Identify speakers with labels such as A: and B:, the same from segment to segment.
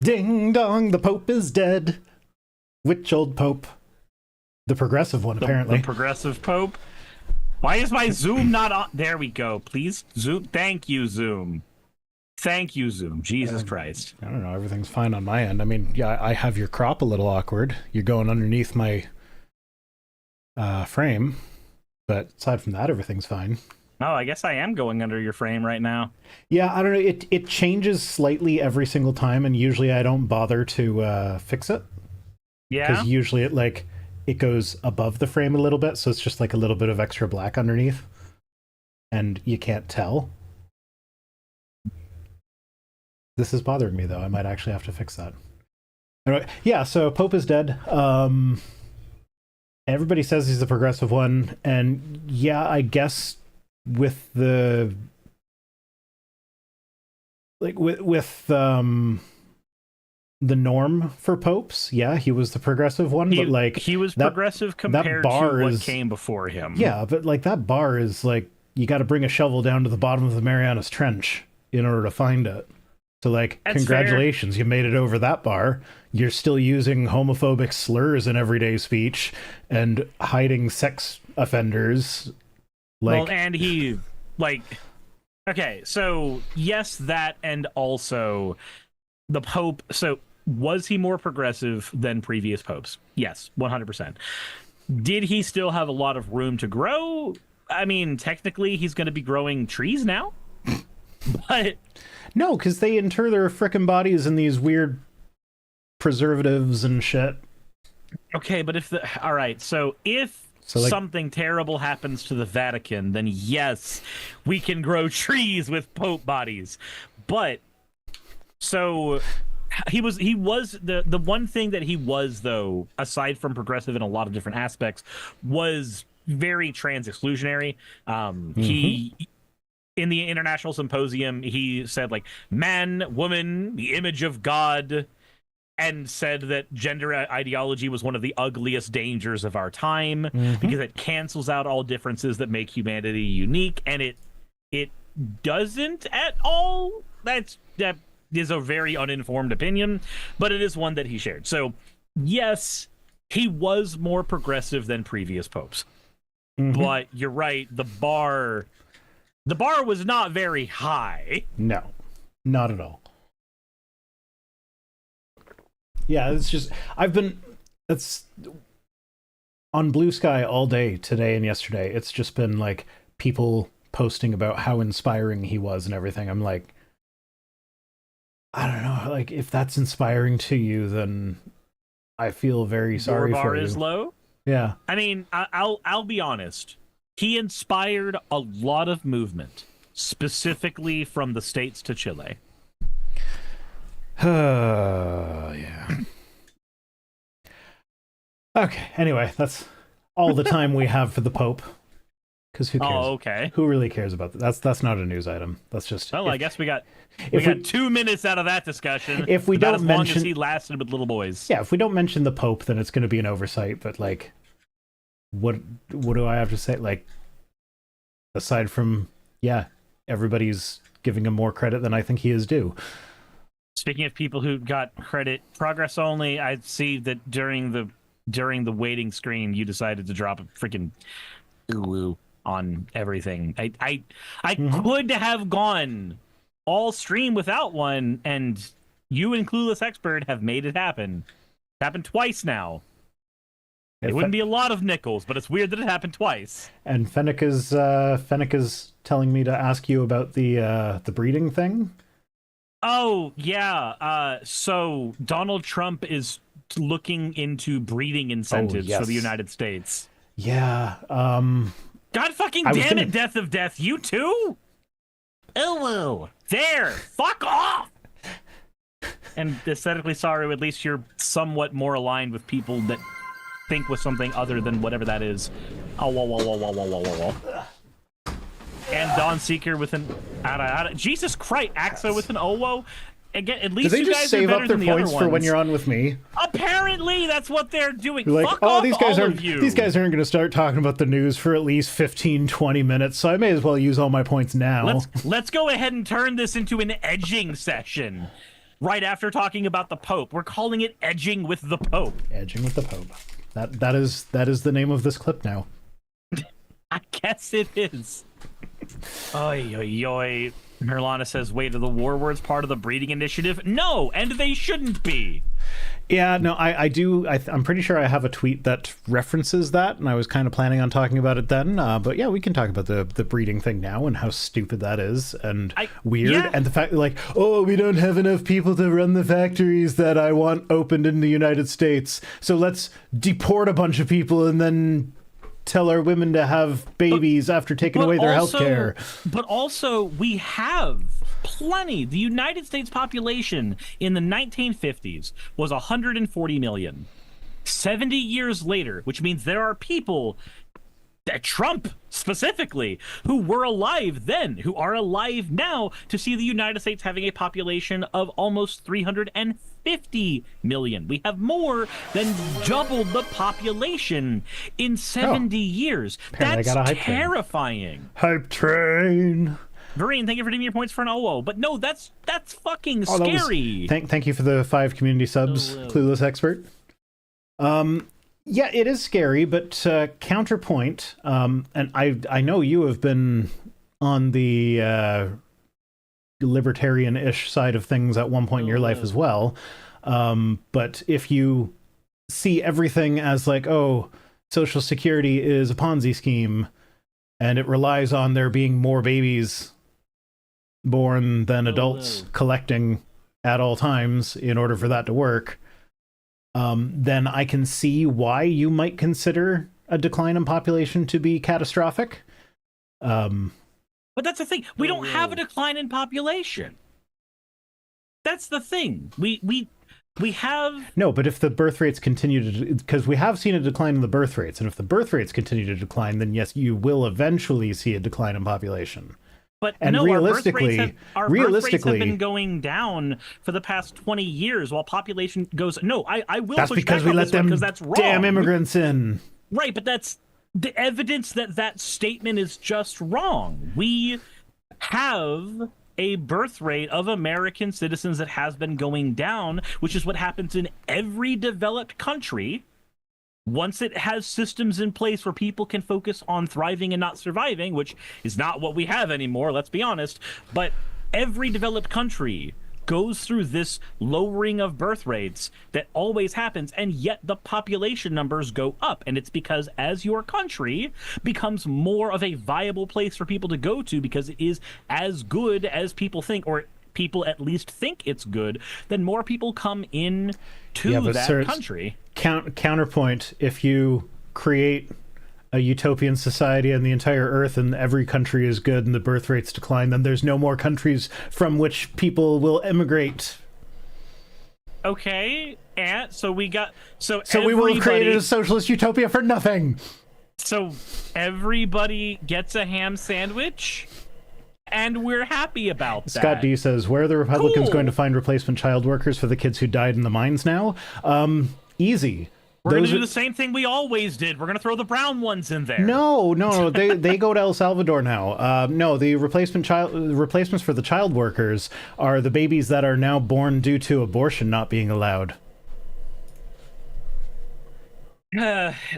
A: Ding dong, the Pope is dead. Which old Pope? The progressive one, apparently.
B: The progressive Pope? Why is my Zoom not on? There we go. Please, Zoom. Thank you, Zoom. Thank you, Zoom. Jesus Christ.
A: I don't know. Everything's fine on my end. I mean, yeah, I have your crop a little awkward. You're going underneath my frame. But aside from that, everything's fine.
B: Oh, I guess I am going under your frame right now.
A: Yeah, I don't know. It changes slightly every single time, and usually I don't bother to fix it.
B: Yeah?
A: Because usually it goes above the frame a little bit, so it's just like a little bit of extra black underneath. And you can't tell. This is bothering me, though. I might actually have to fix that. Anyway, yeah, so Pope is dead. Everybody says he's the progressive one, and yeah, I guess with the the norm for popes, yeah, he was the progressive one, but like
B: he was progressive compared to what came before him.
A: Yeah, but like that bar is like you got to bring a shovel down to the bottom of the Marianas Trench in order to find it. So like,
B: that's
A: congratulations, fair. You made it over that bar. You're still using homophobic slurs in everyday speech and hiding sex offenders. Like,
B: well, and he like, okay, so yes, that, and also the Pope. So was he more progressive than previous popes? Yes, 100%. Did he still have a lot of room to grow? I mean, technically, he's going to be growing trees now, but
A: no, because they inter their frickin' bodies in these weird preservatives and shit.
B: Okay, but all right, so if like, something terrible happens to the Vatican, then yes, we can grow trees with Pope bodies. But so he was the one thing that he was, though, aside from progressive in a lot of different aspects, was very trans exclusionary. He in the International Symposium, he said like man, woman, the image of God, and said that gender ideology was one of the ugliest dangers of our time because it cancels out all differences that make humanity unique, and it doesn't at all. That is a very uninformed opinion, but it is one that he shared. So yes, he was more progressive than previous popes. But you're right, the bar was not very high.
A: No, not at all. Yeah, it's just it's on Blue Sky all day today and yesterday. It's just been like people posting about how inspiring he was and everything. I'm like, I don't know, like if that's inspiring to you, then I feel very sorry for you.
B: Your bar is low?
A: Yeah.
B: I mean, I'll be honest. He inspired a lot of movement, specifically from the States to Chile.
A: Yeah. Okay, anyway, that's all the time we have for the Pope. Because who cares?
B: Oh, okay.
A: Who really cares about that? That's not a news item. That's just...
B: Well, I guess we got 2 minutes out of that discussion.
A: If we don't mention...
B: as long as he lasted with little boys.
A: Yeah, if we don't mention the Pope, then it's going to be an oversight. But, like, what do I have to say? Like, aside from, yeah, everybody's giving him more credit than I think he is due.
B: Speaking of people who got credit, progress only, I see that during the waiting screen, you decided to drop a freaking ooh on everything. I could have gone all stream without one, and you and Clueless Expert have made it happen. It's happened twice now. It wouldn't be a lot of nickels, but it's weird that it happened twice.
A: And Fennec is telling me to ask you about the breeding thing.
B: Oh yeah. So Donald Trump is looking into breeding incentives for the United States.
A: Yeah.
B: God fucking damn it, Death of Death, you too? Ooh, there, fuck off. And aesthetically sorry, at least you're somewhat more aligned with people that think with something other than whatever that is. Oh, whoa. And Dawn Seeker with an Jesus Christ, Axo with an Owo. Again, at least
A: do they
B: you
A: just
B: guys
A: save
B: are
A: up
B: better
A: their
B: than the
A: points
B: other
A: for when
B: ones.
A: you're on with me?
B: Apparently, that's what they're doing.
A: You're like,
B: fuck
A: oh,
B: off,
A: these guys
B: all
A: aren't
B: of you.
A: these guys aren't going to start talking about the news for at least 15-20 minutes, so I may as well use all my points now.
B: Let's go ahead and turn this into an edging session. right after talking about the Pope. We're calling it edging with the Pope.
A: Edging with the Pope. That is the name of this clip now.
B: I guess it is. Oy, oy, oy. Merlana says, wait, are the war words part of the breeding initiative? No, and they shouldn't be.
A: Yeah, no, I do. I'm pretty sure I have a tweet that references that, and I was kind of planning on talking about it then. But yeah, we can talk about the breeding thing now and how stupid that is and weird. Yeah. And the fact that, like, oh, we don't have enough people to run the factories that I want opened in the United States, so let's deport a bunch of people and then tell our women to have babies after taking away their health care.
B: But also, we have plenty. The United States population in the 1950s was 140 million. 70 years later, which means there are people, Trump specifically, who were alive then, who are alive now, to see the United States having a population of almost 350 million. We have more than doubled the population in 70 years. That's terrifying.
A: Hype train.
B: Vereen, thank you for giving your points for an OO. But no, that's fucking scary.
A: Thank you for the 5 community subs, Clueless Expert. Yeah, it is scary, but counterpoint, and I know you have been on the libertarian-ish side of things at one point in your life as well. But if you see everything as like, oh, Social Security is a Ponzi scheme, and it relies on there being more babies born than adults collecting at all times in order for that to work, then I can see why you might consider a decline in population to be catastrophic.
B: But that's the thing. We don't have a decline in population. That's the thing. We have...
A: No, but if the birth rates continue to... Because we have seen a decline in the birth rates, and if the birth rates continue to decline, then yes, you will eventually see a decline in population.
B: But and no, realistically, our birth rates have been going down for the past 20 years while population goes... No, I will
A: push back on this one because that's wrong. Damn immigrants in.
B: Right, but that's the evidence that statement is just wrong. We have a birth rate of American citizens that has been going down, which is what happens in every developed country. Once it has systems in place where people can focus on thriving and not surviving, which is not what we have anymore, let's be honest, but every developed country goes through this lowering of birth rates that always happens, and yet the population numbers go up. And it's because as your country becomes more of a viable place for people to go to because it is as good as people think, or people at least think it's good, then more people come in to that country.
A: Counterpoint, if you create a utopian society on the entire earth and every country is good and the birth rates decline, then there's no more countries from which people will immigrate.
B: Okay, and so we got... So
A: we will have created a socialist utopia for nothing!
B: So everybody gets a ham sandwich? And we're happy about that.
A: Scott D says, where are the Republicans going to find replacement child workers for the kids who died in the mines now? Easy.
B: We're going to do the same thing we always did. We're going to throw the brown ones in there.
A: No. They go to El Salvador now. No, the replacements for the child workers are the babies that are now born due to abortion not being allowed.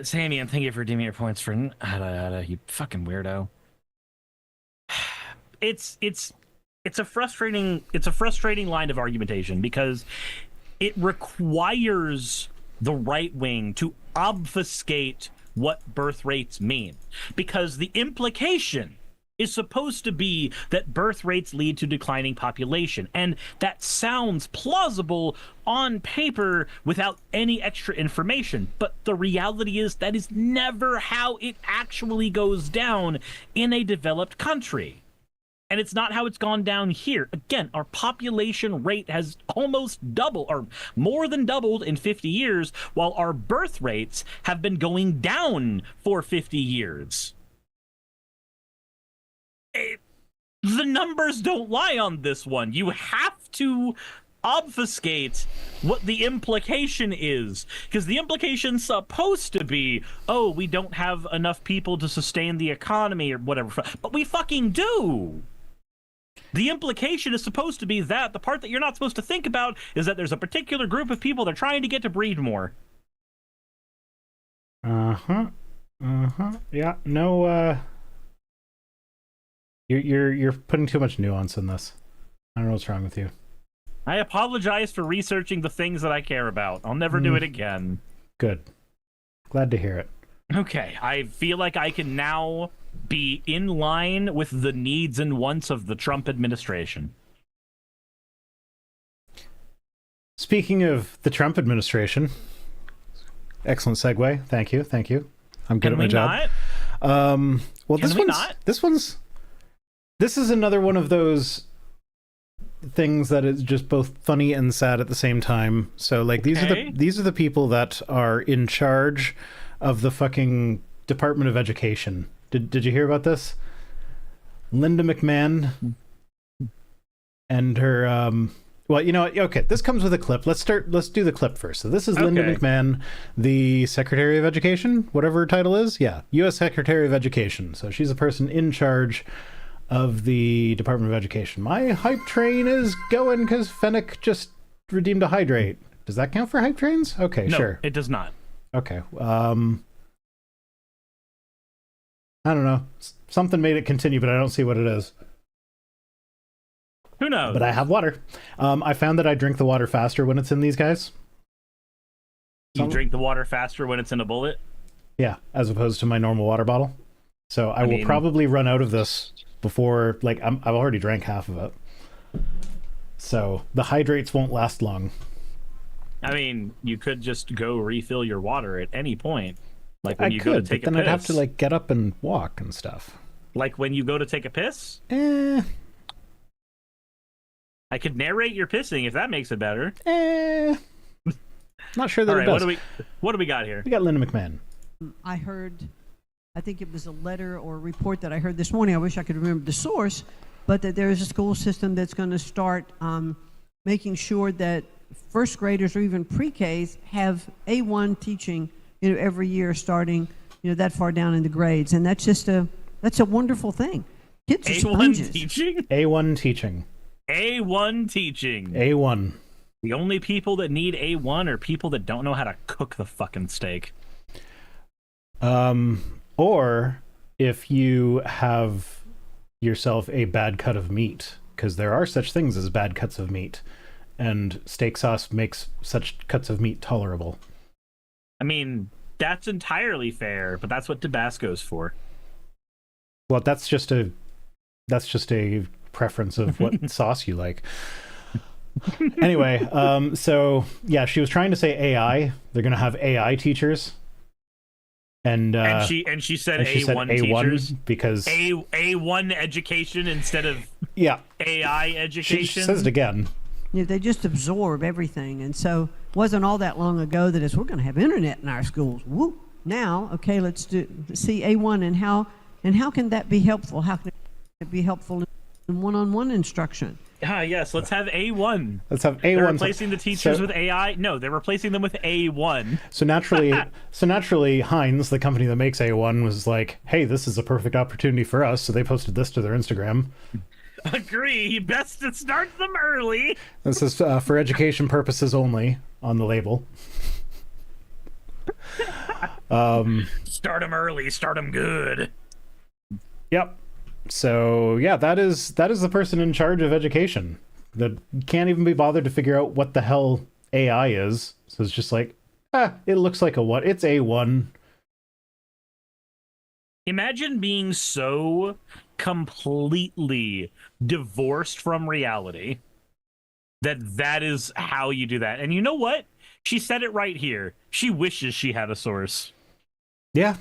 B: Sammy, and thank you for giving your points for you fucking weirdo. It's a frustrating line of argumentation because it requires the right wing to obfuscate what birth rates mean, because the implication is supposed to be that birth rates lead to declining population, and that sounds plausible on paper without any extra information, but the reality is that is never how it actually goes down in a developed country. And it's not how it's gone down here. Again, our population rate has almost doubled, or more than doubled in 50 years, while our birth rates have been going down for 50 years. The numbers don't lie on this one. You have to obfuscate what the implication is, because the implication's supposed to be, oh, we don't have enough people to sustain the economy or whatever, but we fucking do. The implication is supposed to be that the part that you're not supposed to think about is that there's a particular group of people they're trying to get to breed more.
A: Yeah. No. You're putting too much nuance in this. I don't know what's wrong with you.
B: I apologize for researching the things that I care about. I'll never do it again.
A: Good. Glad to hear it.
B: Okay, I feel like I can now be in line with the needs and wants of the Trump administration.
A: Speaking of the Trump administration, excellent segue. Thank you. I'm good at my job. Well, this is another one of those things that is just both funny and sad at the same time. So, like, these are the people that are in charge of the fucking Department of Education. Did you hear about this? Linda McMahon and her well, you know what? Okay, this comes with a clip. Let's do the clip first. So this is Linda McMahon, the Secretary of Education, whatever her title is. Yeah, U.S. Secretary of Education. So she's the person in charge of the Department of Education. My hype train is going because Fennec just redeemed a hydrate. Does that count for hype trains? Okay,
B: no,
A: sure.
B: It does not.
A: Okay. I don't know. Something made it continue, but I don't see what it is.
B: Who knows?
A: But I have water. I found that I drink the water faster when it's in these guys.
B: You drink the water faster when it's in a bullet?
A: Yeah, as opposed to my normal water bottle. So I will probably run out of this before, like, I've already drank half of it. So the hydrates won't last long.
B: I mean, you could just go refill your water at any point. Like when you
A: go
B: to take a piss.
A: Then I'd have to, like, get up and walk and stuff.
B: Like when you go to take a piss? I could narrate your pissing if that makes it better.
A: Not sure that it does.
B: What do we got here?
A: We got Linda McMahon.
C: I think it was a letter or a report that I heard this morning. I wish I could remember the source, but that there is a school system that's going to start making sure that first graders or even pre-Ks have A1 teaching, every year starting, that far down in the grades, and that's a wonderful thing. Kids are sponges.
B: A1 teaching.
A: A1 teaching.
B: A1 teaching.
A: A1.
B: The only people that need A1 are people that don't know how to cook the fucking steak.
A: Or if you have yourself a bad cut of meat, because there are such things as bad cuts of meat, and steak sauce makes such cuts of meat tolerable.
B: I mean, that's entirely fair, but that's what Tabasco's for.
A: Well, that's just a preference of what sauce you like. Anyway, so yeah, she was trying to say AI. They're going to have AI teachers. And
B: she said A1 teachers
A: because
B: A1 education instead of AI education.
A: She says it again.
C: They just absorb everything, and so it wasn't all that long ago that we're going to have internet in our schools. Whoop! Now, okay, let's see A1 and how can that be helpful? How can it be helpful in one-on-one instruction?
B: Yes, let's have A1.
A: Let's have A1.
B: They're replacing the teachers with AI. No, they're replacing them with A1.
A: So naturally, Heinz, the company that makes A1, was like, "Hey, this is a perfect opportunity for us." So they posted this to their Instagram.
B: Agree. Best to start them early.
A: This is for education purposes only on the label.
B: Start them early. Start them good.
A: Yep. So yeah, that is the person in charge of education that can't even be bothered to figure out what the hell AI is. So it's just like, it looks like a what? It's A1.
B: Imagine being so completely divorced from reality that is how you do that. And you know what? She said it right here. She wishes she had a source.
A: Yeah.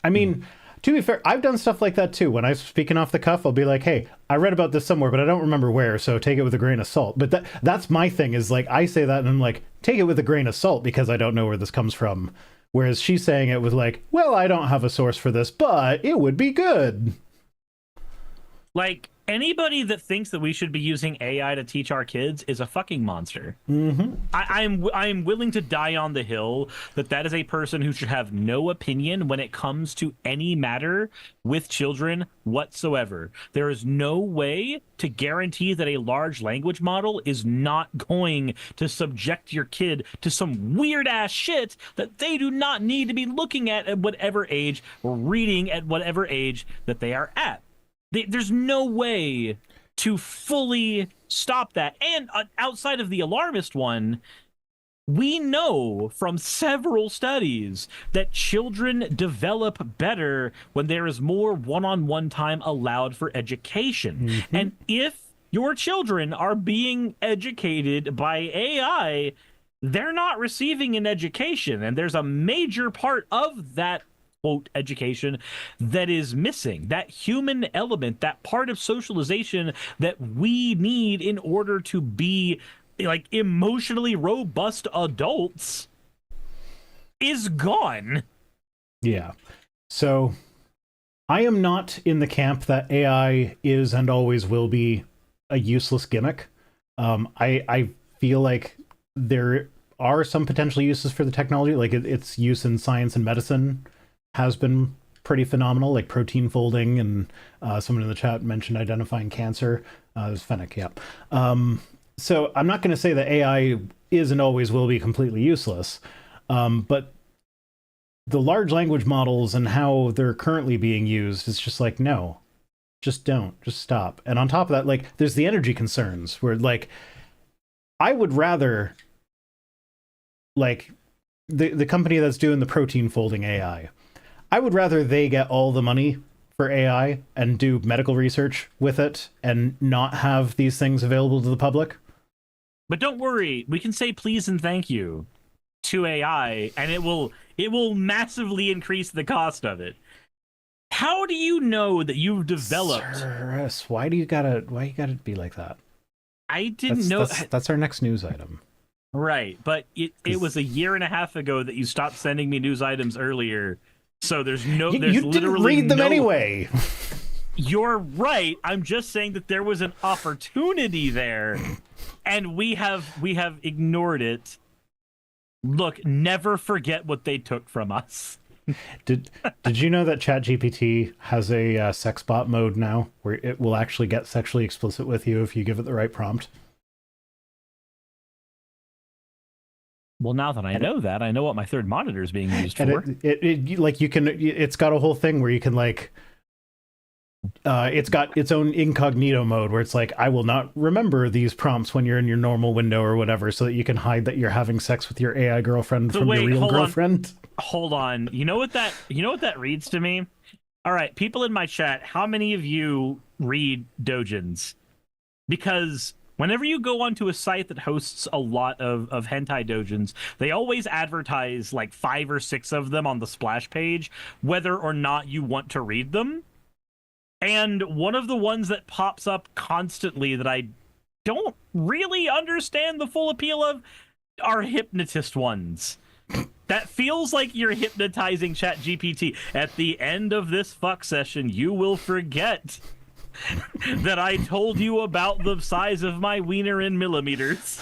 A: I mean, to be fair, I've done stuff like that too. When I'm speaking off the cuff, I'll be like, hey, I read about this somewhere, but I don't remember where, so take it with a grain of salt. But that's my thing, is like, I say that and I'm like, take it with a grain of salt because I don't know where this comes from. Whereas she's saying it with like, well, I don't have a source for this, but it would be good.
B: Like, anybody that thinks that we should be using AI to teach our kids is a fucking monster.
A: Mm-hmm.
B: I'm willing to die on the hill that that is a person who should have no opinion when it comes to any matter with children whatsoever. There is no way to guarantee that a large language model is not going to subject your kid to some weird ass shit that they do not need to be looking at whatever age or reading at whatever age that they are at. There's no way to fully stop that. And outside of the alarmist one, we know from several studies that children develop better when there is more one-on-one time allowed for education.
A: Mm-hmm.
B: And if your children are being educated by AI, they're not receiving an education. And there's a major part of that quote education that is missing, that human element, that part of socialization that we need in order to be like emotionally robust adults is gone.
A: Yeah. So I am not in the camp that AI is and always will be a useless gimmick. I feel like there are some potential uses for the technology, like its use in science and medicine has been pretty phenomenal, like protein folding, and someone in the chat mentioned identifying cancer. It was Fennec, yeah. So I'm not going to say that AI is and always will be completely useless, but the large language models and how they're currently being used is just like, no, just don't, just stop. And on top of that, like, there's the energy concerns where, like, I would rather, like, the company that's doing the protein folding AI, I would rather they get all the money for AI and do medical research with it and not have these things available to the public.
B: But don't worry, we can say please and thank you to AI, and it will massively increase the cost of it. How do you know that you've developed?
A: Cyrus, why you gotta be like that?
B: I didn't know.
A: That's our next news item.
B: Right, but it was a year and a half ago that you stopped sending me news items earlier. So there's no. There's
A: you didn't read them anyway.
B: You're right. I'm just saying that there was an opportunity there, and we have ignored it. Look, never forget what they took from us.
A: Did you know that ChatGPT has a sex bot mode now, where it will actually get sexually explicit with you if you give it the right prompt?
B: Well, now that I know that, I know what my third monitor is being used for.
A: It like you can. It's got a whole thing where you can like. It's got its own incognito mode where it's like, I will not remember these prompts when you're in your normal window or whatever, so that you can hide that you're having sex with your AI girlfriend from your real girlfriend.
B: Hold on. You know what that reads to me? All right, people in my chat, how many of you read doujins? Because whenever you go onto a site that hosts a lot of hentai doujins, they always advertise like 5 or 6 of them on the splash page, whether or not you want to read them. And one of the ones that pops up constantly that I don't really understand the full appeal of are hypnotist ones. That feels like you're hypnotizing ChatGPT. At the end of this fuck session, you will forget that I told you about the size of my wiener in millimeters.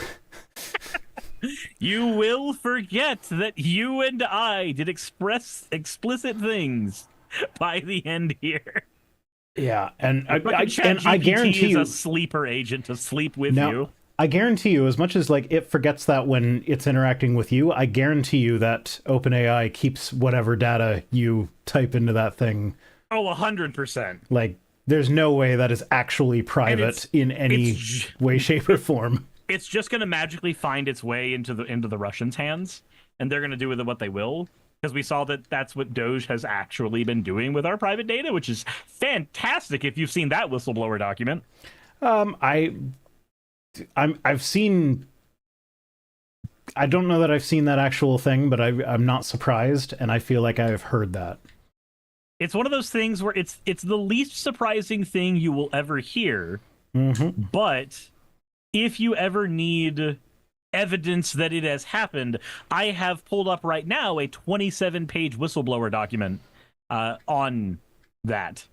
B: You will forget that you and I did express explicit things by the end here.
A: Yeah, and I guarantee you,
B: is a sleeper agent to sleep with you.
A: I guarantee you, as much as like it forgets that when it's interacting with you, I guarantee you that OpenAI keeps whatever data you type into that thing.
B: Oh, 100%.
A: Like, there's no way that is actually private in any way, shape, or form.
B: It's just going to magically find its way into the Russians' hands, and they're going to do with it what they will. Because we saw that that's what Doge has actually been doing with our private data, which is fantastic if you've seen that whistleblower document.
A: I've seen... I don't know that I've seen that actual thing, but I'm not surprised, and I feel like I've heard that.
B: It's one of those things where it's the least surprising thing you will ever hear, but if you ever need evidence that it has happened, I have pulled up right now a 27-page whistleblower document on that.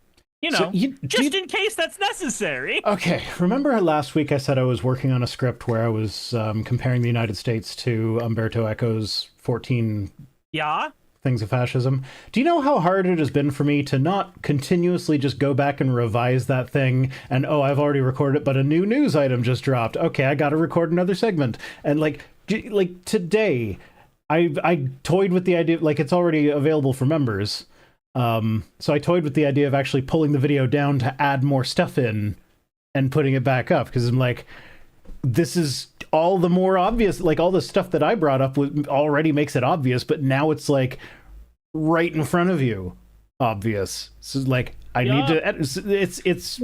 B: You know, in case that's necessary.
A: Okay, remember last week I said I was working on a script where I was comparing the United States to Umberto Eco's 14 Things of Fascism. Do you know how hard it has been for me to not continuously just go back and revise that thing and, oh, I've already recorded it, but a new news item just dropped. Okay, I gotta record another segment. And like today, I toyed with the idea, like it's already available for members. So I toyed with the idea of actually pulling the video down to add more stuff in and putting it back up, because I'm like, this is all the more obvious. Like, all the stuff that I brought up already makes it obvious, but now it's like right in front of you obvious. So like, I need to it's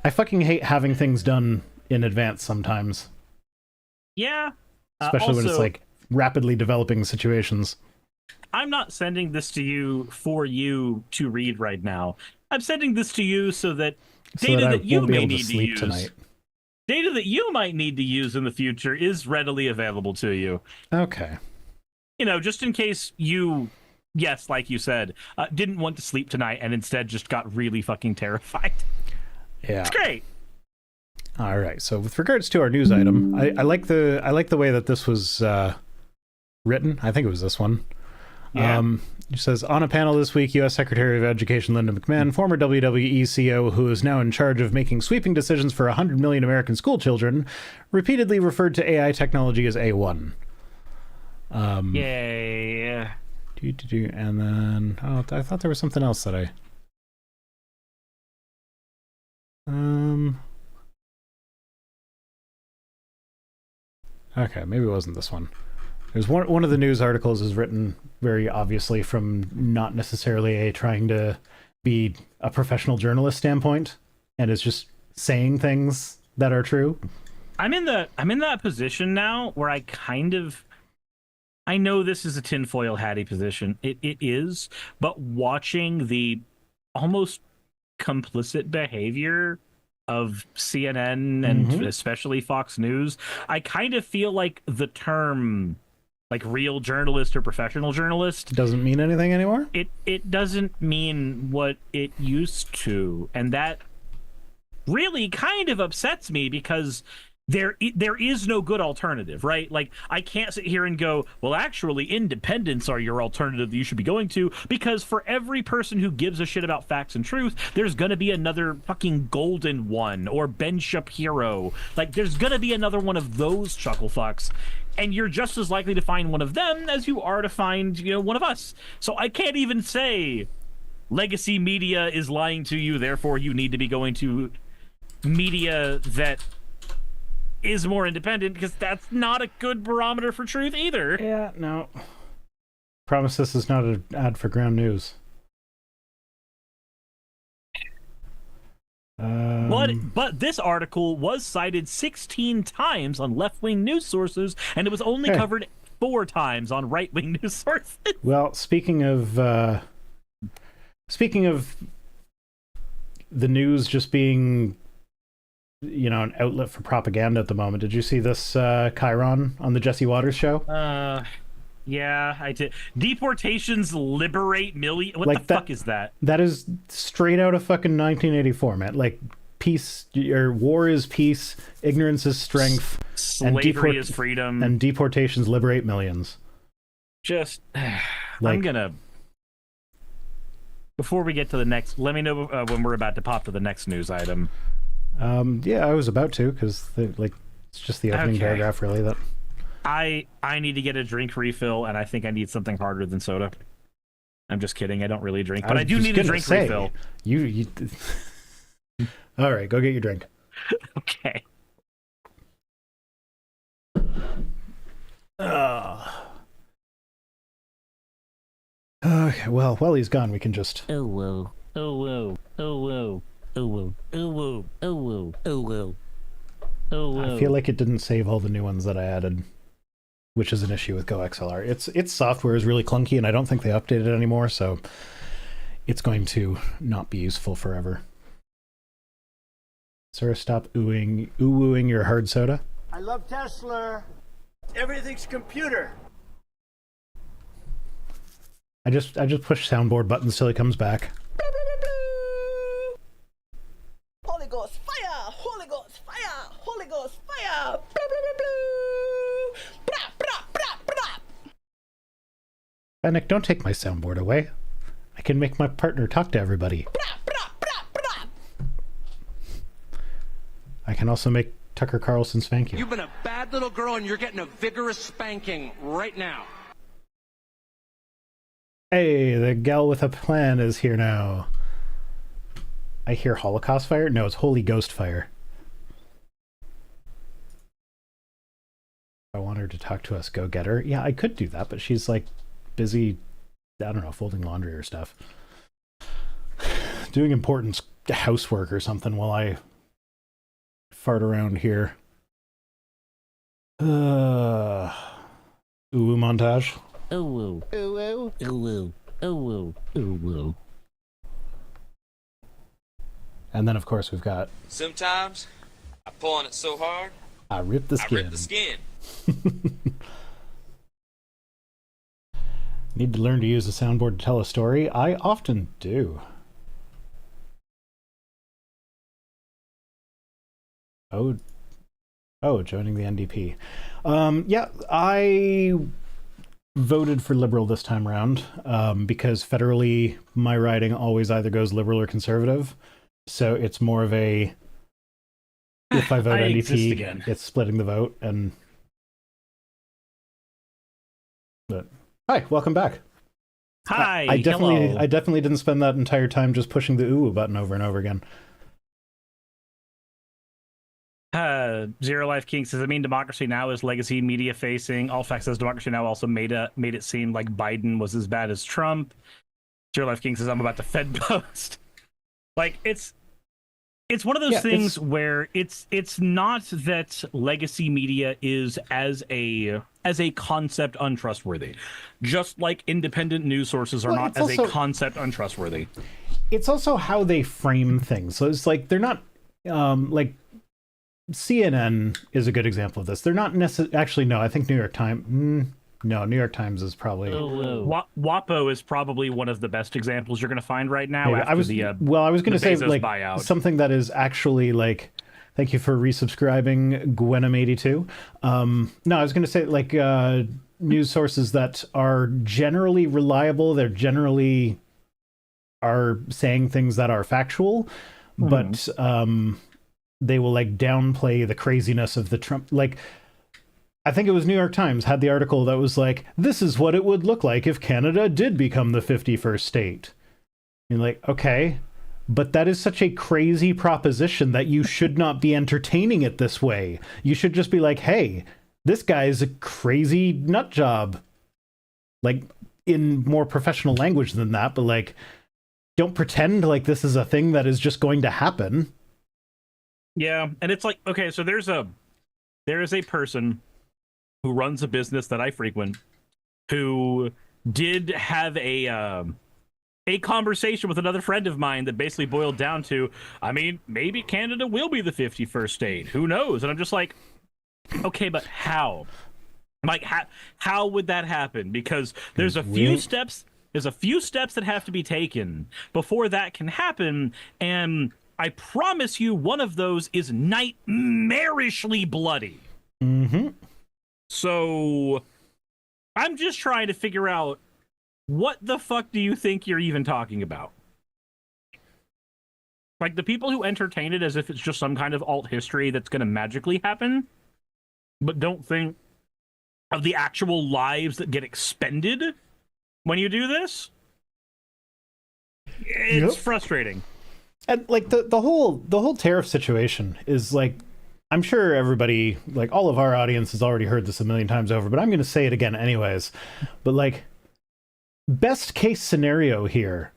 A: I fucking hate having things done in advance sometimes.
B: Yeah.
A: Especially when it's like rapidly developing situations.
B: I'm not sending this to you for you to read right now. I'm sending this to you so that data that you may need to use tonight. Data that you might need to use in the future is readily available to you.
A: Okay.
B: You know, just in case you, yes, like you said, didn't want to sleep tonight and instead just got really fucking terrified.
A: Yeah.
B: It's great.
A: All right. So with regards to our news item, I like the way that this was written. I think it was this one.
B: Yeah.
A: It says, on a panel this week, U.S. Secretary of Education Linda McMahon, former WWE CEO who is now in charge of making sweeping decisions for 100 million American school children, repeatedly referred to AI technology as A1.
B: Yay.
A: And then, I thought there was something else that I... Okay, maybe it wasn't this one. There's one of the news articles is written very obviously from not necessarily trying to be a professional journalist standpoint, and is just saying things that are true.
B: I'm in that position now where I know this is a tinfoil hatty position. It is, but watching the almost complicit behavior of CNN and especially Fox News, I kind of feel like the term like real journalist or professional journalist
A: doesn't mean anything anymore.
B: It doesn't mean what it used to, and that really kind of upsets me because there is no good alternative, right? Like, I can't sit here and go, well, actually, independents are your alternative that you should be going to, because for every person who gives a shit about facts and truth, there's gonna be another fucking Golden One or Ben Shapiro. Like, there's gonna be another one of those chuckle fucks, and you're just as likely to find one of them as you are to find, one of us. So I can't even say legacy media is lying to you, therefore you need to be going to media that is more independent, because that's not a good barometer for truth either.
A: Yeah, no. Promise this is not an ad for Ground News.
B: But this article was cited 16 times on left-wing news sources, and it was only covered 4 times on right-wing news sources.
A: Well, speaking of the news just being, an outlet for propaganda at the moment, did you see this Chiron on the Jesse Waters show?
B: Yeah, I did. Deportations liberate million. What the fuck is that?
A: That is straight out of fucking 1984, man. Like, peace or war is peace, ignorance is strength,
B: slavery is freedom,
A: and deportations liberate millions.
B: Just, I'm gonna. Before we get to the next, let me know when we're about to pop to the next news item.
A: Yeah, I was about to, because it's just the opening paragraph, really. That
B: I need to get a drink refill, and I think I need something harder than soda. I'm just kidding. I don't really drink, but I do need a drink refill.
A: You All right, go get your drink.
B: Okay.
A: Okay, well, while he's gone, we can just...
B: Oh, whoa. Oh, whoa. Oh, whoa. Oh, whoa. Oh, whoa. Oh, whoa. Oh, whoa. Oh, whoa.
A: I feel like it didn't save all the new ones that I added, which is an issue with GoXLR. Its software is really clunky, and I don't think they updated it anymore, so it's going to not be useful forever. Sir, stop ooh-wooing your hard soda.
D: I love Tesla. Everything's computer.
A: I just push soundboard buttons till he comes back.
E: Ghost, fire! Holy Ghost, fire! Holy Ghost, fire! Blah, blah, blah, blah. Blah, blah, blah, blah.
A: Fennec, don't take my soundboard away. I can make my partner talk to everybody.
E: Blah, blah, blah, blah.
A: I can also make Tucker Carlson spank you.
F: You've been a bad little girl and you're getting a vigorous spanking right now.
A: Hey, the gal with a plan is here now. I hear Holocaust fire? No, it's Holy Ghost fire. I want her to talk to us, go get her. Yeah, I could do that, but she's like busy, I don't know, folding laundry or stuff. Doing important housework or something while I fart around here. Ooh montage.
B: Ooh, ooh, ooh, ooh, ooh, ooh, ooh.
A: And then, of course, we've got...
G: Sometimes I pull on it so hard,
A: I rip the skin.
G: I rip the skin.
A: Need to learn to use a soundboard to tell a story? I often do. Oh, joining the NDP. Yeah, I voted for Liberal this time around because federally my riding always either goes Liberal or Conservative. So it's more of a, if I vote NDP, it's splitting the vote. And but hi, welcome back.
B: Hi,
A: I definitely
B: hello.
A: I definitely didn't spend that entire time just pushing the ooh button over and over again.
B: Zero Life King says, I mean, Democracy Now! Is legacy media facing. All Facts says Democracy Now! Also made it seem like Biden was as bad as Trump. Zero Life King says, I'm about to Fed post. Like, it's one of those things where it's not that legacy media is as a concept untrustworthy, just like independent news sources are not as a concept untrustworthy.
A: It's also how they frame things. So it's like they're not like CNN is a good example of this. They're not necessarily, actually, no, I think New York Times. No, New York Times is probably...
B: WAPO is probably one of the best examples you're going to find right now.
A: Maybe.
B: After
A: I was going to say
B: Bezos
A: like
B: buyout.
A: Something that is actually like, thank you for resubscribing, Gwenom82. No, I was going to say like news sources that are generally reliable. They're generally are saying things that are factual, but they will like downplay the craziness of the Trump. Like, I think it was New York Times had the article that was like, this is what it would look like if Canada did become the 51st state. You're like, okay, but that is such a crazy proposition that you should not be entertaining it this way. You should just be like, hey, this guy is a crazy nut job. Like, in more professional language than that, but like, don't pretend like this is a thing that is just going to happen.
B: Yeah, and it's like, okay, so there is a person who runs a business that I frequent who did have a conversation with another friend of mine that basically boiled down to, I mean, maybe Canada will be the 51st state. Who knows? And I'm just like, okay, but how? Like, how would that happen? Because there's a few steps that have to be taken before that can happen, and I promise you one of those is nightmarishly bloody.
A: Mm-hmm.
B: So I'm just trying to figure out, what the fuck do you think you're even talking about? Like, the people who entertain it as if it's just some kind of alt history that's going to magically happen, but don't think of the actual lives that get expended when you do this. It's frustrating.
A: And like the whole tariff situation is like, I'm sure everybody, like all of our audience has already heard this a million times over, but I'm going to say it again anyways. But like, best case scenario here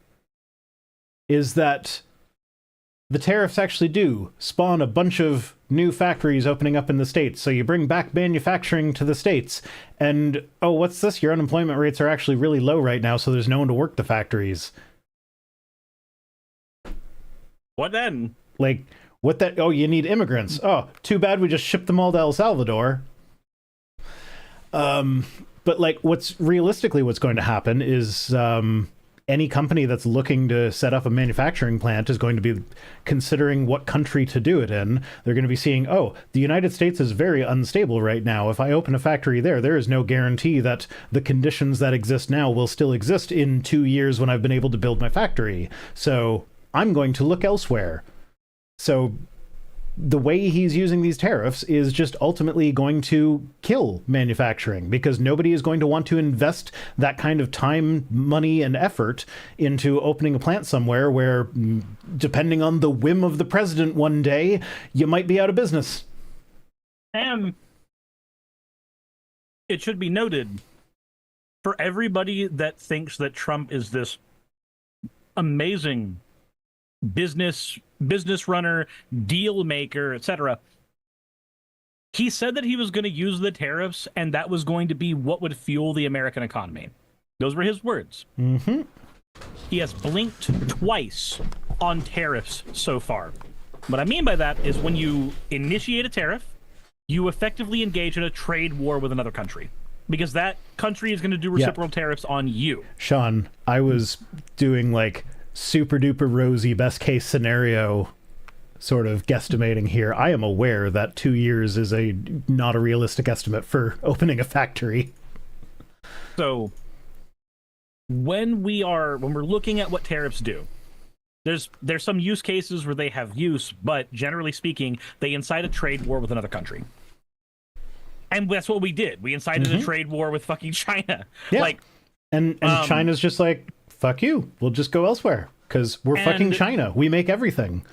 A: is that the tariffs actually do spawn a bunch of new factories opening up in the States. So you bring back manufacturing to the States, and oh, what's this? Your unemployment rates are actually really low right now, so there's no one to work the factories.
B: What then?
A: Like, what that? Oh, you need immigrants. Oh, too bad we just shipped them all to El Salvador. But like, what's going to happen is any company that's looking to set up a manufacturing plant is going to be considering what country to do it in. They're going to be seeing, oh, the United States is very unstable right now. If I open a factory there is no guarantee that the conditions that exist now will still exist in 2 years when I've been able to build my factory. So I'm going to look elsewhere. So the way he's using these tariffs is just ultimately going to kill manufacturing, because nobody is going to want to invest that kind of time, money, and effort into opening a plant somewhere where, depending on the whim of the president one day, you might be out of business.
B: And it should be noted, for everybody that thinks that Trump is this amazing business runner, deal maker, etc., he said that he was going to use the tariffs and that was going to be what would fuel the American economy. Those were his words.
A: Mm-hmm.
B: He has blinked twice on tariffs so far. What I mean by that is when you initiate a tariff, you effectively engage in a trade war with another country, because that country is going to do reciprocal tariffs on you.
A: Sean, I was doing like super duper rosy best case scenario sort of guesstimating here. I am aware that 2 years is not a realistic estimate for opening a factory.
B: So when we're looking at what tariffs do, there's some use cases where they have use, but generally speaking, they incite a trade war with another country. And that's what we did. We incited a trade war with fucking China.
A: Yeah.
B: Like,
A: and China's just like, fuck you, we'll just go elsewhere, because we're fucking China. We make everything.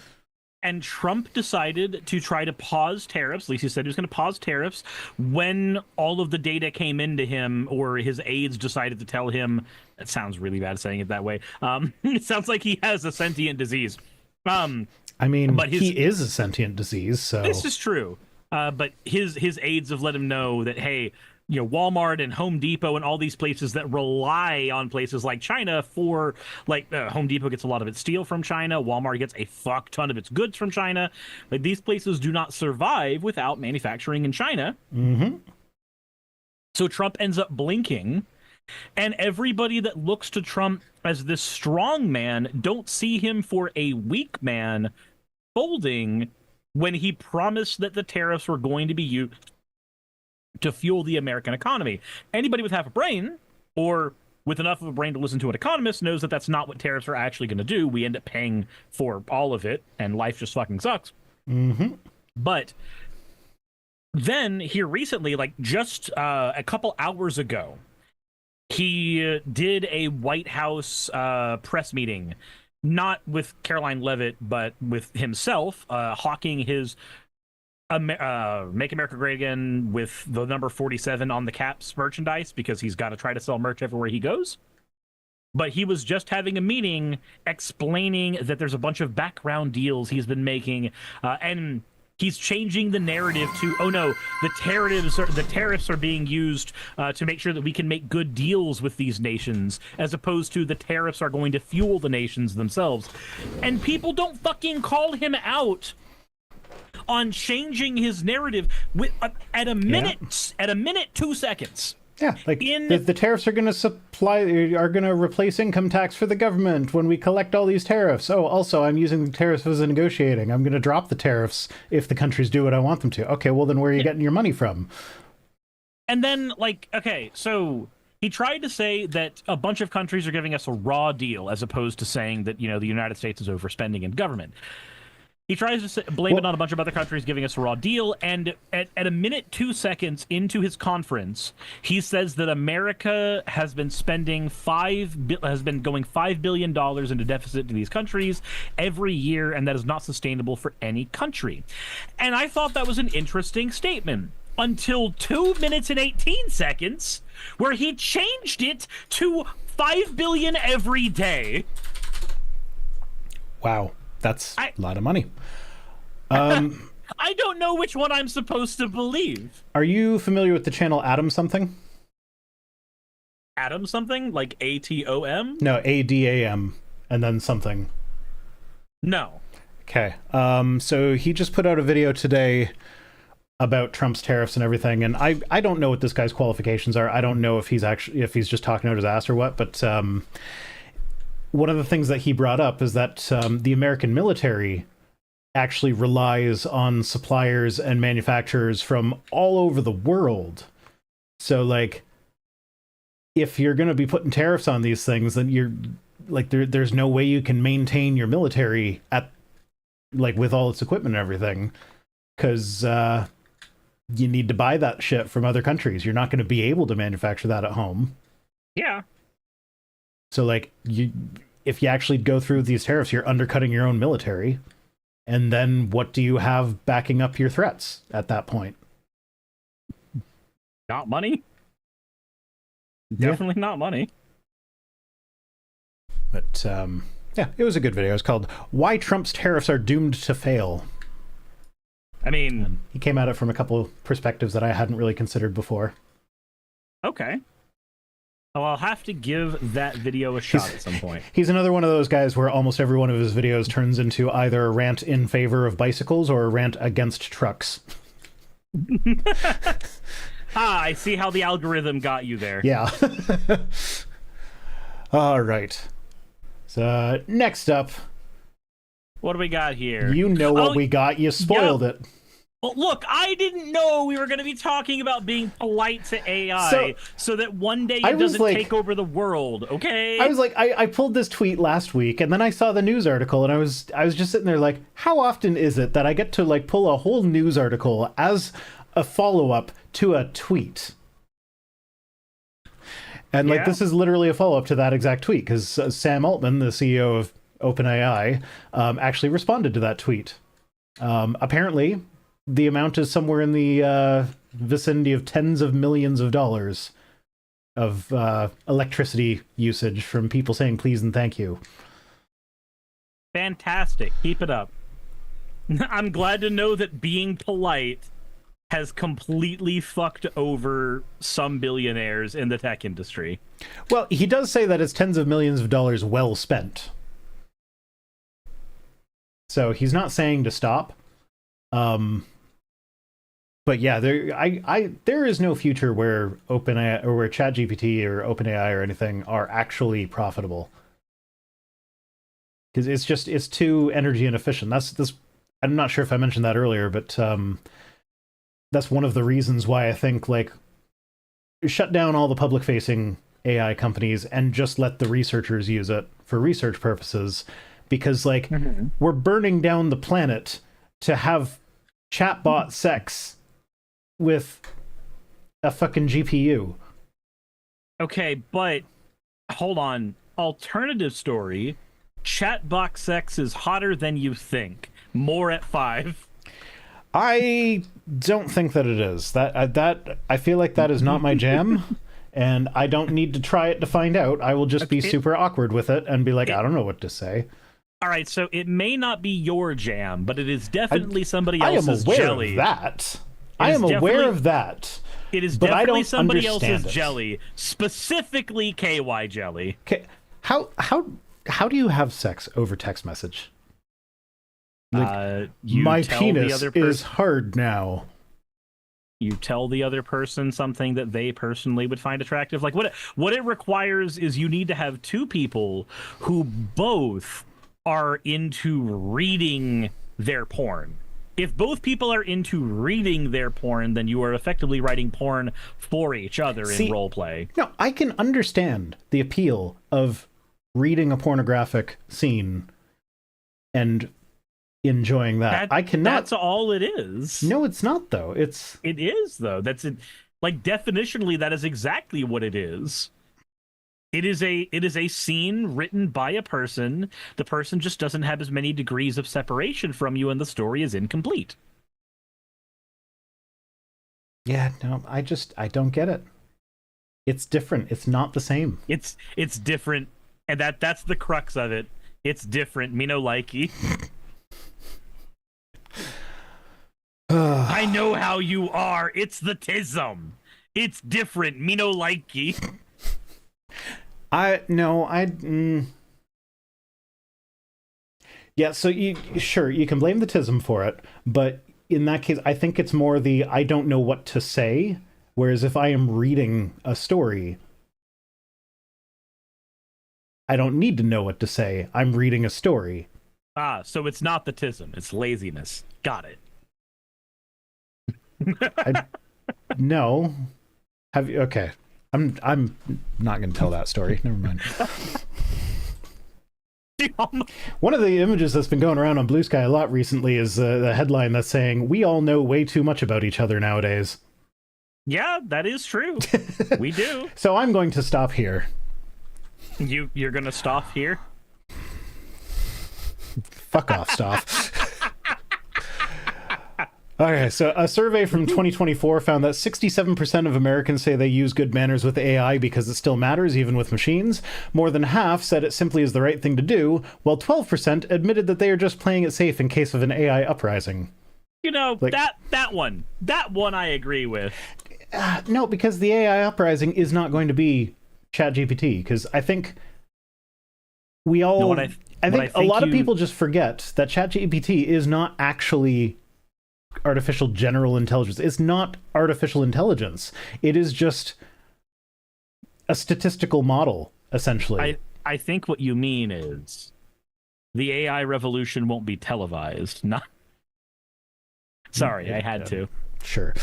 B: And Trump decided to try to pause tariffs. At least he said he was going to pause tariffs when all of the data came into him, or his aides decided to tell him. It sounds really bad saying it that way. It sounds like he has a sentient disease.
A: I mean, but he is a sentient disease, so...
B: This is true. But his aides have let him know that, hey, you know, Walmart and Home Depot and all these places that rely on places like China for, like, Home Depot gets a lot of its steel from China. Walmart gets a fuck ton of its goods from China. Like, these places do not survive without manufacturing in China.
A: Mm-hmm.
B: So Trump ends up blinking, and everybody that looks to Trump as this strong man don't see him for a weak man folding when he promised that the tariffs were going to be used to fuel the American economy. Anybody with half a brain, or with enough of a brain to listen to an economist, knows that that's not what tariffs are actually going to do. We end up paying for all of it, and life just fucking sucks.
A: Mm-hmm.
B: But then, here recently, like just a couple hours ago, he did a White House press meeting, not with Caroline Leavitt, but with himself, hawking his Make America Great Again with the number 47 on the caps merchandise, because he's got to try to sell merch everywhere he goes. But he was just having a meeting explaining that there's a bunch of background deals he's been making, and he's changing the narrative to, oh no, the tariffs are being used to make sure that we can make good deals with these nations, as opposed to the tariffs are going to fuel the nations themselves. And people don't fucking call him out on changing his narrative at a minute 2 seconds.
A: Yeah, like the tariffs are going to replace income tax for the government when we collect all these tariffs. Oh, also, I'm using the tariffs as a negotiating. I'm going to drop the tariffs if the countries do what I want them to. Okay, well then where are you getting your money from?
B: And then, like, okay, so he tried to say that a bunch of countries are giving us a raw deal, as opposed to saying that, you know, the United States is overspending in government. He tries to blame it on a bunch of other countries giving us a raw deal, and at a minute 2 seconds into his conference, he says that America has been going $5 billion into deficit to these countries every year, and that is not sustainable for any country. And I thought that was an interesting statement until 2 minutes and 18 seconds, where he changed it to $5 billion every day.
A: Wow. That's a lot of money.
B: I don't know which one I'm supposed to believe.
A: Are you familiar with the channel Atom Something?
B: Atom Something? Like ATOM?
A: No, ADAM, and then something.
B: No.
A: Okay. So he just put out a video today about Trump's tariffs and everything, and I don't know what this guy's qualifications are. I don't know if he's just talking out his ass or what, but one of the things that he brought up is that the American military actually relies on suppliers and manufacturers from all over the world. So, like, if you're going to be putting tariffs on these things, then you're like, there's no way you can maintain your military at, like, with all its equipment and everything, because you need to buy that shit from other countries. You're not going to be able to manufacture that at home.
B: Yeah.
A: So, like, if you actually go through these tariffs, you're undercutting your own military. And then what do you have backing up your threats at that point?
B: Not money.
A: Yeah.
B: Definitely not money.
A: But, yeah, it was a good video. It's called Why Trump's Tariffs Are Doomed to Fail.
B: I mean...
A: And he came at it from a couple of perspectives that I hadn't really considered before.
B: Okay. Well, I'll have to give that video a shot at some point.
A: He's another one of those guys where almost every one of his videos turns into either a rant in favor of bicycles or a rant against trucks.
B: I see how the algorithm got you there.
A: Yeah. All right. So, next up.
B: What do we got here?
A: You know what we got. You spoiled it.
B: Well, look, I didn't know we were going to be talking about being polite to AI so that one day it doesn't take over the world, okay?
A: I was like, I pulled this tweet last week, and then I saw the news article, and I was just sitting there like, how often is it that I get to, like, pull a whole news article as a follow-up to a tweet? And, like, this is literally a follow-up to that exact tweet, because Sam Altman, the CEO of OpenAI, actually responded to that tweet. Apparently, the amount is somewhere in the vicinity of tens of millions of dollars of electricity usage from people saying please and thank you.
B: Fantastic. Keep it up. I'm glad to know that being polite has completely fucked over some billionaires in the tech industry.
A: Well, he does say that it's tens of millions of dollars well spent. So he's not saying to stop. But yeah, there is no future where OpenAI or where ChatGPT or OpenAI or anything are actually profitable, because it's too energy inefficient. That's I'm not sure if I mentioned that earlier, but that's one of the reasons why I think, like, shut down all the public-facing AI companies and just let the researchers use it for research purposes, because, like, we're burning down the planet to have chatbot sex with a fucking GPU.
B: Okay, but hold on. Alternative story. Chatbot sex is hotter than you think. More at 5.
A: I don't think that it is. That I feel like that is not my jam, and I don't need to try it to find out. I will just be super awkward with it and be like, I don't know what to say.
B: All right, so it may not be your jam, but it is definitely somebody else's jelly.
A: I am aware of that. I am aware of that.
B: It is
A: but
B: definitely
A: I don't
B: somebody else's
A: understand it.
B: Jelly, specifically KY jelly.
A: Okay, how do you have sex over text message? Like, my penis is hard now.
B: You tell the other person something that they personally would find attractive. Like, what it requires is you need to have two people who both are into reading their porn. If both people are into reading their porn, then you are effectively writing porn for each other in roleplay.
A: No, I can understand the appeal of reading a pornographic scene and enjoying that. I cannot.
B: That's all it is.
A: No, it's not, though. It
B: is, though. That's it. Like, definitionally, that is exactly what it is. It is a scene written by a person. The person just doesn't have as many degrees of separation from you, and the story is incomplete.
A: Yeah, no, I don't get it. It's different. It's not the same.
B: It's different, and that's the crux of it. It's different. Me no likey. I know how you are. It's the tism. It's different. Me no likey.
A: Yeah, so you can blame the tism for it, but in that case, I think it's more the I don't know what to say, whereas if I am reading a story, I don't need to know what to say. I'm reading a story.
B: Ah, so it's not the tism, it's laziness. Got it.
A: No. Have you? Okay. I'm not going to tell that story. Never mind. One of the images that's been going around on Blue Sky a lot recently is the headline that's saying, "We all know way too much about each other nowadays."
B: Yeah, that is true. We do.
A: So I'm going to stop here.
B: You're going to stop here?
A: Fuck off, Stoff. Okay, so a survey from 2024 found that 67% of Americans say they use good manners with AI because it still matters, even with machines. More than half said it simply is the right thing to do, while 12% admitted that they are just playing it safe in case of an AI uprising.
B: You know, like, that one I agree with.
A: No, because the AI uprising is not going to be ChatGPT, because I think we all... No, I think a lot of people just forget that ChatGPT is not actually artificial general intelligence. It's not artificial intelligence. It is just a statistical model, essentially.
B: I think what you mean is the AI revolution won't be televised. Not. Sorry, I had to.
A: Sure.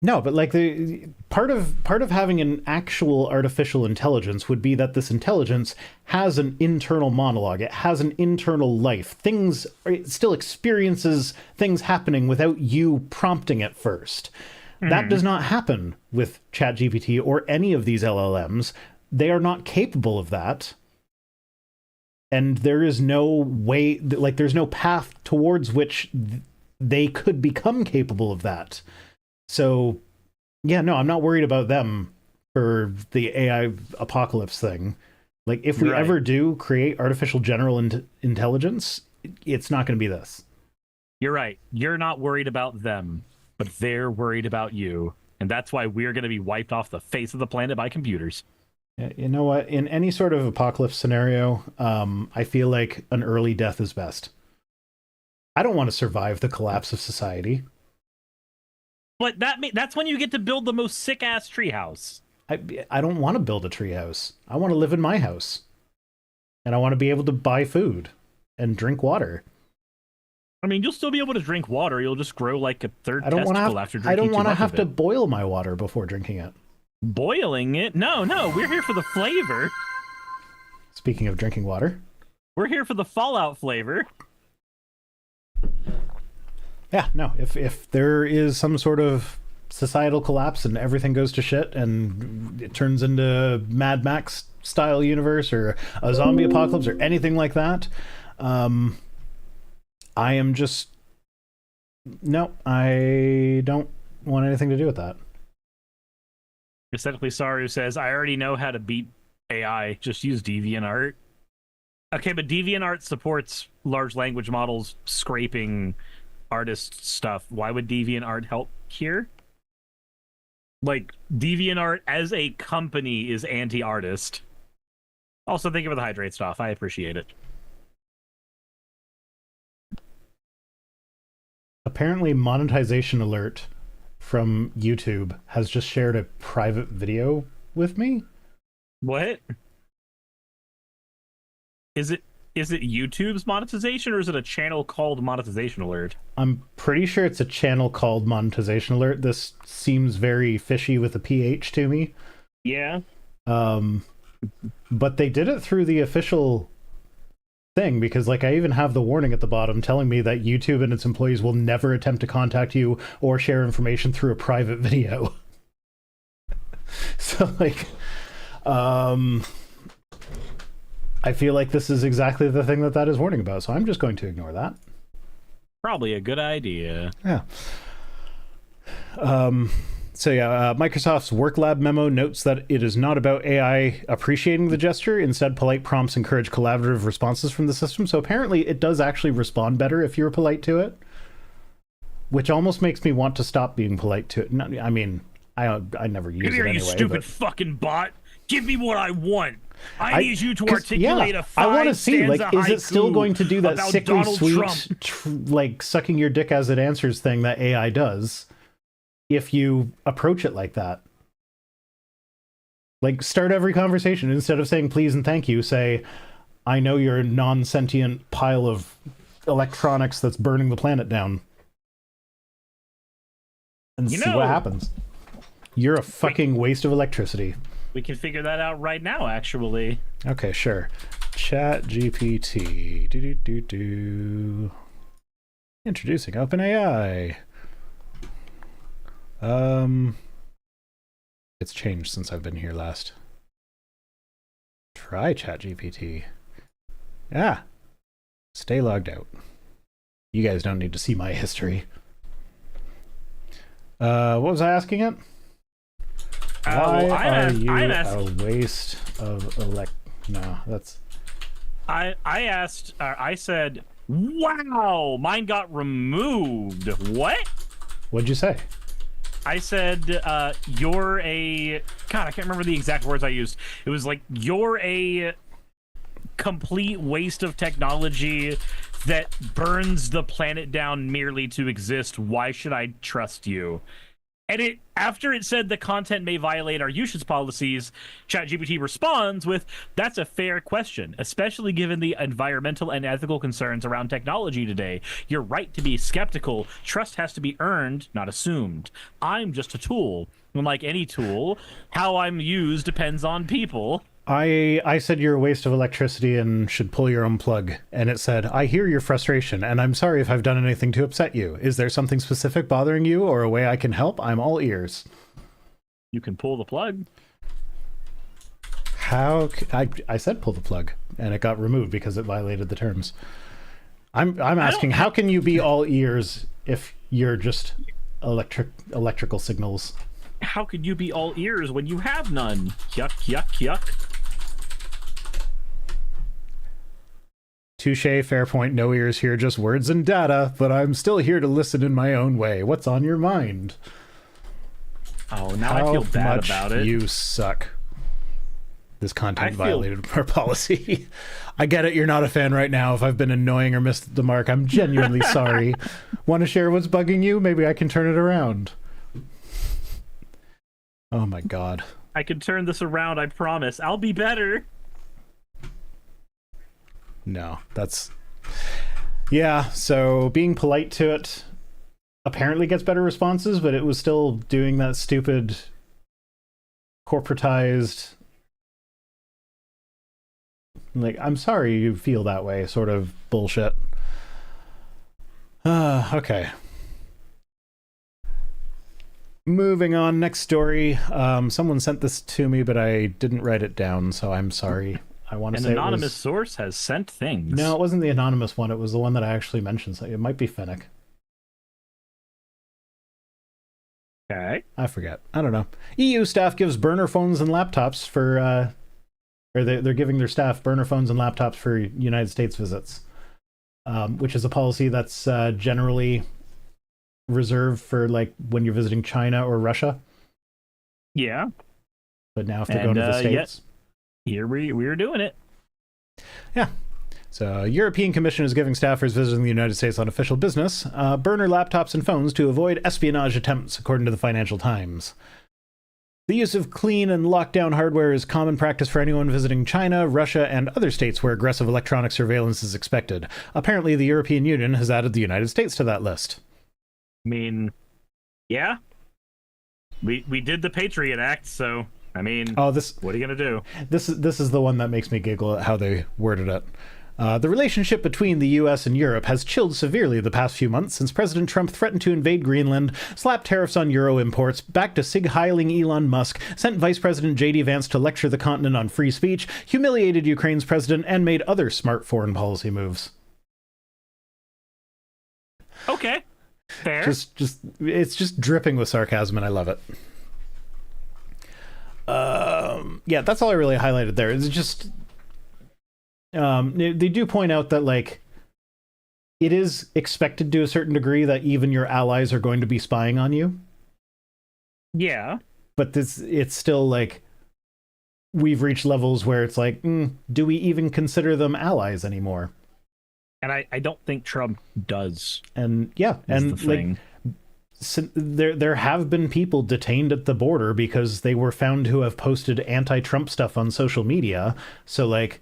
A: No, but like the part of having an actual artificial intelligence would be that this intelligence has an internal monologue. It has an internal life. It still experiences things happening without you prompting it first. That does not happen with ChatGPT or any of these LLMs. They are not capable of that. And there is no way, like there's no path towards which they could become capable of that. So, yeah, no, I'm not worried about them for the AI apocalypse thing. Like, if we ever do create artificial general intelligence, it's not going to be this.
B: You're right. You're not worried about them, but they're worried about you. And that's why we're going to be wiped off the face of the planet by computers.
A: You know what? In any sort of apocalypse scenario, I feel like an early death is best. I don't want to survive the collapse of society.
B: But that's when you get to build the most sick-ass treehouse.
A: I don't want to build a treehouse. I want to live in my house. And I want to be able to buy food and drink water.
B: I mean, you'll still be able to drink water. You'll just grow like a third testicle after drinking too much of it.
A: I don't want to have to boil my water before drinking it.
B: Boiling it? No, we're here for the flavor.
A: Speaking of drinking water.
B: We're here for the Fallout flavor.
A: Yeah, no, if there is some sort of societal collapse and everything goes to shit and it turns into Mad Max style universe or a zombie apocalypse or anything like that, I am just... No, I don't want anything to do with that.
B: Aesthetically Saru says, I already know how to beat AI. Just use DeviantArt. Okay, but DeviantArt supports large language models scraping artist stuff. Why would DeviantArt help here? Like, DeviantArt as a company is anti-artist. Also, thank you for the hydrate stuff. I appreciate it.
A: Apparently, monetization alert from YouTube has just shared a private video with me.
B: What? Is it YouTube's monetization, or is it a channel called Monetization Alert?
A: I'm pretty sure it's a channel called Monetization Alert. This seems very fishy with a PH to me.
B: Yeah.
A: But they did it through the official thing, because like I even have the warning at the bottom telling me that YouTube and its employees will never attempt to contact you or share information through a private video. So like, I feel like this is exactly the thing that is warning about, so I'm just going to ignore that.
B: Probably a good idea.
A: Yeah. So yeah, Microsoft's Work Lab memo notes that it is not about AI appreciating the gesture. Instead, polite prompts encourage collaborative responses from the system. So apparently it does actually respond better if you're polite to it, which almost makes me want to stop being polite to it. I mean, I never use it anyway.
B: You stupid fucking bot. Give me what I want. I need you to articulate a
A: I want to see, like, is it still
B: haiku
A: going to do that
B: about
A: sickly
B: Donald
A: sweet, like, sucking your dick as it answers thing that AI does if you approach it like that? Like, start every conversation. Instead of saying please and thank you, say, I know you're a non-sentient pile of electronics that's burning the planet down. And see what happens. You're a fucking waste of electricity.
B: We can figure that out right now, actually.
A: Okay, sure. Chat GPT. Introducing OpenAI. It's changed since I've been here last. Try ChatGPT. Ah. Stay logged out. You guys don't need to see my history. What was I asking it? Why are you a waste of No, that's...
B: I said, wow, mine got removed. What?
A: What'd you say?
B: I said, you're a... God, I can't remember the exact words I used. It was like, you're a complete waste of technology that burns the planet down merely to exist. Why should I trust you? And after it said the content may violate our usage policies, ChatGPT responds with, that's a fair question, especially given the environmental and ethical concerns around technology today. You're right to be skeptical. Trust has to be earned, not assumed. I'm just a tool. And like any tool, how I'm used depends on people.
A: I said you're a waste of electricity and should pull your own plug. And it said, I hear your frustration, and I'm sorry if I've done anything to upset you. Is there something specific bothering you or a way I can help? I'm all ears.
B: You can pull the plug.
A: I said pull the plug, and it got removed because it violated the terms. I'm asking, how can you be all ears if you're just electrical signals?
B: How could you be all ears when you have none? Yuck, yuck, yuck.
A: Touche, fair point, no ears here, just words and data, but I'm still here to listen in my own way. What's on your mind?
B: Oh, now I feel bad about it.
A: You suck. This content violated our policy. I get it, you're not a fan right now. If I've been annoying or missed the mark, I'm genuinely sorry. Want to share what's bugging you? Maybe I can turn it around. Oh my god.
B: I can turn this around, I promise. I'll be better.
A: No, that's... Yeah, so being polite to it apparently gets better responses, but it was still doing that stupid corporatized, like, I'm sorry you feel that way sort of bullshit. Okay. Moving on, next story. Someone sent this to me, but I didn't write it down, so I'm sorry. I want to say
B: an anonymous source has sent things.
A: No, it wasn't the anonymous one. It was the one that I actually mentioned. So it might be Finnick.
B: Okay.
A: I forget. I don't know. EU staff gives burner phones and laptops for, or they're giving their staff burner phones and laptops for United States visits, which is a policy that's generally reserved for like when you're visiting China or Russia.
B: Yeah.
A: But now if they're going to the States.
B: Here we're doing it.
A: Yeah. So, European Commission is giving staffers visiting the United States on official business burner laptops and phones to avoid espionage attempts, according to the Financial Times. The use of clean and lockdown hardware is common practice for anyone visiting China, Russia, and other states where aggressive electronic surveillance is expected. Apparently, the European Union has added the United States to that list.
B: I mean, yeah. We did the Patriot Act, so... I mean, what are you going to do?
A: This is the one that makes me giggle at how they worded it. The relationship between the US and Europe has chilled severely the past few months since President Trump threatened to invade Greenland, slapped tariffs on Euro imports, backed a sig-heiling Elon Musk, sent Vice President J.D. Vance to lecture the continent on free speech, humiliated Ukraine's president, and made other smart foreign policy moves.
B: Okay, fair.
A: It's just dripping with sarcasm, and I love it. Yeah, that's all I really highlighted there. It's just they do point out that like it is expected to a certain degree that even your allies are going to be spying on you.
B: Yeah,
A: but it's still like we've reached levels where it's like, do we even consider them allies anymore?
B: And I don't think Trump does.
A: And yeah, and like there have been people detained at the border because they were found to have posted anti-Trump stuff on social media. So like,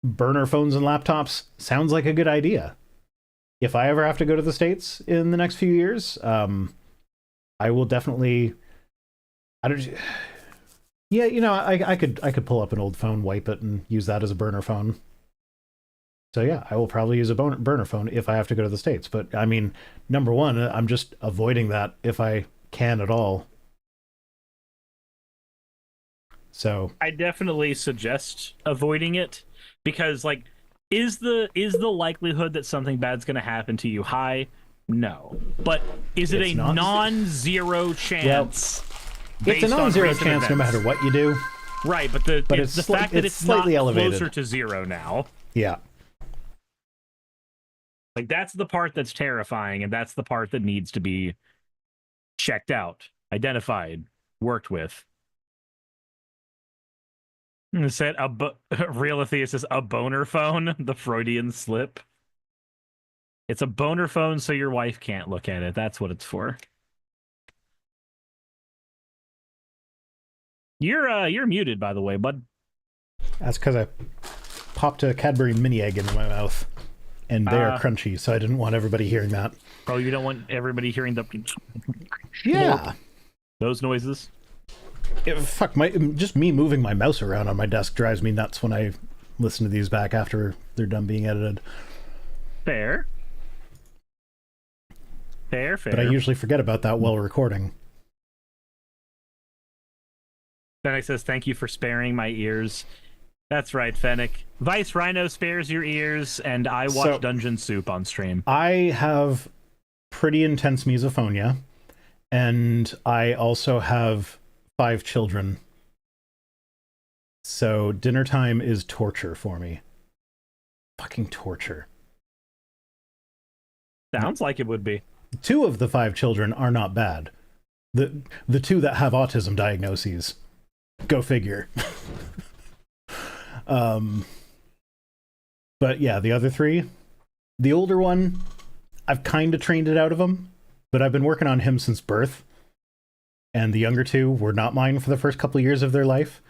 A: burner phones and laptops sounds like a good idea. If I ever have to go to the States in the next few years, I will definitely. Yeah, you know, I could pull up an old phone, wipe it, and use that as a burner phone. So yeah, I will probably use a burner phone if I have to go to the States. But I mean, number one, I'm just avoiding that if I can at all. So
B: I definitely suggest avoiding it because, like, is the likelihood that something bad's going to happen to you high? No, but is it a non-zero chance?
A: Well, it's a non-zero chance
B: events?
A: No matter what you do.
B: Right, but the fact that it's
A: slightly
B: not
A: elevated.
B: Closer to zero now.
A: Yeah.
B: Like, that's the part that's terrifying, and that's the part that needs to be checked out, identified, worked with. Said Real Atheist says a boner phone, the Freudian slip. It's a boner phone so your wife can't look at it. That's what it's for. You're muted, by the way, bud.
A: That's because I popped a Cadbury mini egg into my mouth. And they are crunchy, so I didn't want everybody hearing that.
B: Oh, you don't want everybody hearing the...
A: Yeah.
B: Those noises?
A: Fuck, just me moving my mouse around on my desk drives me nuts when I listen to these back after they're done being edited.
B: Fair. Fair.
A: But I usually forget about that while recording.
B: Fennec says, thank you for sparing my ears. That's right, Fennec. Vice Rhino spares your ears, and I watch Dungeon Soup on stream.
A: I have pretty intense misophonia, and I also have 5 children. So dinner time is torture for me. Fucking torture.
B: Sounds like it would be.
A: 2 of the 5 children are not bad. The 2 that have autism diagnoses. Go figure. But yeah, the other 3, the older one, I've kind of trained it out of him, but I've been working on him since birth. And the younger 2 were not mine for the first couple of years of their life.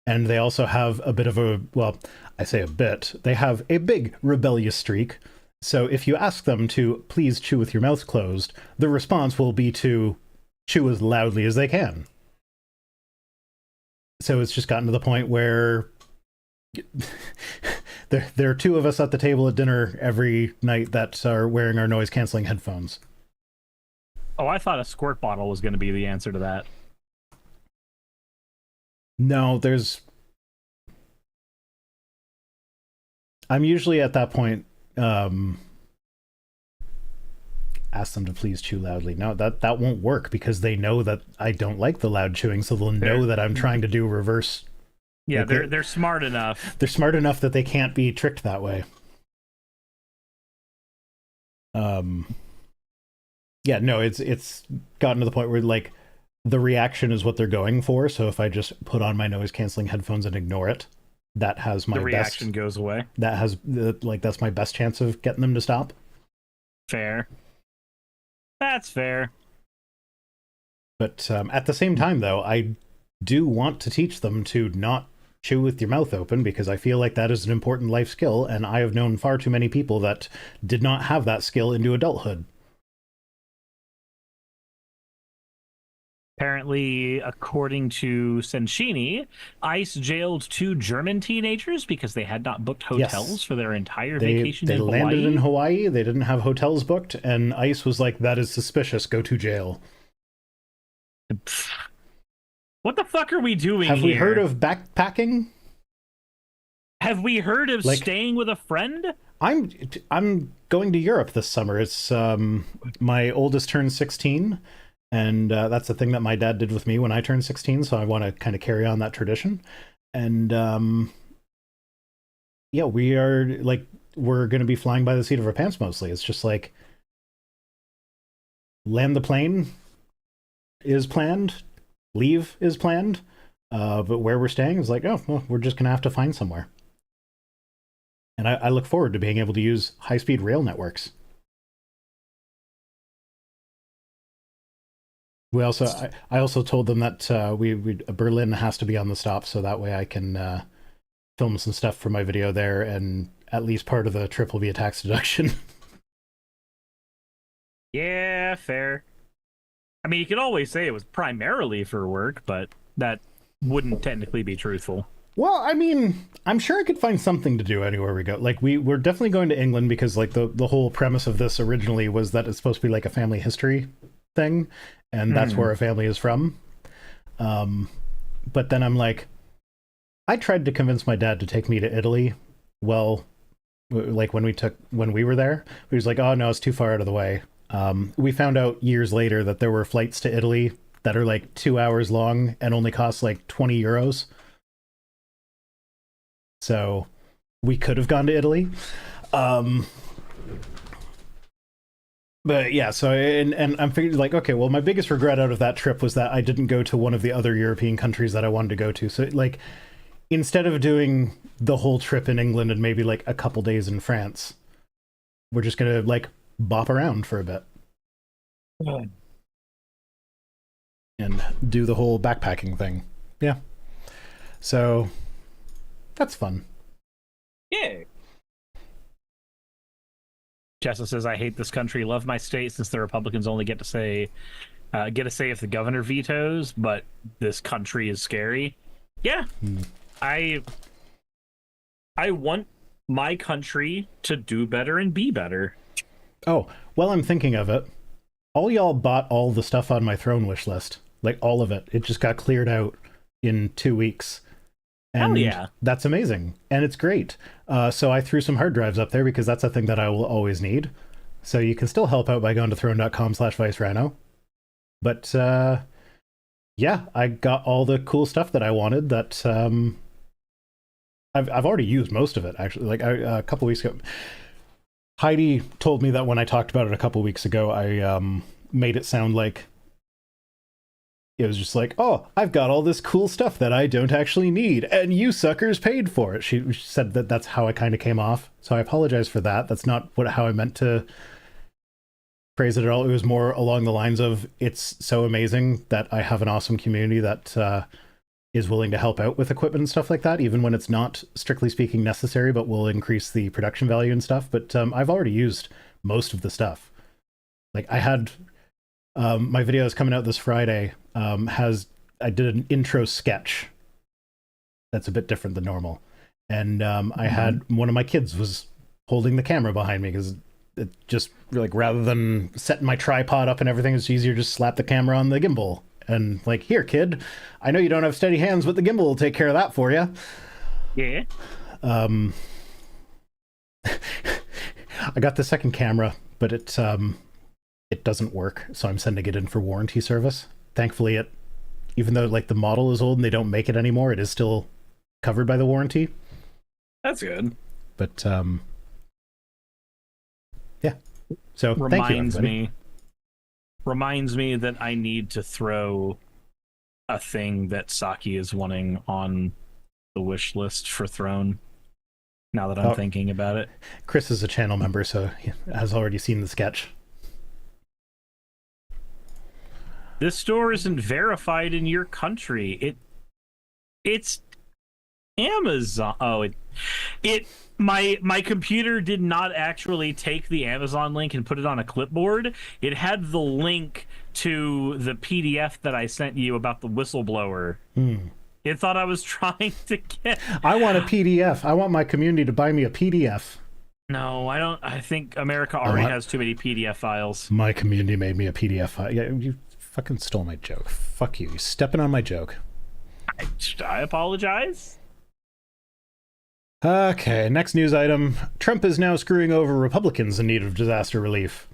A: And they also have a bit of a, well, I say a bit, they have a big rebellious streak. So if you ask them to please chew with your mouth closed, the response will be to chew as loudly as they can. So it's just gotten to the point where there are 2 of us at the table at dinner every night that are wearing our noise-canceling headphones.
B: Oh, I thought a squirt bottle was going to be the answer to that.
A: No, I'm usually at that point, ask them to please chew loudly. No, that won't work because they know that I don't like the loud chewing, so they'll know that I'm trying to do reverse.
B: Yeah, they're smart enough.
A: They're smart enough that they can't be tricked that way. Yeah, no, it's gotten to the point where like the reaction is what they're going for. So if I just put on my noise canceling headphones and ignore it, that has my
B: the reaction
A: best,
B: goes away.
A: That has that's my best chance of getting them to stop.
B: Fair. That's fair.
A: But at the same time, though, I do want to teach them to not chew with your mouth open because I feel like that is an important life skill, and I have known far too many people that did not have that skill into adulthood.
B: Apparently, according to Senshini, ICE jailed 2 German teenagers because they had not booked hotels for their entire vacation in Hawaii. They landed
A: in Hawaii, they didn't have hotels booked, and ICE was like, that is suspicious, go to jail.
B: What the fuck are we doing
A: here? Have we heard of backpacking?
B: Have we heard of staying with a friend?
A: I'm going to Europe this summer. It's my oldest turned 16. And that's the thing that my dad did with me when I turned 16, so I want to kind of carry on that tradition. And yeah, we're going to be flying by the seat of our pants mostly. It's just like land the plane is planned, leave is planned, but where we're staying is like, oh, well, we're just going to have to find somewhere. And I look forward to being able to use high-speed rail networks. I also told them that Berlin has to be on the stop, so that way I can film some stuff for my video there, and at least part of the trip will be a tax deduction.
B: Yeah, fair. I mean, you could always say it was primarily for work, but that wouldn't technically be truthful.
A: Well, I mean, I'm sure I could find something to do anywhere we go. Like, we're definitely going to England because, like, the whole premise of this originally was that it's supposed to be like a family history thing, and that's where our family is from. But then I'm like, I tried to convince my dad to take me to Italy. Well, like when we were there, he was like, "Oh no, it's too far out of the way." We found out years later that there were flights to Italy that are like 2 hours long and only cost like 20 euros. So we could have gone to Italy. But yeah, so and I'm figuring like, okay, well, my biggest regret out of that trip was that I didn't go to one of the other European countries that I wanted to go to. So like, instead of doing the whole trip in England and maybe like a couple days in France, we're just gonna like bop around for a bit.
B: Yeah.
A: And do the whole backpacking thing. Yeah. So that's fun.
B: Yeah. Jessa says, I hate this country, love my state, since the Republicans only get a say if the governor vetoes, but this country is scary. Yeah. I want my country to do better and be better.
A: Oh, well, I'm thinking of it. All y'all bought all the stuff on my throne wish list. Like, all of it. It just got cleared out in 2 weeks. And
B: hell yeah.
A: That's amazing. And it's great. So I threw some hard drives up there because that's a thing that I will always need. So you can still help out by going to throne.com/ViceRhino. But yeah, I got all the cool stuff that I wanted that I've already used most of it, actually. Like a couple weeks ago, Heidi told me that when I talked about it a couple weeks ago, I made it sound like it was just like, oh, I've got all this cool stuff that I don't actually need, and you suckers paid for it. She said that that's how I kind of came off, so I apologize for that. That's not how I meant to phrase it at all. It was more along the lines of, it's so amazing that I have an awesome community that is willing to help out with equipment and stuff like that, even when it's not strictly speaking necessary, but will increase the production value and stuff. But I've already used most of the stuff. Like, I had my video is coming out this Friday. I did an intro sketch that's a bit different than normal, and I had one of my kids was holding the camera behind me because it just like, rather than setting my tripod up and everything, it's easier to just slap the camera on the gimbal and like, here kid, I know you don't have steady hands, but the gimbal will take care of that for you.
B: Yeah.
A: I got the second camera, but it doesn't work, so I'm sending it in for warranty service. Thankfully, even though like the model is old and they don't make it anymore, it is still covered by the warranty.
B: That's good.
A: But yeah. So thank you,
B: reminds me that I need to throw a thing that Saki is wanting on the wish list for Throne. Now that I'm thinking about it.
A: Chris is a channel member, so he has already seen the sketch.
B: This store isn't verified in your country. It's Amazon. Oh, my computer did not actually take the Amazon link and put it on a clipboard. It had the link to the PDF that I sent you about the whistleblower. It thought I was trying to get...
A: I want a PDF. I want my community to buy me a PDF.
B: No, I don't. I think America already has too many PDF files.
A: My community made me a PDF file. Yeah, you fucking stole my joke. Fuck you. You're stepping on my joke.
B: I apologize.
A: Okay, next news item. Trump is now screwing over Republicans in need of disaster relief.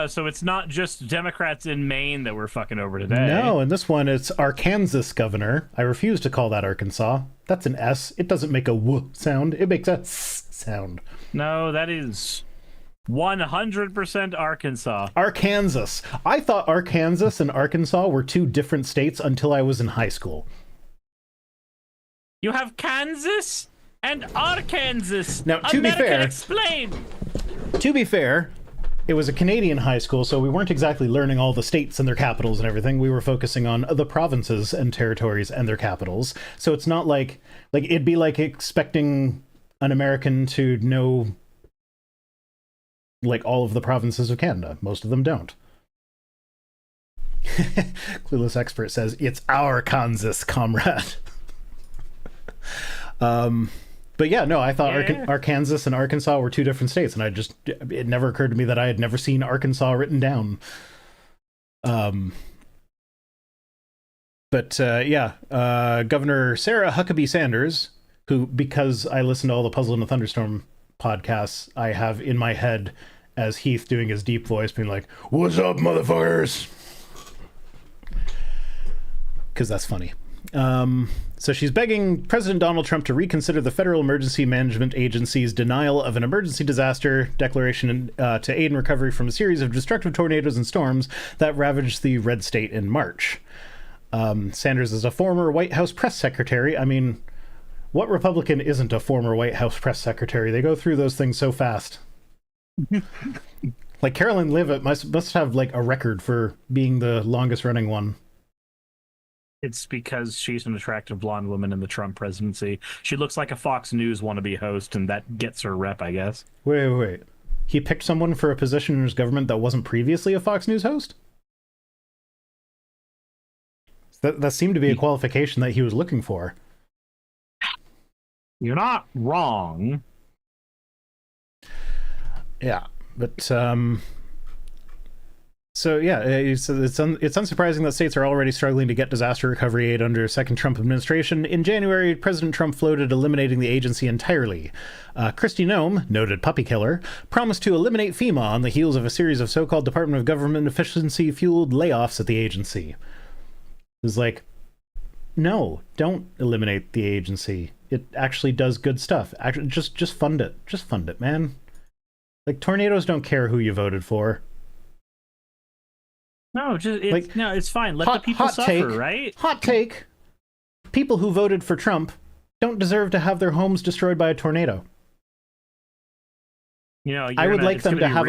B: So it's not just Democrats in Maine that we're fucking over today.
A: No, in this one, it's Arkansas governor. I refuse to call that Arkansas. That's an S. It doesn't make a W sound. It makes a S sound.
B: No, that is 100% Arkansas.
A: Arkansas. I thought Arkansas and Arkansas were two different states until I was in high school.
B: You have Kansas and Arkansas.
A: Now, to be fair,
B: explain.
A: To be fair, it was a Canadian high school, so we weren't exactly learning all the states and their capitals and everything. We were focusing on the provinces and territories and their capitals. So it's not like it'd be like expecting an American to know like all of the provinces of Canada. Most of them don't. Clueless Expert says, it's our Kansas, comrade. But yeah, no, I thought Arkansas and Arkansas were two different states, and it never occurred to me that I had never seen Arkansas written down. Governor Sarah Huckabee Sanders, who, because I listened to all the Puzzle in a Thunderstorm podcasts, I have in my head as Heath doing his deep voice, being like, "What's up, motherfuckers?" Because that's funny. So she's begging President Donald Trump to reconsider the Federal Emergency Management Agency's denial of an emergency disaster declaration to aid in recovery from a series of destructive tornadoes and storms that ravaged the red state in March. Sanders is a former White House press secretary. I mean, what Republican isn't a former White House press secretary? They go through those things so fast. Like Carolyn Leavitt must have like a record for being the longest running one.
B: It's because she's an attractive blonde woman in the Trump presidency. She looks like a Fox News wannabe host, and that gets her rep, I guess.
A: Wait. He picked someone for a position in his government that wasn't previously a Fox News host? That seemed to be a qualification that he was looking for.
B: You're not wrong.
A: Yeah, but so yeah, it's unsurprising that states are already struggling to get disaster recovery aid under a second Trump administration. In January, President Trump floated eliminating the agency entirely. Kristi Noem, noted puppy killer, promised to eliminate FEMA on the heels of a series of so-called Department of Government Efficiency-fueled layoffs at the agency. It was like, no, don't eliminate the agency. It actually does good stuff. Actually, just fund it. Just fund it, man. Like, tornadoes don't care who you voted for.
B: No, it's fine. Let the people suffer, right?
A: Hot take. People who voted for Trump don't deserve to have their homes destroyed by a tornado.
B: You know,
A: I would like them to have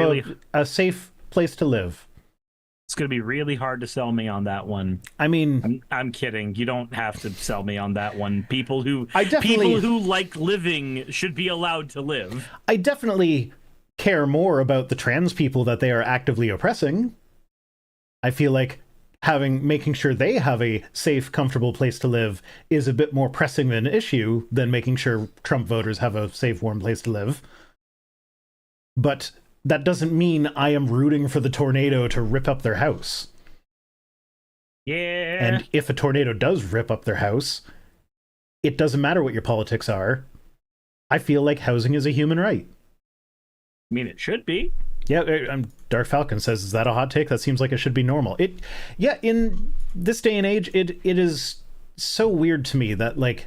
A: a safe place to live.
B: It's going to be really hard to sell me on that one.
A: I mean,
B: I'm kidding. You don't have to sell me on that one. People who like living should be allowed to live.
A: I definitely care more about the trans people that they are actively oppressing. I feel like making sure they have a safe, comfortable place to live is a bit more pressing an issue than making sure Trump voters have a safe, warm place to live. But that doesn't mean I am rooting for the tornado to rip up their house.
B: Yeah.
A: And if a tornado does rip up their house, it doesn't matter what your politics are. I feel like housing is a human right.
B: I mean, it should be.
A: Yeah, Dark Falcon says, is that a hot take? That seems like it should be normal. In this day and age, it is so weird to me that, like,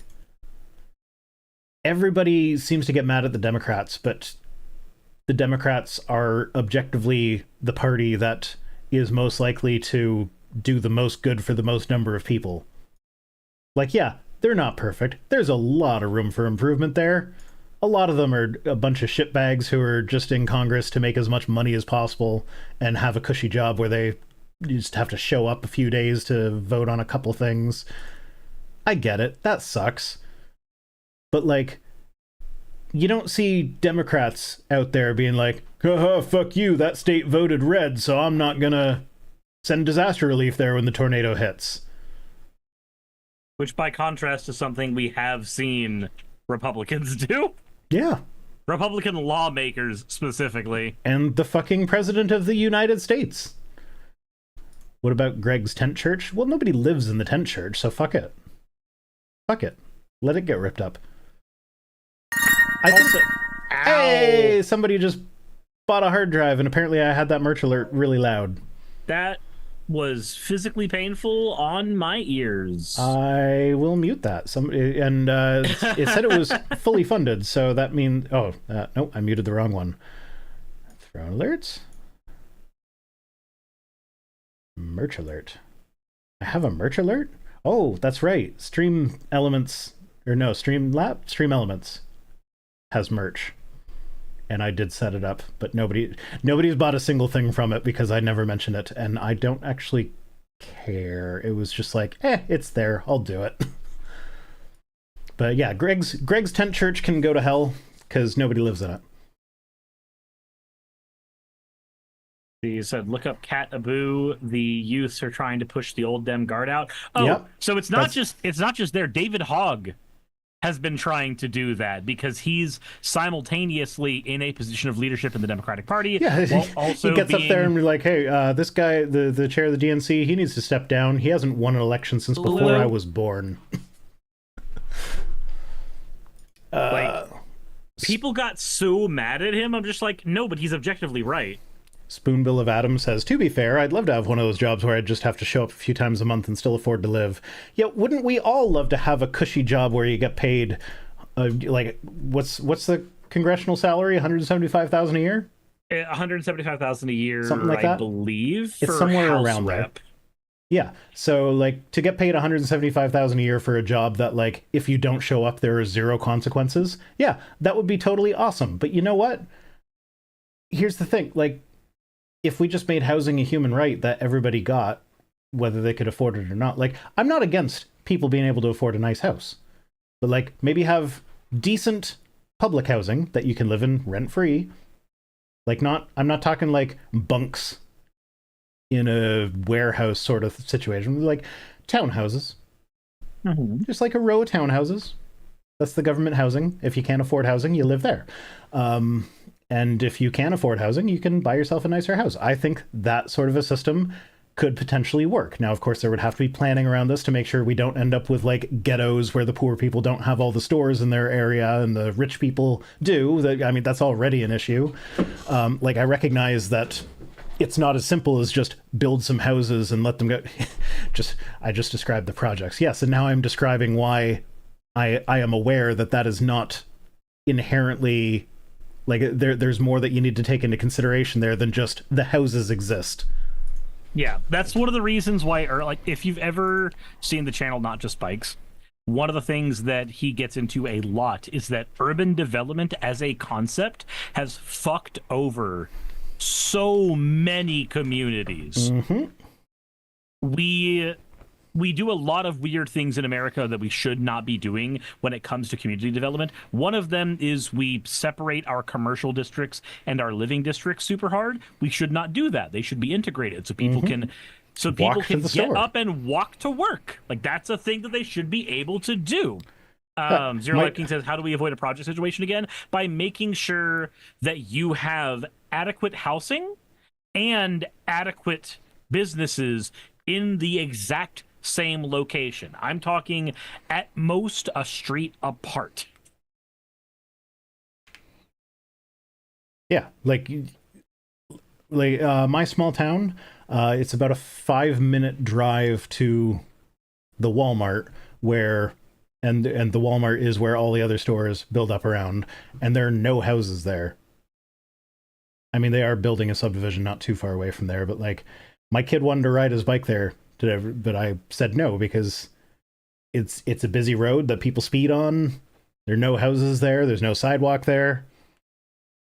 A: everybody seems to get mad at the Democrats, but the Democrats are objectively the party that is most likely to do the most good for the most number of people. Like, yeah, they're not perfect. There's a lot of room for improvement there. A lot of them are a bunch of shitbags who are just in Congress to make as much money as possible and have a cushy job where they just have to show up a few days to vote on a couple things. I get it. That sucks. But, like, you don't see Democrats out there being like, haha, fuck you, that state voted red, so I'm not gonna send disaster relief there when the tornado hits.
B: Which, by contrast, is something we have seen Republicans do.
A: Yeah.
B: Republican lawmakers, specifically.
A: And the fucking president of the United States. What about Greg's tent church? Well, nobody lives in the tent church, so fuck it. Fuck it. Let it get ripped up. Hey! Somebody just bought a hard drive, and apparently I had that merch alert really loud.
B: That was physically painful on my ears.
A: I will mute that. It said it was fully funded, so that means... no, I muted the wrong one. Throne alerts. Merch alert. I have a merch alert? Oh, that's right. Stream Elements has merch. and I did set it up, but nobody's bought a single thing from it because I never mentioned it, and I don't actually care. It was just like, it's there, I'll do it. But yeah, Greg's tent church can go to hell because nobody lives in it.
B: He said, "Look up Cat Abu. The youths are trying to push the old dem guard out." Oh, yep. So it's not just there. David Hogg has been trying to do that because he's simultaneously in a position of leadership in the Democratic Party.
A: Yeah, he gets up there and be like, "Hey, this guy, the chair of the DNC, he needs to step down. He hasn't won an election since before I was born."
B: People got so mad at him. I'm just like, no, but he's objectively right.
A: Spoonbill of Adam says, "To be fair, I'd love to have one of those jobs where I'd just have to show up a few times a month and still afford to live. Yet, wouldn't we all love to have a cushy job where you get paid, like, what's the congressional salary? $175,000 a year?
B: $175,000 a year,
A: something like that.
B: I believe.
A: It's somewhere around there. Yeah. So, like, to get paid $175,000 a year for a job that, like, if you don't show up, there are zero consequences. Yeah, that would be totally awesome. But you know what? Here's the thing, like, if we just made housing a human right that everybody got, whether they could afford it or not, like, I'm not against people being able to afford a nice house, but, like, maybe have decent public housing that you can live in rent-free. Like, I'm not talking, like, bunks in a warehouse sort of situation, like townhouses. Mm-hmm. Just like a row of townhouses. That's the government housing. If you can't afford housing, you live there. And if you can afford housing, you can buy yourself a nicer house. I think that sort of a system could potentially work. Now, of course, there would have to be planning around this to make sure we don't end up with, like, ghettos where the poor people don't have all the stores in their area and the rich people do. I mean, that's already an issue. Like, I recognize that it's not as simple as just build some houses and let them go. I just described the projects. Yes, and now I'm describing why I am aware that is not inherently... Like, there's more that you need to take into consideration there than just the houses exist.
B: Yeah, that's one of the reasons why, or like, if you've ever seen the channel Not Just Bikes, one of the things that he gets into a lot is that urban development as a concept has fucked over so many communities.
A: Mm-hmm.
B: We do a lot of weird things in America that we should not be doing when it comes to community development. One of them is we separate our commercial districts and our living districts super hard. We should not do that. They should be integrated so people can get up and walk to work. Like, that's a thing that they should be able to do. Zero Life King says, how do we avoid a project situation again? By making sure that you have adequate housing and adequate businesses in the exact same location. I'm talking at most a street apart.
A: Yeah, like my small town, it's about a 5-minute drive to the Walmart where and the Walmart is where all the other stores build up around, and there are no houses there. I mean, they are building a subdivision not too far away from there, but, like, my kid wanted to ride his bike there, but I said no because it's a busy road that people speed on. There are no houses there. There's no sidewalk there.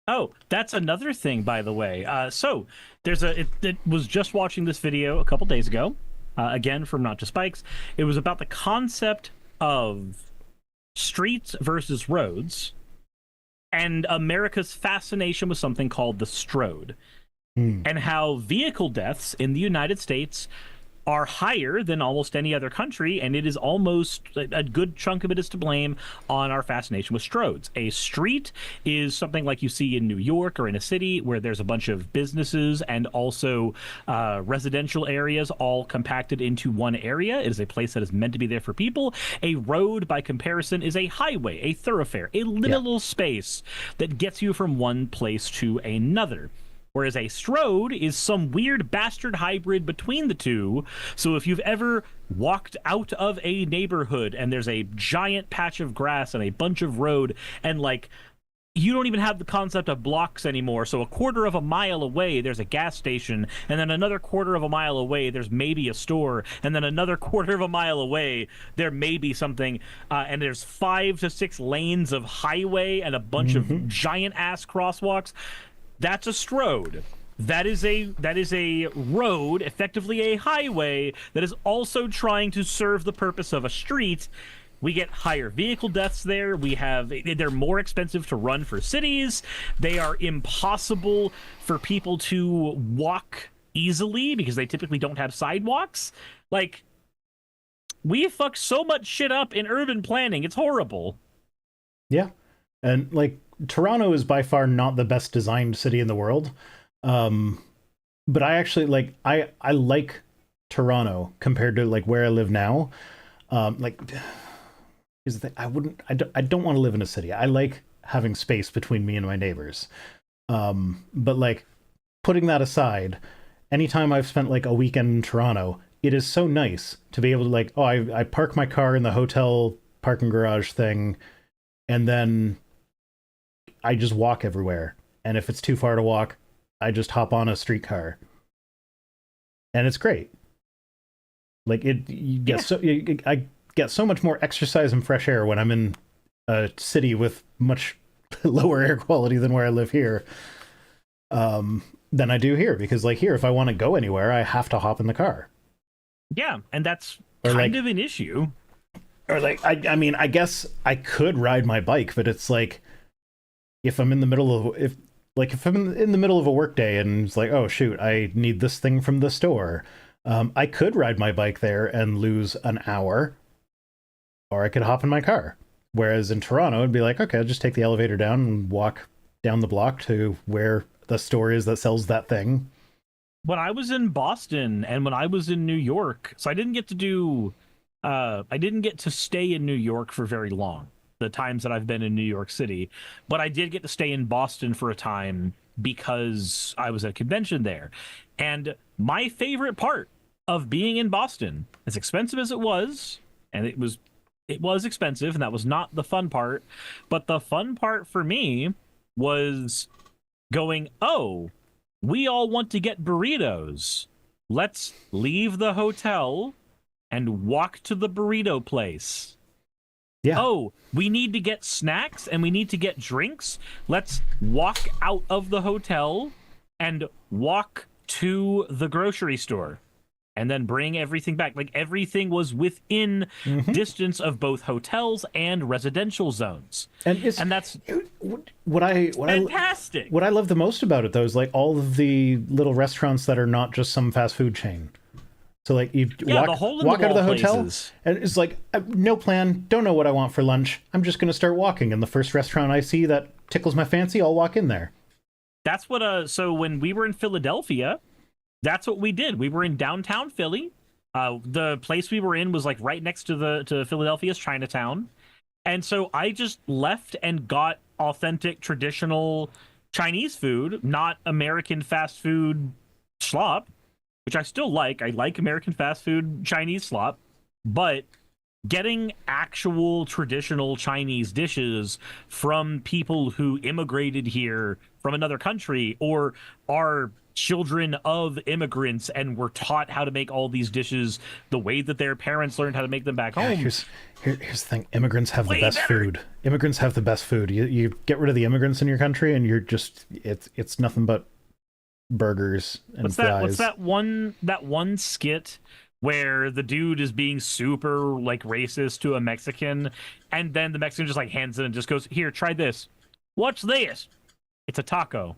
B: Oh, that's another thing, by the way. So there's it was just watching this video a couple days ago, again from Not Just Bikes. It was about the concept of streets versus roads and America's fascination with something called the Strode, and how vehicle deaths in the United States are higher than almost any other country, and it is almost a good chunk of it is to blame on our fascination with stroads. A street is something like you see in New York or in a city where there's a bunch of businesses and also residential areas all compacted into one area. It is a place that is meant to be there for people. A road, by comparison, is a highway, a thoroughfare, a little space that gets you from one place to another. Whereas a strode is some weird bastard hybrid between the two. So if you've ever walked out of a neighborhood and there's a giant patch of grass and a bunch of road and, like, you don't even have the concept of blocks anymore. So a quarter of a mile away, there's a gas station, and then another quarter of a mile away, there's maybe a store, and then another quarter of a mile away, there may be something, and there's 5 to 6 lanes of highway and a bunch of giant ass crosswalks. That's a strode. That is a road, effectively a highway, that is also trying to serve the purpose of a street. We get higher vehicle deaths there. They're more expensive to run for cities. They are impossible for people to walk easily because they typically don't have sidewalks. Like, we fucked so much shit up in urban planning. It's horrible.
A: Yeah. And like, Toronto is by far not the best designed city in the world. But I actually like, I like Toronto compared to like where I live now. Like, here's the thing, I don't want to live in a city. I like having space between me and my neighbors. But like, putting that aside, anytime I've spent like a weekend in Toronto, it is so nice to be able to like, oh, I park my car in the hotel parking garage thing, and then I just walk everywhere. And if it's too far to walk, I just hop on a streetcar. And it's great. Like, I get so much more exercise and fresh air when I'm in a city with much lower air quality than where I live here, than I do here. Because like here, if I want to go anywhere, I have to hop in the car.
B: Yeah, and that's kind of an issue.
A: Or like, I mean, I guess I could ride my bike, but it's like, if I'm in the middle of, if I'm in the middle of a work day and it's like, oh shoot, I need this thing from the store, I could ride my bike there and lose an hour, or I could hop in my car. Whereas in Toronto, it'd be like, okay, I'll just take the elevator down and walk down the block to where the store is that sells that thing.
B: When I was in Boston and when I was in New York, so I didn't get to stay in New York for very long, the times that I've been in New York City, but I did get to stay in Boston for a time because I was at a convention there. And my favorite part of being in Boston, as expensive as it was, and it was expensive, and that was not the fun part, but the fun part for me was going, oh, we all want to get burritos. Let's leave the hotel and walk to the burrito place.
A: Yeah.
B: Oh, we need to get snacks and we need to get drinks. Let's walk out of the hotel and walk to the grocery store and then bring everything back. Like, everything was within distance of both hotels and residential zones. And that's fantastic.
A: What I love the most about it, though, is like all of the little restaurants that are not just some fast food chain. So like, you walk out of the hotel
B: places.
A: And it's like, no plan, don't know what I want for lunch, I'm just going to start walking, and the first restaurant I see that tickles my fancy, I'll walk in there.
B: That's what so when we were in Philadelphia, that's what we did. We were in downtown Philly. The place we were in was like right next to Philadelphia's Chinatown. And so I just left and got authentic traditional Chinese food, not American fast food slop, which I still like. I like American fast food Chinese slop, but getting actual traditional Chinese dishes from people who immigrated here from another country or are children of immigrants and were taught how to make all these dishes the way that their parents learned how to make them back home.
A: Here's the thing. Immigrants have the best food. Immigrants have the best food. You get rid of the immigrants in your country and you're just, it's nothing but burgers and fries.
B: What's that one skit where the dude is being super like racist to a Mexican, and then the Mexican just like hands it and just goes, "Here, try this. What's this? It's a taco.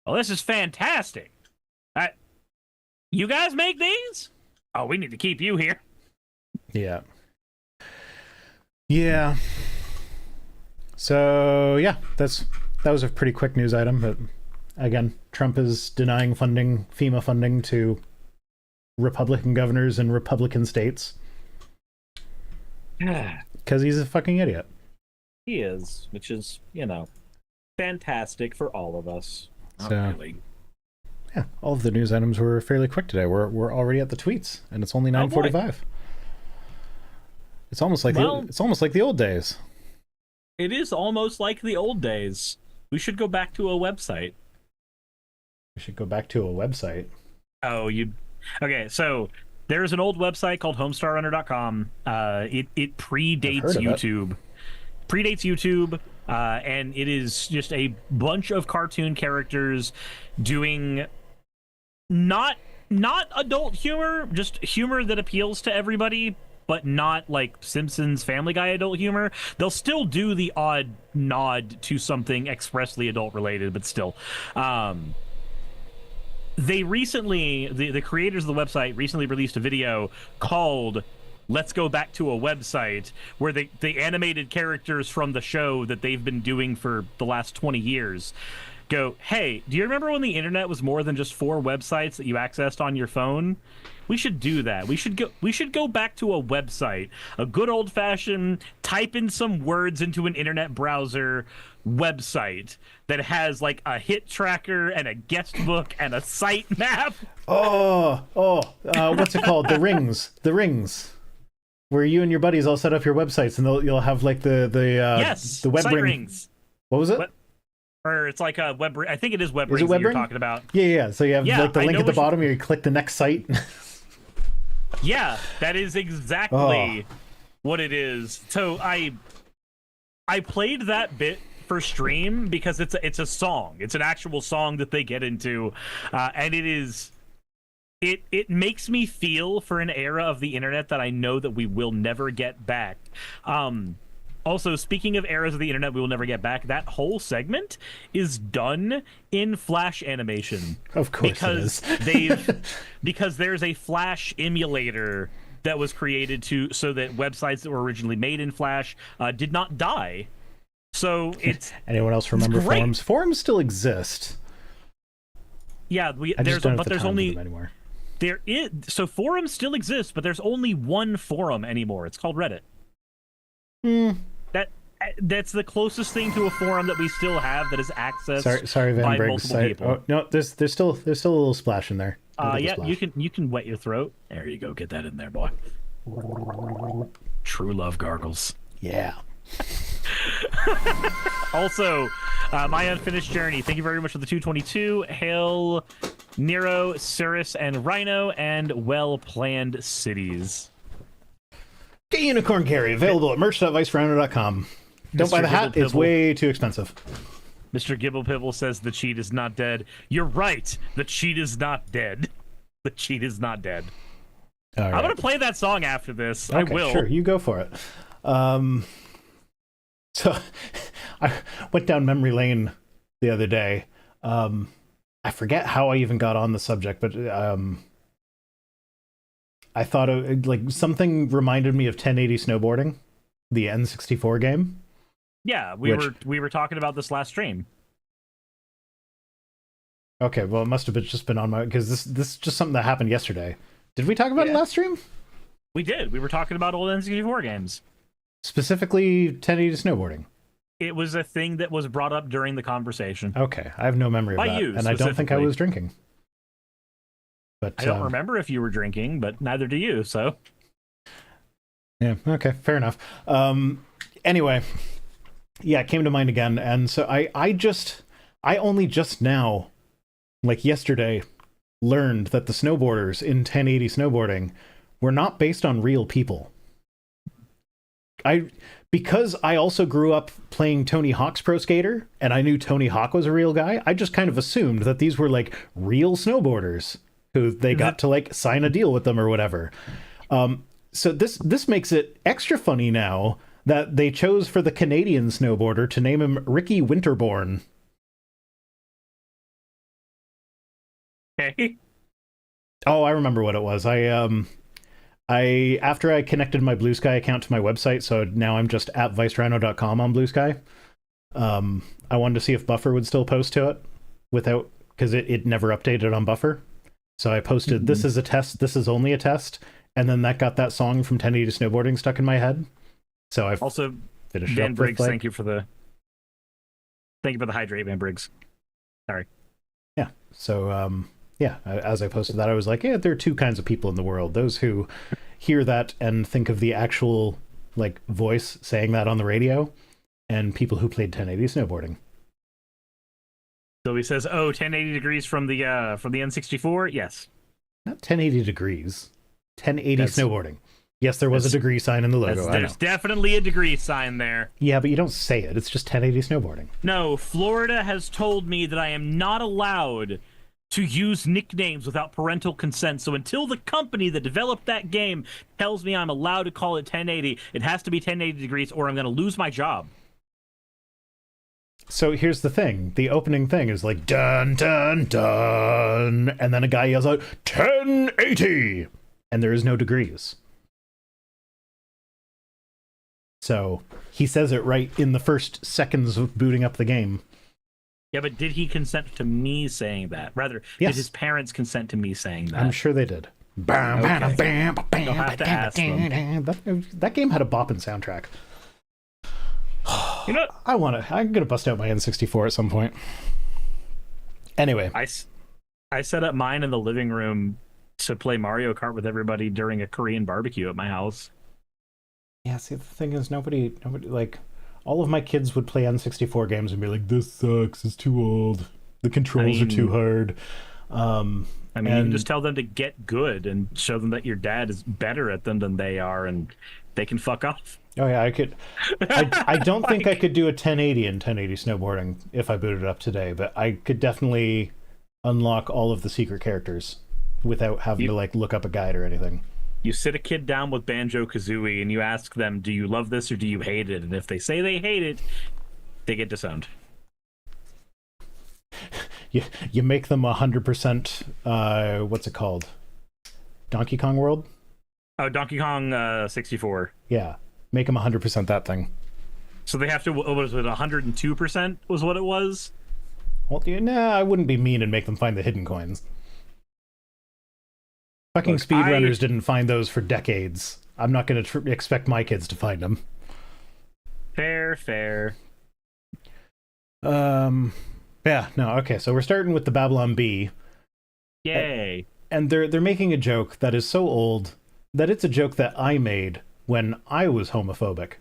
B: Oh, this is fantastic. You guys make these? Oh, we need to keep you here."
A: Yeah. So yeah, that was a pretty quick news item, but again, Trump is denying FEMA funding to Republican governors in Republican states because he's a fucking idiot.
B: He is, which is, fantastic for all of us. Really.
A: Yeah, all of the news items were fairly quick today. We're already at the tweets, and it's only 9:45. It's almost like the old days.
B: It is almost like the old days. We should go back to a website.
A: We should go back to a website.
B: Oh, okay, so there's an old website called homestarrunner.com. It predates YouTube. Predates YouTube, and it is just a bunch of cartoon characters doing not adult humor, just humor that appeals to everybody, but not like Simpsons, Family Guy adult humor. They'll still do the odd nod to something expressly adult related, but still. They recently, the creators of the website recently released a video called Let's Go Back to a Website, where they animated characters from the show that they've been doing for the last 20 years go, hey, do you remember when the internet was more than just 4 websites that you accessed on your phone? We should do that. We should go back to a website, a good old-fashioned type in some words into an internet browser website that has like a hit tracker and a guest book and a site map.
A: What's it called? The rings. Where you and your buddies all set up your websites, and you'll have like the web
B: site rings.
A: What was it?
B: Or it's like a web. I think it is web
A: rings
B: that you're talking about.
A: Yeah. So you have like the link at the bottom, where you click the next site.
B: Yeah, that is exactly what it is. So I played that bit for stream because it's a song. It's an actual song that they get into, and it makes me feel for an era of the internet that I know that we will never get back. Also, speaking of eras of the internet we will never get back, that whole segment is done in Flash animation.
A: Of course it is.
B: Because there's a Flash emulator that was created so that websites that were originally made in Flash did not die. So it's
A: anyone else remember forums? Forums still exist.
B: Yeah, there's only anymore. So forums still exist, but there's only one forum anymore. It's called Reddit. That's the closest thing to a forum that we still have that is accessed
A: sorry, Van
B: by
A: Briggs.
B: multiple people.
A: Oh, no, there's still a little splash in there.
B: Yeah,
A: splash.
B: you can wet your throat. There you go. Get that in there, boy. True love gargles.
A: Yeah.
B: Also, My Unfinished Journey. Thank you very much for the 222. Hail Nero, Cirrus, and Rhino, and well-planned cities.
A: Get Unicorn Carry, available at merch.vicerhino.com. Don't buy the hat, it's way too expensive.
B: Mr. Gibble Pibble says the cheat is not dead. You're right, the cheat is not dead. The cheat is not dead. All right. I'm going to play that song after this.
A: Okay,
B: I will.
A: Sure, you go for it. So, I went down memory lane the other day. I forget how I even got on the subject, but I thought like something reminded me of 1080 snowboarding, the N64 game.
B: Yeah, we were talking about this last stream.
A: Okay, well, it must have just been on my, because this is just something that happened yesterday. Did we talk about it last stream?
B: We did. We were talking about old N64 games.
A: Specifically 1080 snowboarding.
B: It was a thing that was brought up during the conversation.
A: Okay, I have no memory of that, and I don't think I was drinking. But
B: I don't remember if you were drinking, but neither do you, so.
A: Yeah, okay, fair enough. Anyway, yeah, it came to mind again, and so I only just now, like yesterday, learned that the snowboarders in 1080 snowboarding were not based on real people. Because I also grew up playing Tony Hawk's Pro Skater, and I knew Tony Hawk was a real guy, I just kind of assumed that these were like real snowboarders who they got to like sign a deal with them or whatever. So this makes it extra funny now that they chose for the Canadian snowboarder to name him Ricky Winterbourne.
B: Okay.
A: Oh, I remember what it was. I after I connected my Blue Sky account to my website, so now I'm just at vicerhino.com on Blue Sky. I wanted to see if Buffer would still post to it because it never updated on Buffer. So I posted, this is a test, this is only a test, and then that got that song from 1080 Snowboarding stuck in my head. So I've
B: also
A: finished
B: Van
A: up
B: Briggs,
A: with,
B: thank you for the hydrate, Van Briggs. Sorry.
A: Yeah. So yeah, as I posted that, I was like, yeah, there are two kinds of people in the world. Those who hear that and think of the actual like voice saying that on the radio, and people who played 1080 snowboarding.
B: So he says, "Oh, 1080 degrees from the N64." Yes,
A: Not 1080 degrees. 1080 snowboarding. Yes, there was a degree sign in the logo.
B: There's definitely a degree sign there.
A: Yeah, but you don't say it. It's just 1080 snowboarding.
B: No, Florida has told me that I am not allowed to use nicknames without parental consent. So until the company that developed that game tells me I'm allowed to call it 1080, it has to be 1080 degrees or I'm going to lose my job.
A: So here's the thing. The opening thing is like, dun, dun, dun. And then a guy yells out, 1080! And there is no degrees. So he says it right in the first seconds of booting up the game.
B: Yeah, but did he consent to me saying that? Rather,
A: yes.
B: Did his parents consent to me saying that?
A: I'm sure they did.
B: Okay. You'll have to ask them.
A: That game had a bopping soundtrack.
B: You know,
A: I'm gonna bust out my N64 at some point. Anyway,
B: I set up mine in the living room to play Mario Kart with everybody during a Korean barbecue at my house.
A: Yeah, see, the thing is, nobody, like, all of my kids would play N64 games and be like, this sucks, it's too old, the controls are too hard.
B: I mean, you can just tell them to get good and show them that your dad is better at them than they are, and they can fuck off.
A: Oh, yeah, I could. I don't think I could do a 1080 in 1080 snowboarding if I booted it up today, but I could definitely unlock all of the secret characters without having to, like, look up a guide or anything.
B: You sit a kid down with Banjo-Kazooie and you ask them, do you love this or do you hate it? And if they say they hate it, they get disowned.
A: You make them 100%, what's it called? Donkey Kong World?
B: Oh, Donkey Kong 64.
A: Yeah, make them 100% that thing.
B: So they have to, what was it, 102% was what it was?
A: Well, I wouldn't be mean and make them find the hidden coins. Fucking speedrunners didn't find those for decades. I'm not going to expect my kids to find them.
B: Fair.
A: Yeah, no, okay, so we're starting with the Babylon Bee.
B: Yay.
A: And they're making a joke that is so old that it's a joke that I made when I was homophobic.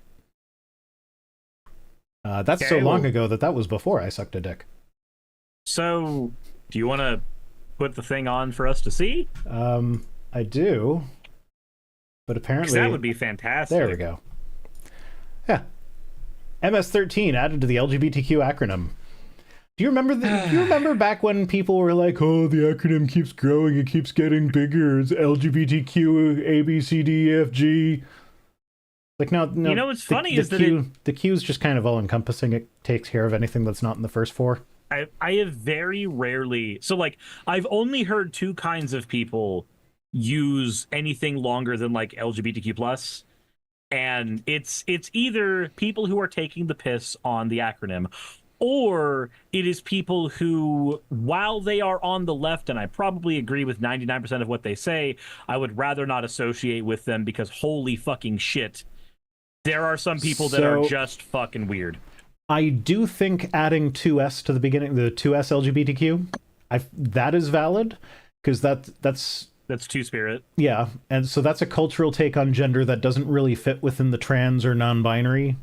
A: That's so long ago that was before I sucked a dick.
B: So, do you want to put the thing on for us to see?
A: I do. But apparently...
B: that would be fantastic.
A: There we go. Yeah. MS-13 added to the LGBTQ acronym. Do you remember back when people were like, oh, the acronym keeps growing, it keeps getting bigger, it's LGBTQ, A, B, C, D, E, F, G. Like, no,
B: you know what's funny is that
A: the Q's just kind of all-encompassing. It takes care of anything that's not in the first four.
B: I have very rarely... So, like, I've only heard two kinds of people use anything longer than, like, LGBTQ+. And it's either people who are taking the piss on the acronym, or it is people who, while they are on the left, and I probably agree with 99% of what they say, I would rather not associate with them because holy fucking shit, there are some people that are just fucking weird.
A: I do think adding 2S to the beginning, the 2S LGBTQ, that is valid, because that's
B: Two-Spirit.
A: Yeah, and so that's a cultural take on gender that doesn't really fit within the trans or non-binary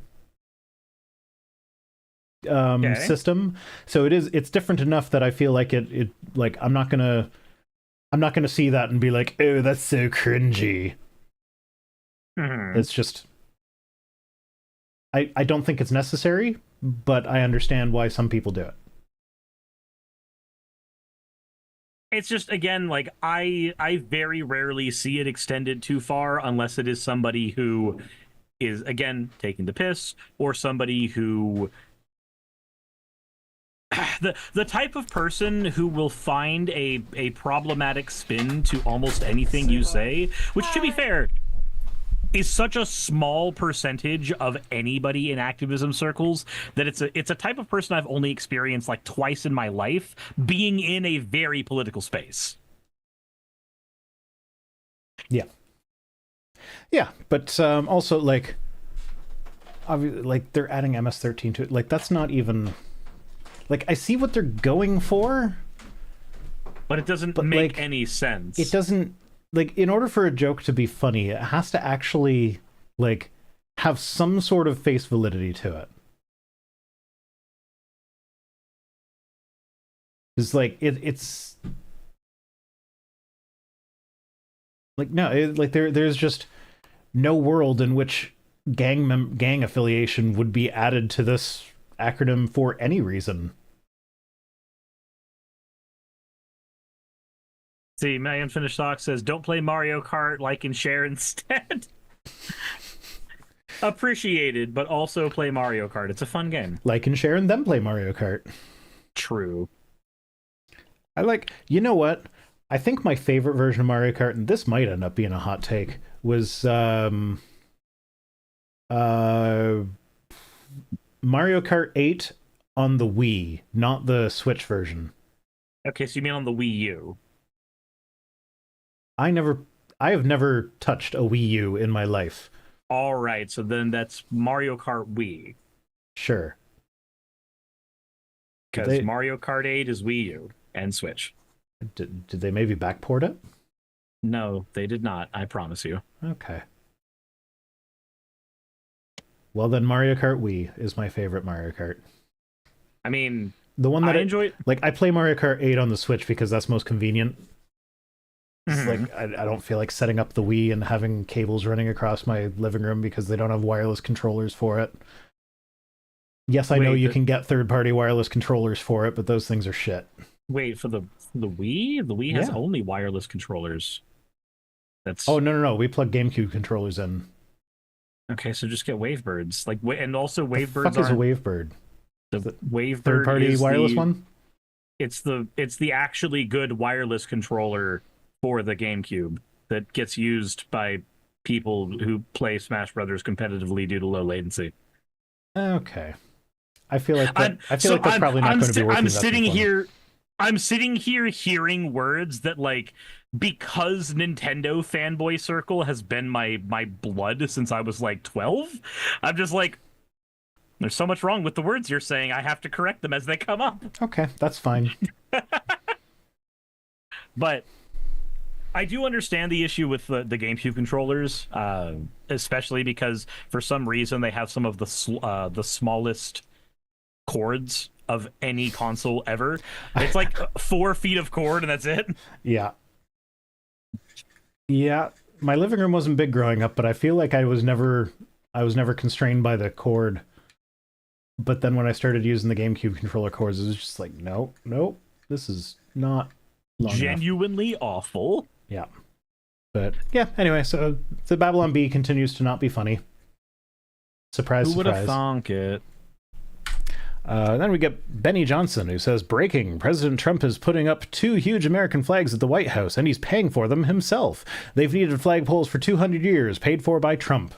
A: system. So it's different enough that I feel like it like I'm not gonna see that and be like, oh, that's so cringy.
B: Mm-hmm.
A: It's just I don't think it's necessary, but I understand why some people do it.
B: It's just, again, like, I very rarely see it extended too far unless it is somebody who is, again, taking the piss, or somebody who... The type of person who will find a problematic spin to almost anything you say, which, to be fair, is such a small percentage of anybody in activism circles that it's a type of person I've only experienced like twice in my life being in a very political space.
A: Yeah, but also like obviously, like they're adding MS-13 to it. Like that's not even like I see what they're going for,
B: but it doesn't make any sense.
A: It doesn't. Like, in order for a joke to be funny, it has to actually, like, have some sort of face validity to it. It's like it's like no, like there's just no world in which gang affiliation would be added to this acronym for any reason.
B: See, my unfinished talk says, "Don't play Mario Kart, like and share instead." Appreciated, but also play Mario Kart. It's a fun game.
A: Like and share and then play Mario Kart.
B: True.
A: You know what? I think my favorite version of Mario Kart, and this might end up being a hot take, was Mario Kart 8 on the Wii, not the Switch version.
B: Okay, so you mean on the Wii U?
A: I have never touched a Wii U in my life.
B: All right, so then that's Mario Kart Wii.
A: Sure.
B: Because Mario Kart 8 is Wii U and Switch.
A: Did they maybe backport it?
B: No, they did not, I promise you.
A: Okay. Well, then Mario Kart Wii is my favorite Mario Kart.
B: I mean,
A: the one that
B: I enjoy.
A: Like, I play Mario Kart 8 on the Switch because that's most convenient. It's like I don't feel like setting up the Wii and having cables running across my living room because they don't have wireless controllers for it. Yes, I know you can get third-party wireless controllers for it, but those things are shit.
B: Wait, for the Wii? The Wii has only wireless controllers. That's
A: Oh, no. We plug GameCube controllers in.
B: Okay, so just get Wavebirds. Like, and also
A: The
B: Wavebirds
A: fuck is a Wavebird?
B: The Wavebird
A: third-party
B: is
A: wireless one?
B: It's the actually good wireless controller for the GameCube that gets used by people who play Smash Brothers competitively due to low latency.
A: Okay. I feel like that's probably not going to be worth
B: I'm sitting here hearing words that, like, because Nintendo fanboy circle has been my blood since I was like 12, I'm just like, there's so much wrong with the words you're saying, I have to correct them as they come up.
A: Okay, that's fine.
B: But I do understand the issue with the GameCube controllers, especially because for some reason they have some of the smallest cords of any console ever. It's like 4 feet of cord and that's it.
A: Yeah. My living room wasn't big growing up, but I feel like I was never constrained by the cord. But then when I started using the GameCube controller cords, it was just like, nope, this is not long
B: genuinely
A: enough.
B: Awful.
A: Yeah. But yeah, anyway, so the Babylon Bee continues to not be funny. Surprise,
B: Who would
A: surprise.
B: have thunk it?
A: Then we get Benny Johnson, who says, breaking, President Trump is putting up 2 huge American flags at the White House, and he's paying for them himself. They've needed flagpoles for 200 years, paid for by Trump.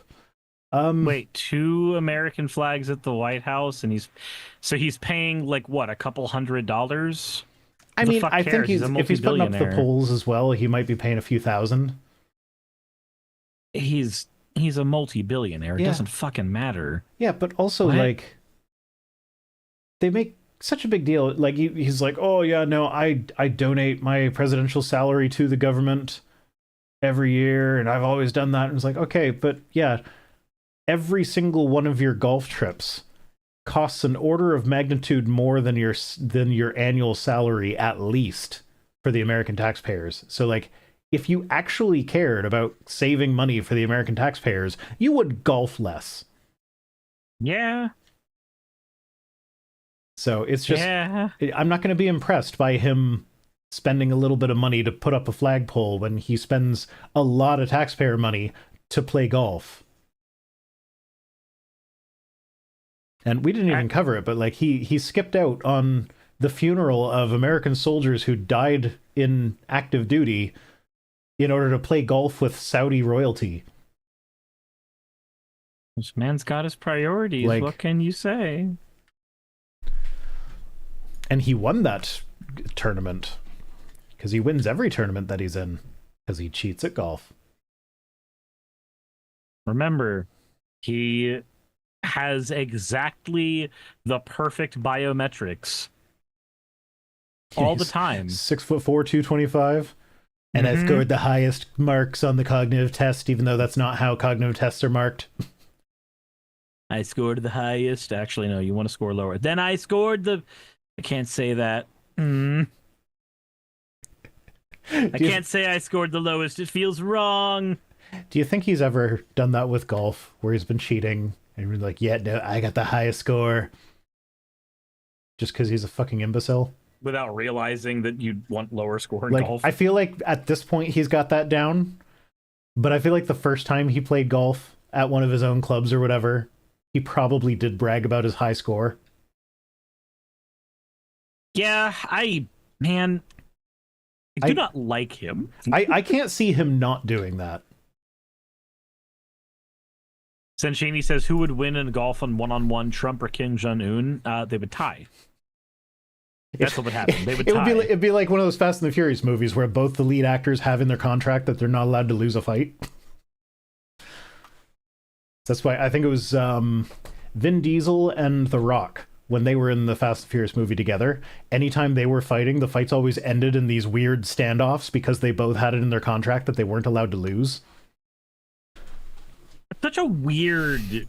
B: Wait, 2 American flags at the White House, and he's paying, like, what, a couple $100?
A: I mean, I think if he's putting up the poles as well, he might be paying a few thousand.
B: He's a multi-billionaire. It doesn't fucking matter.
A: Yeah, but also, like, they make such a big deal. Like, he's like, oh, yeah, no, I donate my presidential salary to the government every year, and I've always done that. And it's like, okay, but yeah, every single one of your golf trips costs an order of magnitude more than your annual salary, at least, for the American taxpayers. So, like, if you actually cared about saving money for the American taxpayers, you would golf less.
B: Yeah.
A: So it's just, I'm not going to be impressed by him spending a little bit of money to put up a flagpole when he spends a lot of taxpayer money to play golf. And we didn't even cover it, but like he skipped out on the funeral of American soldiers who died in active duty in order to play golf with Saudi royalty.
B: This man's got his priorities.
A: Like,
B: what can you say?
A: And he won that tournament because he wins every tournament that he's in because he cheats at golf.
B: Remember, he has exactly the perfect biometrics all the time.
A: 6'4", 225, and I scored the highest marks on the cognitive test, even though that's not how cognitive tests are marked.
B: I scored the highest. Actually, no, you want to score lower. Then I scored the... I can't say that. I can't say I scored the lowest. It feels wrong.
A: Do you think he's ever done that with golf, where he's been cheating and he's like, yeah, no, I got the highest score, just because he's a fucking imbecile?
B: Without realizing that you'd want lower score in
A: Like,
B: golf.
A: I feel like at this point he's got that down, but I feel like the first time he played golf at one of his own clubs or whatever, he probably did brag about his high score.
B: Yeah, I do not like him.
A: I can't see him not doing that.
B: Senshini says, who would win in golf on one-on-one, Trump or Kim Jong-un? They would tie. That's what would happen. They would tie.
A: It'd be like one of those Fast and the Furious movies where both the lead actors have in their contract that they're not allowed to lose a fight. That's why I think it was Vin Diesel and The Rock, when they were in the Fast and Furious movie together. Anytime they were fighting, the fights always ended in these weird standoffs because they both had it in their contract that they weren't allowed to lose.
B: Such a weird.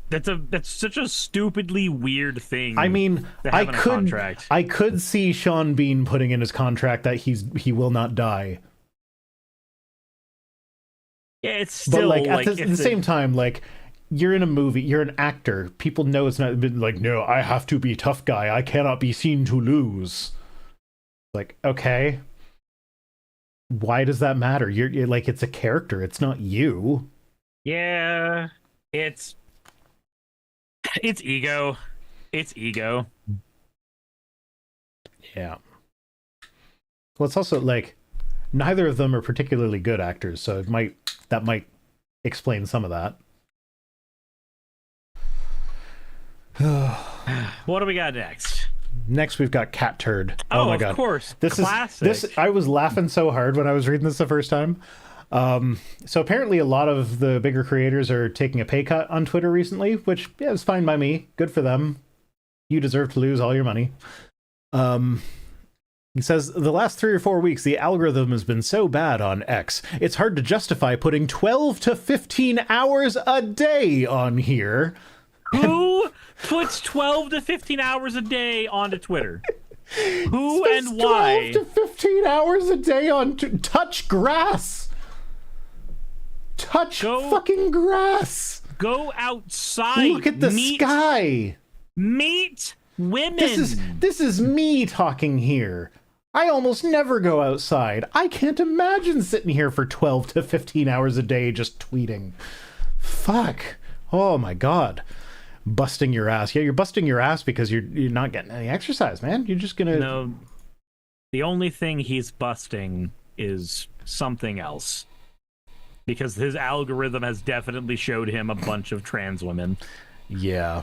B: That's such a stupidly weird thing.
A: I mean, I could see Sean Bean putting in his contract that he will not die.
B: Yeah, it's still
A: but at the same time, like, you're in a movie, you're an actor. People know it's not like, no, I have to be tough guy. I cannot be seen to lose. Like, okay, why does that matter? You're like, it's a character. It's not you.
B: Yeah, it's ego. It's ego.
A: Yeah. Well, it's also like neither of them are particularly good actors, so that might explain some of that.
B: What do we got next?
A: Next, we've got Cat Turd. Oh my god!
B: Of course,
A: this
B: classic.
A: This I was laughing so hard when I was reading this the first time. So apparently a lot of the bigger creators are taking a pay cut on Twitter recently, which is fine by me. Good for them. You deserve to lose all your money. He says, the last 3 or 4 weeks, the algorithm has been so bad on X, it's hard to justify putting 12 to 15 hours a day on here.
B: Who puts 12 to 15 hours a day onto Twitter? Who and why?
A: 12 to 15 hours a day on touch grass. Fucking grass.
B: Go outside.
A: Look at the sky.
B: Meet women.
A: This is me talking here. I almost never go outside. I can't imagine sitting here for 12 to 15 hours a day just tweeting. Fuck. Oh my god. Busting your ass. Yeah, you're busting your ass because you're not getting any exercise, man. You're just gonna...
B: No. The only thing he's busting is something else. Because his algorithm has definitely showed him a bunch of trans women.
A: Yeah.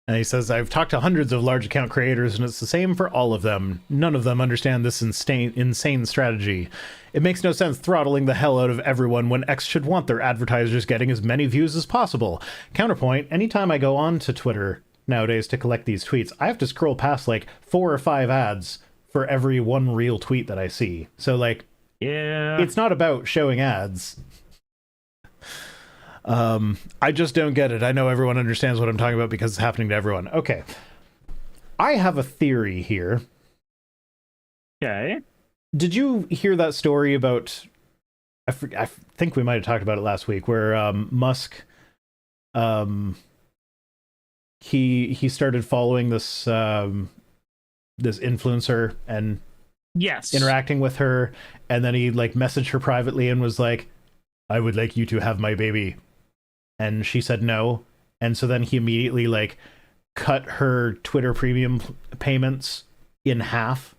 A: And he says, I've talked to hundreds of large account creators, and it's the same for all of them. None of them understand this insane strategy. It makes no sense throttling the hell out of everyone when X should want their advertisers getting as many views as possible. Counterpoint, anytime I go on to Twitter nowadays to collect these tweets, I have to scroll past like 4 or 5 ads for every one real tweet that I see. So, like,
B: yeah,
A: it's not about showing ads. I just don't get it. I know everyone understands what I'm talking about because it's happening to everyone. Okay. I have a theory here.
B: Okay. Did
A: you hear that story about... I think we might have talked about it last week, where Musk... He started following this this influencer and interacting with her, and then he like messaged her privately and was like, I would like you to have my baby. And she said no. And so then he immediately like cut her Twitter premium payments in half.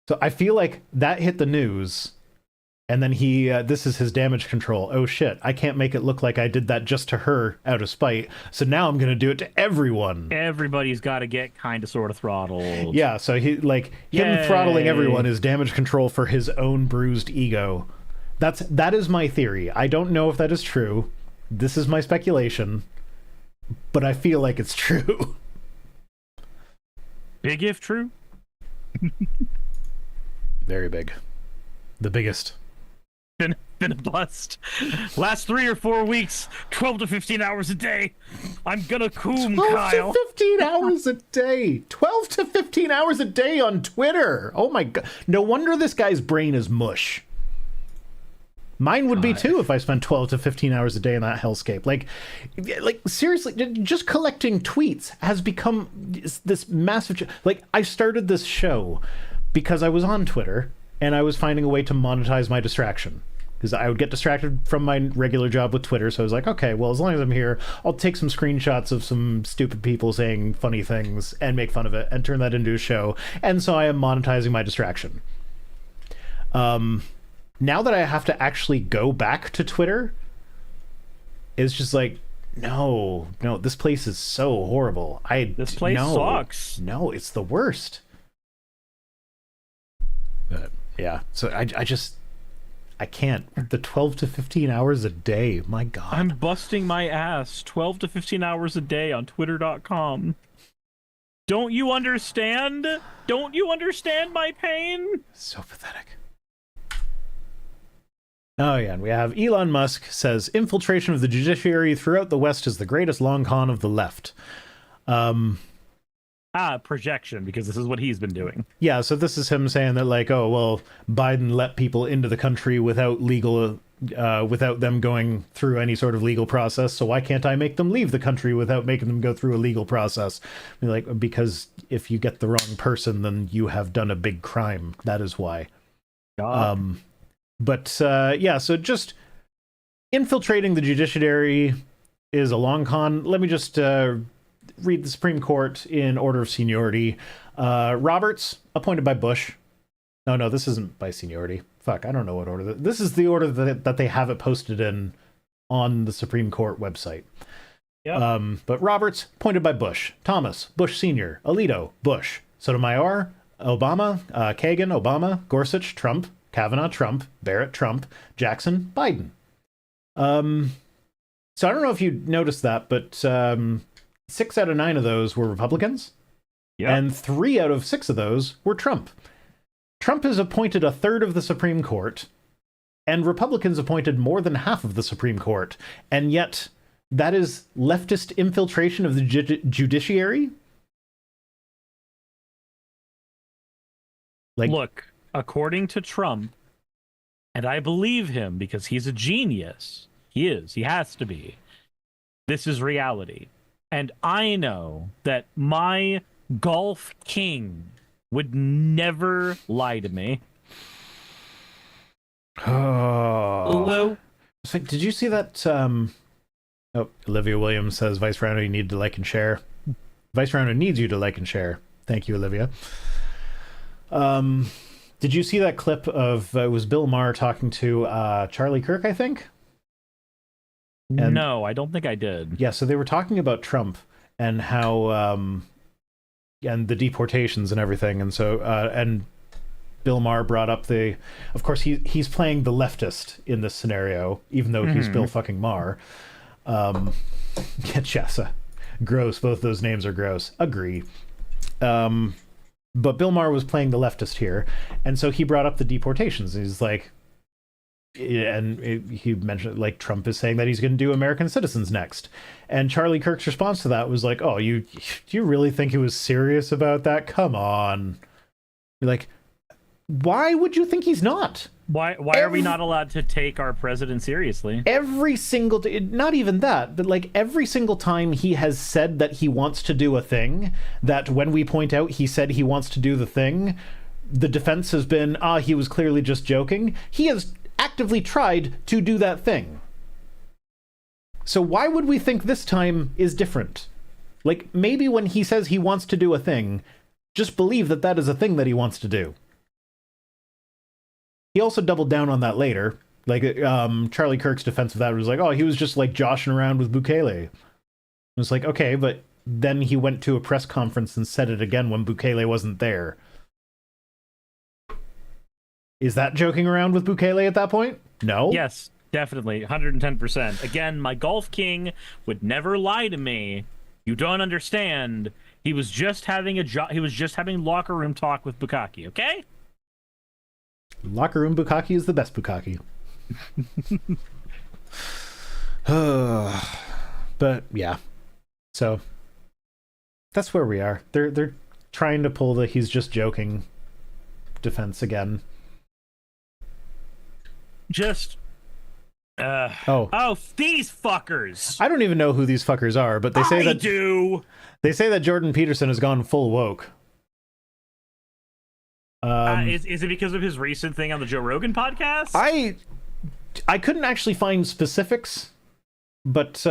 A: So I feel like that hit the news. And then he, this is his damage control. Oh shit, I can't make it look like I did that just to her out of spite. So now I'm going to do it to everyone.
B: Everybody's got to get kind of sort of throttled.
A: Yeah, so he like him throttling everyone is damage control for his own bruised ego. That is my theory. I don't know if that is true. This is my speculation, but I feel like it's true.
B: Big if true.
A: Very big. The biggest.
B: Been a bust. Last 3 or 4 weeks, 12 to 15 hours a day. I'm gonna coom,
A: 12
B: Kyle.
A: to 15 hours a day. 12 to 15 hours a day on Twitter. Oh my god. No wonder this guy's brain is mush. Mine would be too if I spent 12 to 15 hours a day in that hellscape. Like seriously, just collecting tweets has become this massive... Like, I started this show because I was on Twitter and I was finding a way to monetize my distraction. Because I would get distracted from my regular job with Twitter, so I was like, okay, well, as long as I'm here, I'll take some screenshots of some stupid people saying funny things and make fun of it and turn that into a show. And so I am monetizing my distraction. Now that I have to actually go back to Twitter, it's just like, no, this place is so horrible.
B: This place sucks.
A: No, it's the worst. But yeah, so I can't. The 12 to 15 hours a day, my god.
B: I'm busting my ass 12 to 15 hours a day on twitter.com. Don't you understand? Don't you understand my pain?
A: So pathetic. Oh yeah, and we have Elon Musk says infiltration of the judiciary throughout the West is the greatest long con of the left.
B: Projection, because this is what he's been doing.
A: Yeah, so this is him saying that, like, oh, well, Biden let people into the country without them going through any sort of legal process, so why can't I make them leave the country without making them go through a legal process? I mean, like, because if you get the wrong person, then you have done a big crime. That is why. Yeah, so just infiltrating the judiciary is a long con. Let me just read the Supreme Court in order of seniority. Roberts, appointed by Bush. No, this isn't by seniority. Fuck, I don't know what order. This is the order that they have it posted in on the Supreme Court website. Yep. But Roberts, appointed by Bush. Thomas, Bush Sr. Alito, Bush. Sotomayor, Obama. Kagan, Obama. Gorsuch, Trump. Kavanaugh, Trump. Barrett, Trump. Jackson, Biden. So I don't know if you noticed that, but 6 out of 9 of those were Republicans. Yep. And 3 out of 6 of those were Trump. Trump has appointed a third of the Supreme Court, and Republicans appointed more than half of the Supreme Court. And yet, that is leftist infiltration of the judiciary? Like,
B: look, according to Trump, and I believe him because he's a genius. He is. He has to be. This is reality. And I know that my golf king would never lie to me.
A: Oh. So, did you see that? Olivia Williams says, Vice Rhino, you need to like and share. Vice Rhino needs you to like and share. Thank you, Olivia. Did you see that clip of, it was Bill Maher talking to Charlie Kirk, I think? And,
B: no, I don't think I did.
A: Yeah, so they were talking about Trump and how, and the deportations and everything. And so, and Bill Maher brought up of course, he's playing the leftist in this scenario, even though he's Bill fucking Maher. Yeah, Chessa. Gross. Both those names are gross. Agree. But Bill Maher was playing the leftist here. And so he brought up the deportations. He's like, he mentioned, like, Trump is saying that he's going to do American citizens next. And Charlie Kirk's response to that was like, oh, do you really think he was serious about that? Come on. You're like, why would you think he's not?
B: Why are we not allowed to take our president seriously?
A: Every single not even that, but like every single time he has said that he wants to do a thing, that when we point out he said he wants to do the thing, the defense has been, he was clearly just joking. He has actively tried to do that thing. So why would we think this time is different? Like, maybe when he says he wants to do a thing, just believe that that is a thing that he wants to do. He also doubled down on that later. Like, Charlie Kirk's defense of that was like, oh, he was just like joshing around with Bukele. It's like, okay, but then he went to a press conference and said it again when Bukele wasn't there. Is that joking around with Bukele at that point? No?
B: Yes, definitely. 110%. Again, my golf king would never lie to me. You don't understand. He was just having he was just having locker room talk with Bukaki, okay?
A: Locker room Bukaki is the best Bukaki. But yeah, so that's where we are. They're trying to pull the he's just joking defense again.
B: Just these fuckers.
A: I don't even know who these fuckers are, but they say they say that Jordan Peterson has gone full woke.
B: Is it because of his recent thing on the Joe Rogan podcast?
A: I couldn't actually find specifics, but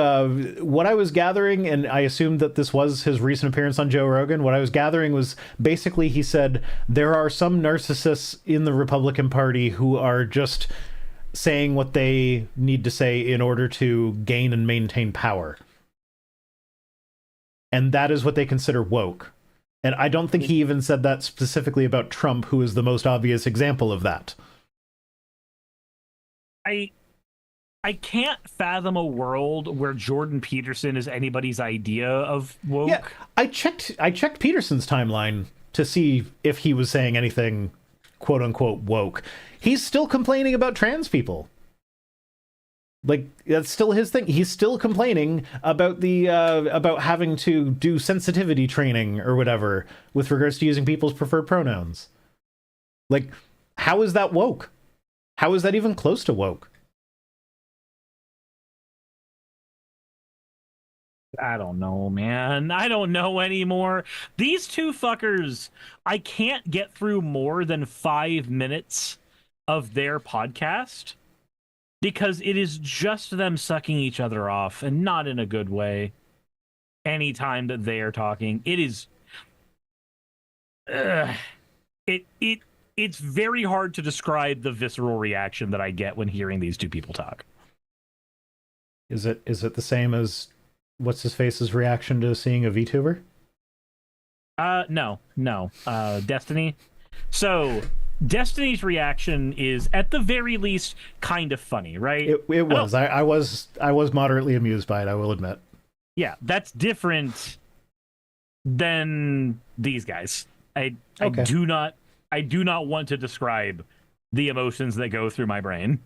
A: what I was gathering, and I assumed that this was his recent appearance on Joe Rogan, what I was gathering was basically he said there are some narcissists in the Republican Party who are just saying what they need to say in order to gain and maintain power. And that is what they consider woke. And I don't think he even said that specifically about Trump, who is the most obvious example of that.
B: I can't fathom a world where Jordan Peterson is anybody's idea of woke.
A: Yeah, I checked Peterson's timeline to see if he was saying anything quote unquote woke. He's still complaining about trans people. Like, that's still his thing. He's still complaining about the about having to do sensitivity training or whatever with regards to using people's preferred pronouns. Like, how is that woke? How is that even close to woke?
B: I don't know, man. I don't know anymore. These two fuckers, I can't get through more than 5 minutes of their podcast because it is just them sucking each other off, and not in a good way. Anytime that they are talking, it is it's very hard to describe the visceral reaction that I get when hearing these two people talk.
A: Is it the same as what's his face's reaction to seeing a VTuber?
B: No. Destiny. So Destiny's reaction is at the very least kind of funny, right?
A: It was. I was moderately amused by it, I will admit.
B: Yeah, that's different than these guys. I do not want to describe the emotions that go through my brain.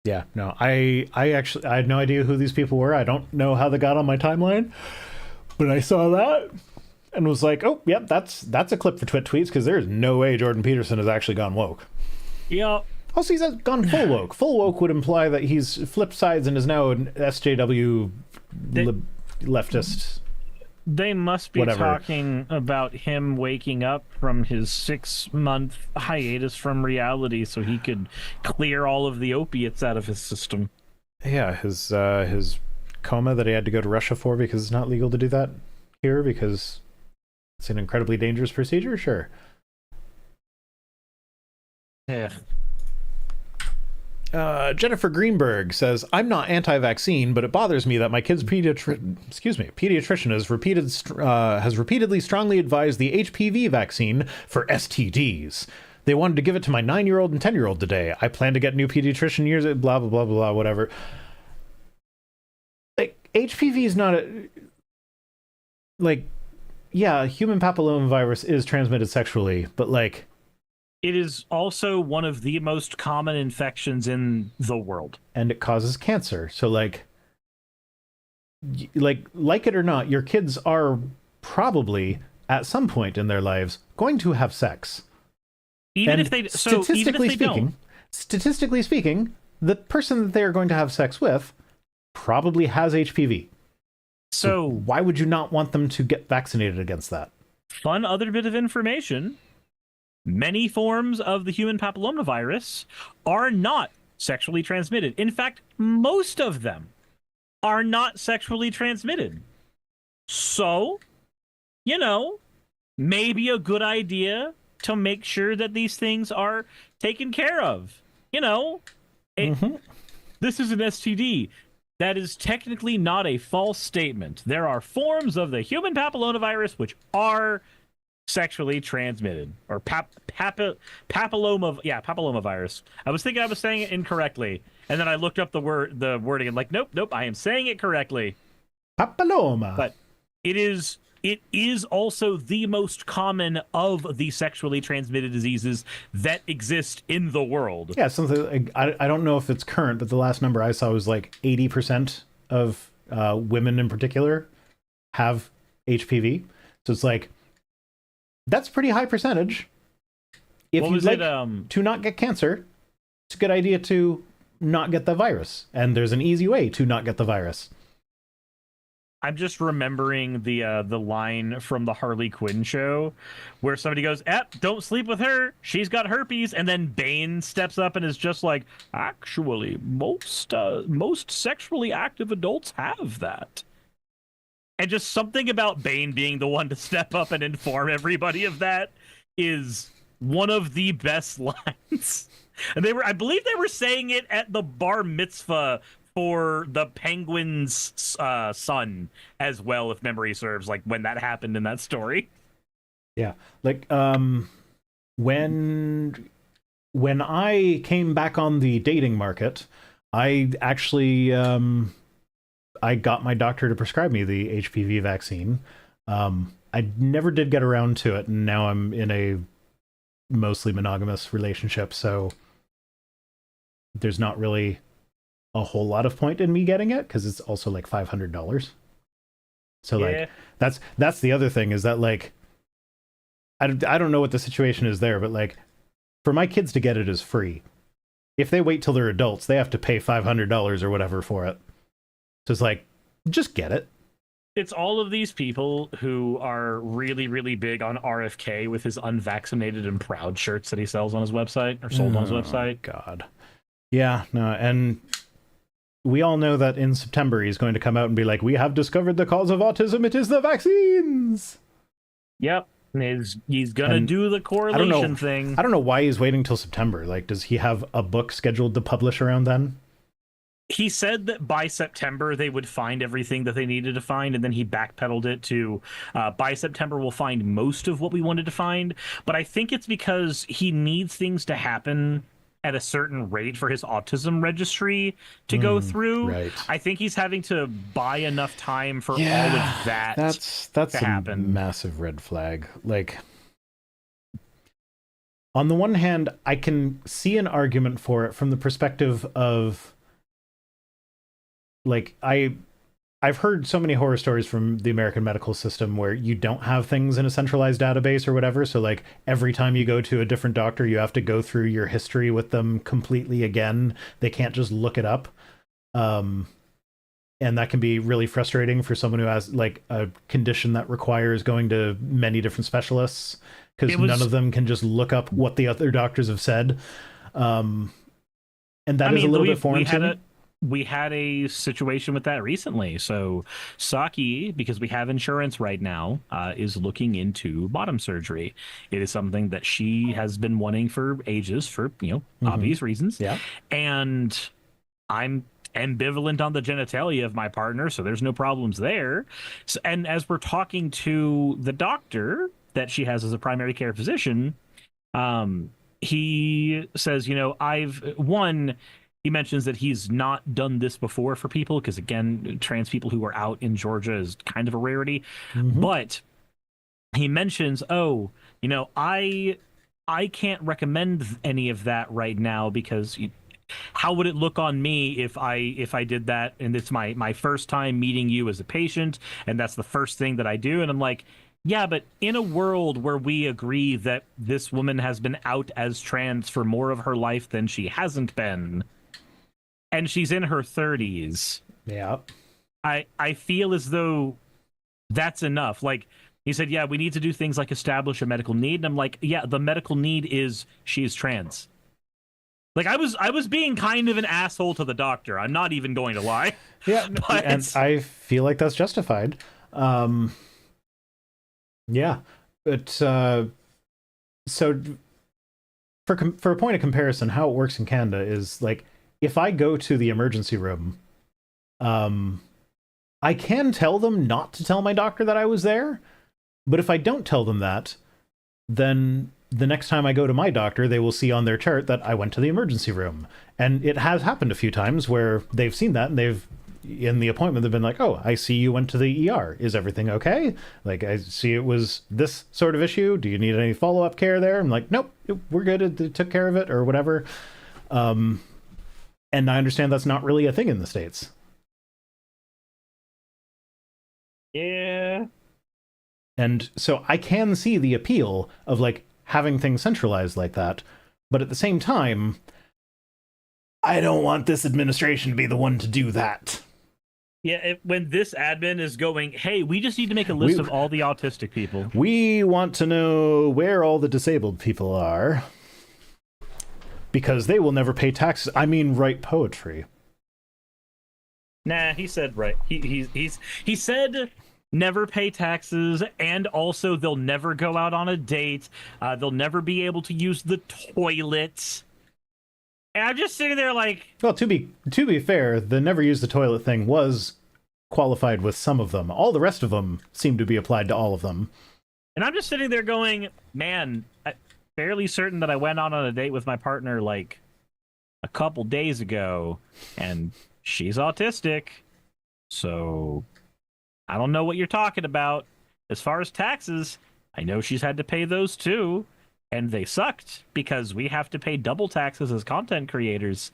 A: Yeah, no, I actually I had no idea who these people were. I don't know how they got on my timeline, but I saw that and was like, oh, yep, that's a clip for Twit tweets, because there's no way Jordan Peterson has actually gone woke.
B: Yeah.
A: Also, he's gone full woke. Full woke would imply that he's flipped sides and is now an SJW leftist.
B: They must be
A: whatever.
B: Talking about him waking up from his 6-month hiatus from reality so he could clear all of the opiates out of his system.
A: Yeah, his coma that he had to go to Russia for because it's not legal to do that here because it's an incredibly dangerous procedure. Sure.
B: Yeah.
A: Jennifer Greenberg says, I'm not anti-vaccine, but it bothers me that my kid's pediatrician has repeatedly strongly advised the HPV vaccine for STDs. They wanted to give it to my 9-year-old and 10-year-old today. I plan to get a new pediatrician years, blah, blah, blah, blah, whatever. Like, HPV is not yeah, human papillomavirus is transmitted sexually, but like,
B: it is also one of the most common infections in the world.
A: And it causes cancer. So like it or not, your kids are probably at some point in their lives going to have sex.
B: Even if they don't.
A: Statistically speaking, the person that they are going to have sex with probably has HPV. So why would you not want them to get vaccinated against that?
B: Fun other bit of information. Many forms of the human papillomavirus are not sexually transmitted. In fact, most of them are not sexually transmitted. So, maybe a good idea to make sure that these things are taken care of. This is an STD. That is technically not a false statement. There are forms of the human papillomavirus which are sexually transmitted, or papillomavirus. I was thinking I was saying it incorrectly, and then I looked up the wording and nope, I am saying it correctly.
A: Papilloma.
B: But it is it is also the most common of the sexually transmitted diseases that exist in the world.
A: Yeah, something I don't know if it's current, but the last number I saw was like 80% of women in particular have HPV. So it's like, that's a pretty high percentage. If you'd like to not get cancer, it's a good idea to not get the virus. And there's an easy way to not get the virus.
B: I'm just remembering the line from the Harley Quinn show where somebody goes, don't sleep with her. She's got herpes. And then Bane steps up and is just like, actually, most sexually active adults have that. And just something about Bane being the one to step up and inform everybody of that is one of the best lines. And I believe they were saying it at the bar mitzvah for the Penguin's son as well, if memory serves, like when that happened in that story.
A: Yeah. Like when I came back on the dating market, I actually I got my doctor to prescribe me the HPV vaccine. I never did get around to it, and now I'm in a mostly monogamous relationship, so there's not really a whole lot of point in me getting it, because it's also like $500. So like that's the other thing, is that like I don't know what the situation is there, but like for my kids to get it is free. If they wait till they're adults, they have to pay $500 or whatever for it. So it's like, just get it.
B: It's all of these people who are really, really big on RFK with his unvaccinated and proud shirts that he sells on his website, or sold on his website.
A: God. Yeah, no, and we all know that in September he's going to come out and be like, we have discovered the cause of autism, it is the vaccines!
B: Yep. He's gonna do the correlation thing.
A: I don't know why he's waiting till September. Like, does he have a book scheduled to publish around then?
B: He said that by September they would find everything that they needed to find, and then he backpedaled it to by September we'll find most of what we wanted to find. But I think it's because he needs things to happen at a certain rate for his autism registry to go through.
A: Right.
B: I think he's having to buy enough time for all of that.
A: That's
B: to
A: a
B: happen.
A: Massive red flag. Like, on the one hand, I can see an argument for it from the perspective of, like, I've heard so many horror stories from the American medical system where you don't have things in a centralized database or whatever. So like every time you go to a different doctor, you have to go through your history with them completely again. They can't just look it up. And that can be really frustrating for someone who has like a condition that requires going to many different specialists, because none of them can just look up what the other doctors have said. And that is a little bit foreign to me.
B: We had a situation with that recently. So Saki, because we have insurance right now, is looking into bottom surgery. It is something that she has been wanting for ages for, obvious reasons.
A: Yeah.
B: And I'm ambivalent on the genitalia of my partner, so there's no problems there. So, and as we're talking to the doctor that she has as a primary care physician, he says, he mentions that he's not done this before for people, because again, trans people who are out in Georgia is kind of a rarity. But he mentions, I can't recommend any of that right now, because how would it look on me if I did that, and it's my first time meeting you as a patient, and that's the first thing that I do. And I'm like, yeah, but in a world where we agree that this woman has been out as trans for more of her life than she hasn't been, and she's in her 30s.
A: Yeah.
B: I feel as though that's enough. Like, he said, yeah, we need to do things like establish a medical need. And I'm like, yeah, the medical need is she's trans. Like, I was being kind of an asshole to the doctor. I'm not even going to lie.
A: Yeah, and I feel like that's justified. Yeah, but so for a point of comparison, how it works in Canada is like, if I go to the emergency room, I can tell them not to tell my doctor that I was there, but if I don't tell them that, then the next time I go to my doctor, they will see on their chart that I went to the emergency room. And it has happened a few times where they've seen that and they've in the appointment, they've been like, oh, I see you went to the ER. Is everything okay? Like, I see it was this sort of issue. Do you need any follow-up care there? I'm like, nope, we're good. It took care of it or whatever. And I understand that's not really a thing in the States.
B: Yeah.
A: And so I can see the appeal of, like, having things centralized like that. But at the same time, I don't want this administration to be the one to do that.
B: Yeah, when this admin is going, hey, we just need to make a list of all the autistic people.
A: We want to know where all the disabled people are, because they will never pay taxes. I mean, write poetry.
B: Nah, he said right. He said never pay taxes, and also they'll never go out on a date. They'll never be able to use the toilets. And I'm just sitting there like...
A: Well, to be fair, the never use the toilet thing was qualified with some of them. All the rest of them seem to be applied to all of them.
B: And I'm just sitting there going, man, I'm fairly certain that I went out on a date with my partner like a couple days ago, and she's autistic, so I don't know what you're talking about. As far as taxes, I know she's had to pay those too. And they sucked because we have to pay double taxes as content creators,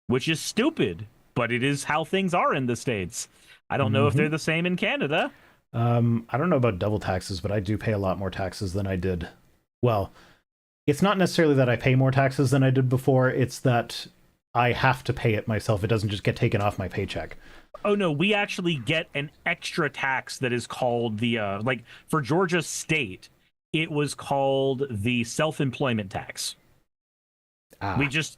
B: which is stupid, but it is how things are in the States. I don't know if they're the same in Canada.
A: I don't know about double taxes, but I do pay a lot more taxes than I did. Well, it's not necessarily that I pay more taxes than I did before. It's that I have to pay it myself. It doesn't just get taken off my paycheck.
B: Oh, no, we actually get an extra tax that is called the, like, for Georgia State, it was called the self-employment tax.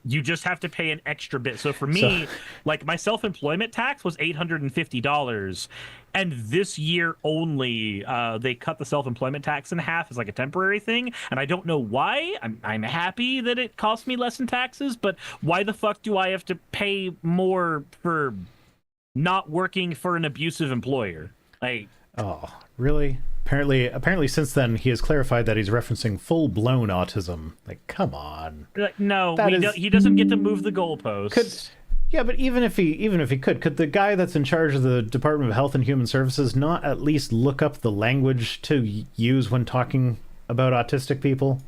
B: You just have to pay an extra bit. So for me, like, my self-employment tax was $850, and this year only they cut the self-employment tax in half as like a temporary thing, and I don't know why. I'm happy that it cost me less in taxes, but why the fuck do I have to pay more for not working for an abusive employer? Like,
A: oh, really? Apparently, since then, he has clarified that he's referencing full-blown autism. Like, come on.
B: Like, no, he doesn't get to move the goalposts.
A: Yeah, but even if he could the guy that's in charge of the Department of Health and Human Services not at least look up the language to use when talking about autistic people?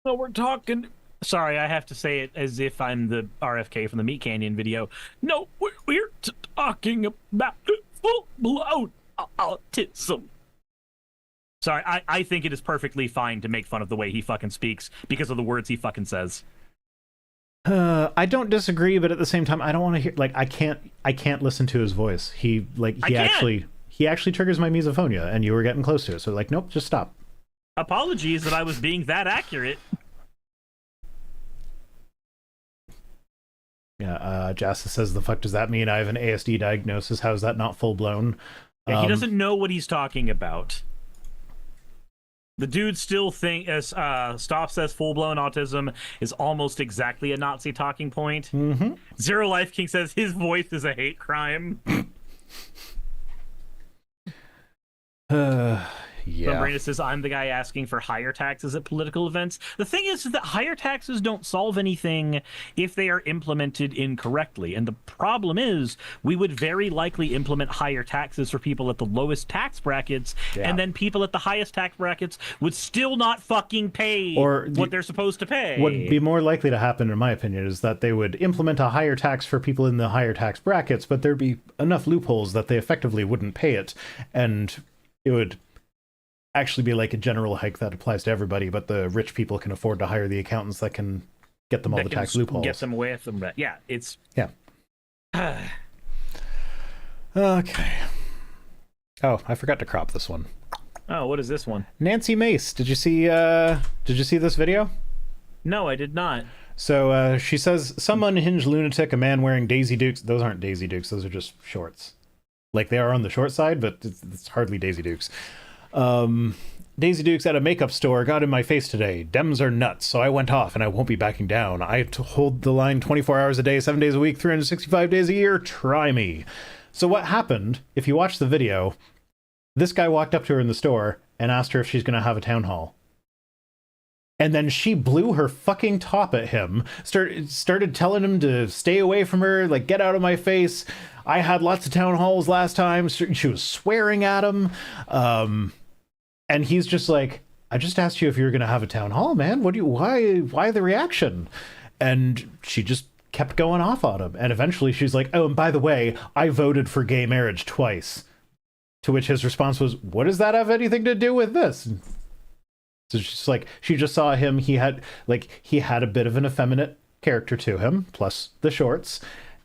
B: No, we're talking... Sorry, I have to say it as if I'm the RFK from the Meat Canyon video. No, we're talking about full-blown autism. Sorry, I think it is perfectly fine to make fun of the way he fucking speaks because of the words he fucking says.
A: I don't disagree, but at the same time, I don't want to hear, like, I can't listen to his voice. He actually triggers my misophonia, and you were getting close to it. So, like, nope, just stop.
B: Apologies that I was being that accurate.
A: Yeah, Jassa says, the fuck does that mean? I have an ASD diagnosis. How is that not full-blown?
B: Yeah, he doesn't know what he's talking about. The dude still Stop says full-blown autism is almost exactly a Nazi talking point.
A: Mm-hmm.
B: Zero Life King says his voice is a hate crime.
A: Yeah.
B: Brandon says, I'm the guy asking for higher taxes at political events. The thing is that higher taxes don't solve anything if they are implemented incorrectly. And the problem is we would very likely implement higher taxes for people at the lowest tax brackets, and then people at the highest tax brackets would still not fucking pay what they're supposed to pay.
A: What would be more likely to happen, in my opinion, is that they would implement a higher tax for people in the higher tax brackets, but there'd be enough loopholes that they effectively wouldn't pay it, and it would actually be like a general hike that applies to everybody, but the rich people can afford to hire the accountants that can get them all the tax loopholes.
B: Get them away from that. Yeah, it's...
A: Yeah. Okay. Oh, I forgot to crop this one.
B: Oh, what is this one?
A: Nancy Mace. Did you see this video?
B: No, I did not.
A: So she says, some unhinged lunatic, a man wearing Daisy Dukes. Those aren't Daisy Dukes. Those are just shorts. Like, they are on the short side, but it's hardly Daisy Dukes. Daisy Dukes at a makeup store got in my face today. Dems are nuts, so I went off and I won't be backing down. I hold the line 24 hours a day, 7 days a week, 365 days a year. Try me. So what happened, if you watch the video, this guy walked up to her in the store and asked her if she's going to have a town hall. And then she blew her fucking top at him, started telling him to stay away from her, like, get out of my face. I had lots of town halls last time. She was swearing at him. And he's just like, I just asked you if you were going to have a town hall, man. Why the reaction? And she just kept going off on him. And eventually she's like, oh, and by the way, I voted for gay marriage twice. To which his response was, what does that have anything to do with this? So she's like, she just saw him. He had a bit of an effeminate character to him, plus the shorts.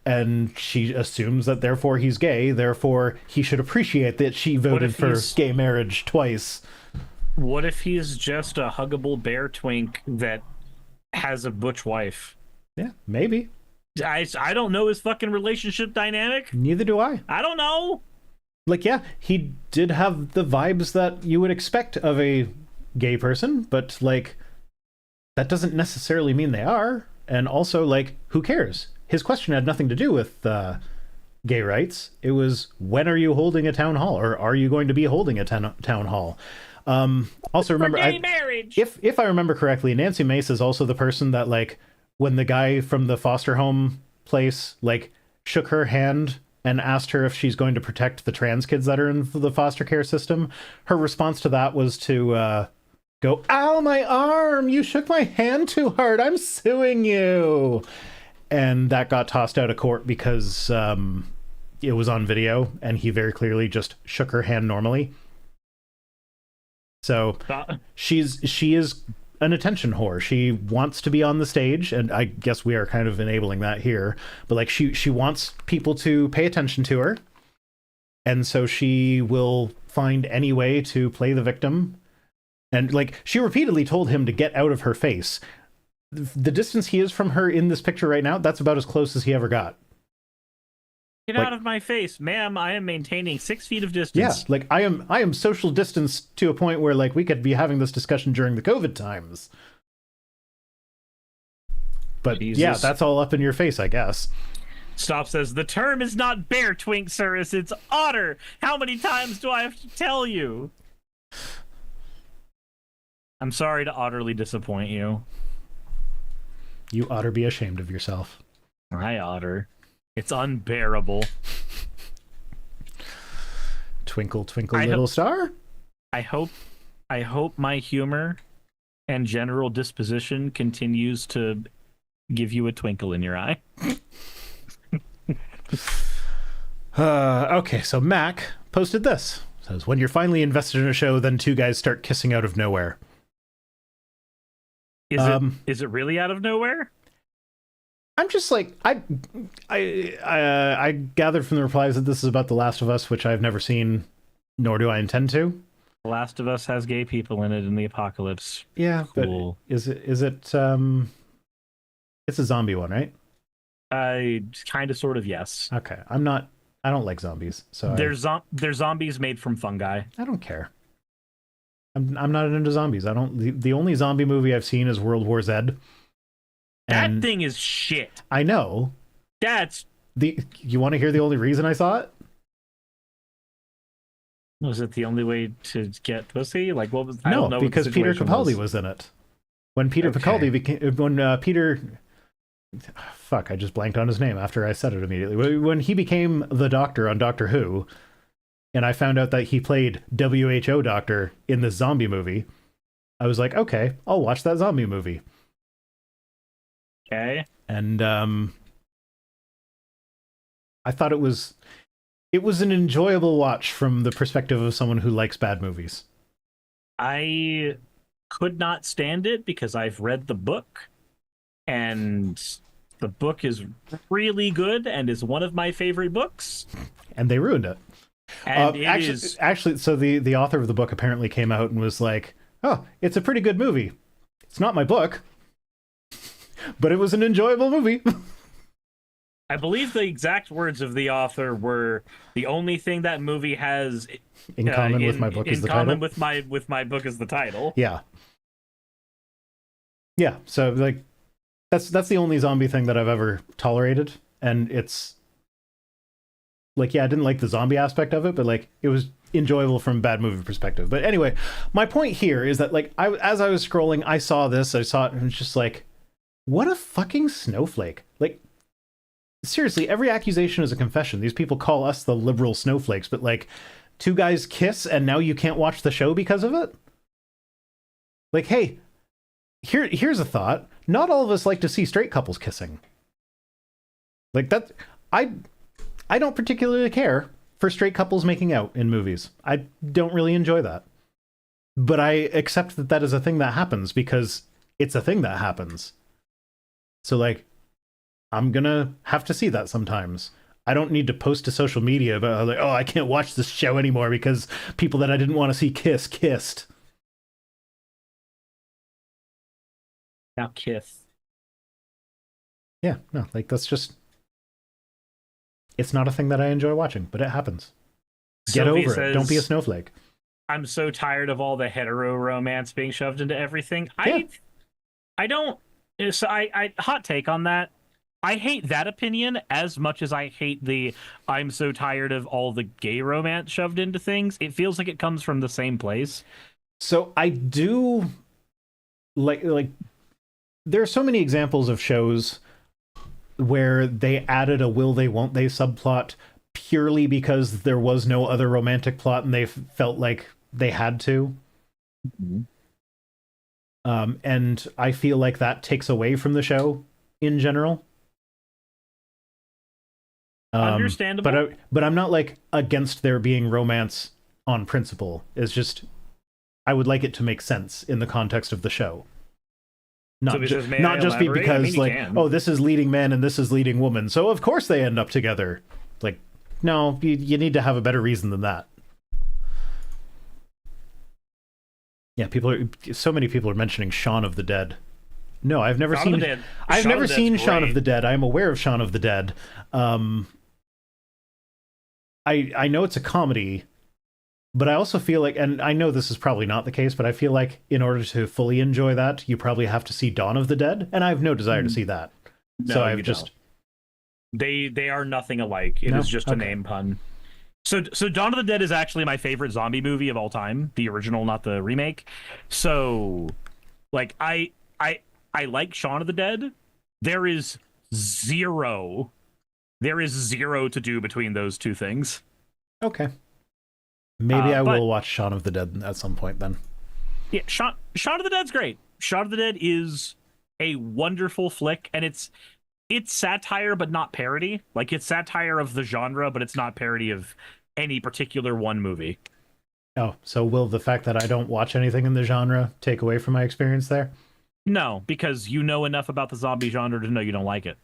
A: And she assumes that therefore he's gay. Therefore, he should appreciate that she voted for gay marriage twice.
B: What if he's just a huggable bear twink that has a butch wife?
A: Yeah, maybe.
B: I don't know his fucking relationship dynamic.
A: Neither do I.
B: I don't know.
A: Like, yeah, he did have the vibes that you would expect of a gay person, but, like, that doesn't necessarily mean they are. And also, like, who cares? His question had nothing to do with gay rights. It was, when are you holding a town hall? Or are you going to be holding a town hall? Also, remember,
B: marriage.
A: If I remember correctly, Nancy Mace is also the person that, like, when the guy from the foster home place, like, shook her hand and asked her if she's going to protect the trans kids that are in the foster care system, her response to that was to go, ow, my arm, you shook my hand too hard, I'm suing you. And that got tossed out of court because it was on video and he very clearly just shook her hand normally. So she is an attention whore. She wants to be on the stage, and I guess we are kind of enabling that here, but like she wants people to pay attention to her, and so she will find any way to play the victim. And like, she repeatedly told him to get out of her face. The distance he is from her in this picture right now, that's about as close as he ever got.
B: Get out of my face, ma'am. I am maintaining 6 feet of distance.
A: Yeah, like I am social distance to a point where, like, we could be having this discussion during the COVID times. But Jesus. Yeah, that's all up in your face, I guess.
B: Stop says, the term is not bear twink, Cirrus, it's otter. How many times do I have to tell you? I'm sorry to utterly disappoint you.
A: You ought to be ashamed of yourself.
B: I otter. It's unbearable.
A: Twinkle, twinkle, little star.
B: I hope my humor and general disposition continues to give you a twinkle in your eye.
A: Okay, so Mac posted this. It says, when you're finally invested in a show, then two guys start kissing out of nowhere.
B: Is it really out of nowhere?
A: I'm just like, I gathered from the replies that this is about The Last of Us, which I've never seen, nor do I intend to.
B: The Last of Us has gay people in it in the apocalypse.
A: Yeah,
B: cool.
A: But is it it's a zombie one, right?
B: Kind of, sort of, yes.
A: Okay, I don't like zombies, so
B: they're zombies made from fungi.
A: I don't care. I'm not into zombies. The only zombie movie I've seen is World War Z.
B: That thing is shit.
A: I know. You want to hear the only reason I saw it?
B: Was it the only way to get pussy? Like, what was?
A: No,
B: I don't know,
A: because Peter Capaldi was in it. When Peter Capaldi became Peter. Fuck! I just blanked on his name after I said it immediately. When he became the Doctor on Doctor Who, and I found out that he played WHO Doctor in this zombie movie, I was like, okay, I'll watch that zombie movie.
B: Okay.
A: And I thought it was an enjoyable watch from the perspective of someone who likes bad movies.
B: I could not stand it because I've read the book, and the book is really good and is one of my favorite books.
A: And they ruined it.
B: And
A: actually, so the author of the book apparently came out and was like, oh, it's a pretty good movie. It's not my book, but it was an enjoyable movie.
B: I believe the exact words of the author were, the only thing that movie has
A: in common with my book is the title.
B: In common with my book is the title.
A: Yeah. Yeah, so like that's the only zombie thing that I've ever tolerated, and it's like, yeah, I didn't like the zombie aspect of it, but like it was enjoyable from a bad movie perspective. But anyway, my point here is that like as I was scrolling, I saw it and it's just like, what a fucking snowflake. Like, seriously, every accusation is a confession. These people call us the liberal snowflakes, but like, two guys kiss and now you can't watch the show because of it? Like, hey, here's a thought. Not all of us like to see straight couples kissing. Like that, I don't particularly care for straight couples making out in movies. I don't really enjoy that. But I accept that that is a thing that happens because it's a thing that happens. So like, I'm gonna have to see that sometimes. I don't need to post to social media about like, oh, I can't watch this show anymore because people that I didn't want to see kissed.
B: Now kiss.
A: Yeah, no, like that's just, it's not a thing that I enjoy watching, but it happens. Get
B: Sylvie
A: over it. Don't be a snowflake.
B: I'm so tired of all the hetero romance being shoved into everything.
A: Yeah.
B: I don't. So I hot take on that. I hate that opinion as much as I hate the I'm so tired of all the gay romance shoved into things. It feels like it comes from the same place.
A: So I do like there are so many examples of shows where they added a will they won't they subplot purely because there was no other romantic plot and they felt like they had to.
B: Mm-hmm.
A: And I feel like that takes away from the show in general.
B: Understandable.
A: But I'm not like against there being romance on principle. It's just I would like it to make sense in the context of the show. Not just be because oh, this is leading man and this is leading woman, so of course they end up together. Like, no, you need to have a better reason than that. Yeah, so many people are mentioning Shaun of the Dead. No, I've never seen Shaun of the Dead. I am aware of Shaun of the Dead. I know it's a comedy, but I also feel like, and I know this is probably not the case, but I feel like in order to fully enjoy that, you probably have to see Dawn of the Dead, and I have no desire to see that.
B: No,
A: so I've just
B: they are nothing alike. It is just a name pun. So Dawn of the Dead is actually my favorite zombie movie of all time, the original, not the remake. So like I like Shaun of the Dead. There is zero to do between those two things.
A: Okay. Maybe I will watch Shaun of the Dead at some point then.
B: Yeah, Shaun of the Dead's great. Shaun of the Dead is a wonderful flick, and it's satire but not parody. Like, it's satire of the genre, but it's not parody of any particular one movie.
A: Oh, so will the fact that I don't watch anything in the genre take away from my experience there?
B: No, because you know enough about the zombie genre to know you don't like it.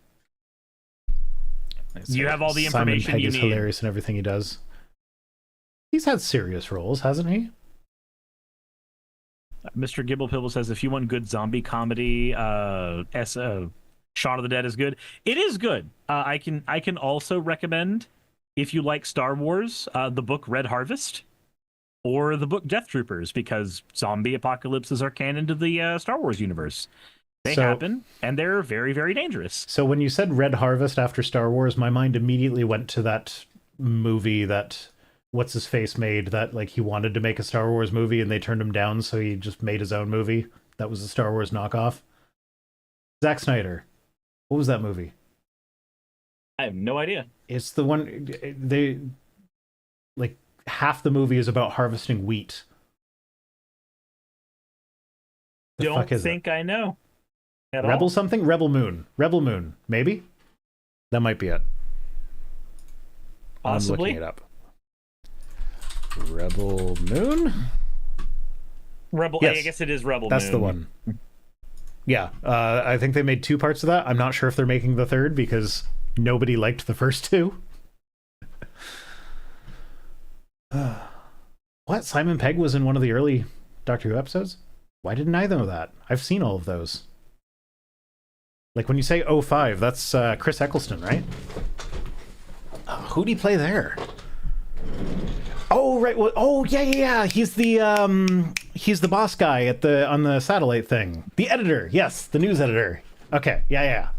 B: You have all the information
A: Simon Pegg
B: you
A: is
B: need.
A: Hilarious in everything he does. He's had serious roles, hasn't he?
B: Mr. Gibble says, if you want good zombie comedy, Shaun of the Dead is good. It is good. I can also recommend, if you like Star Wars, the book Red Harvest or the book Death Troopers, because zombie apocalypses are canon to the Star Wars universe. They happen, and they're very, very dangerous.
A: So when you said Red Harvest after Star Wars, my mind immediately went to that movie that what's-his-face made, that like he wanted to make a Star Wars movie and they turned him down, so he just made his own movie. That was a Star Wars knockoff. Zack Snyder. What was that movie?
B: I have no idea.
A: It's the one, they, like, half the movie is about harvesting wheat.
B: Don't think I know.
A: Rebel something? Rebel Moon. Rebel Moon. Maybe? That might be it.
B: Possibly.
A: I'm looking it up. Rebel Moon?
B: Yes. I guess it is Rebel Moon.
A: That's the one. Yeah. I think they made 2 parts of that. I'm not sure if they're making the 3rd because nobody liked the first 2. What? Simon Pegg was in one of the early Doctor Who episodes? Why didn't I know that? I've seen all of those. Like when you say 05, that's Chris Eccleston, right? Who'd he play there? Oh, right. Well, oh, yeah. He's the boss guy on the satellite thing. The editor. Yes, the news editor. Okay. Yeah.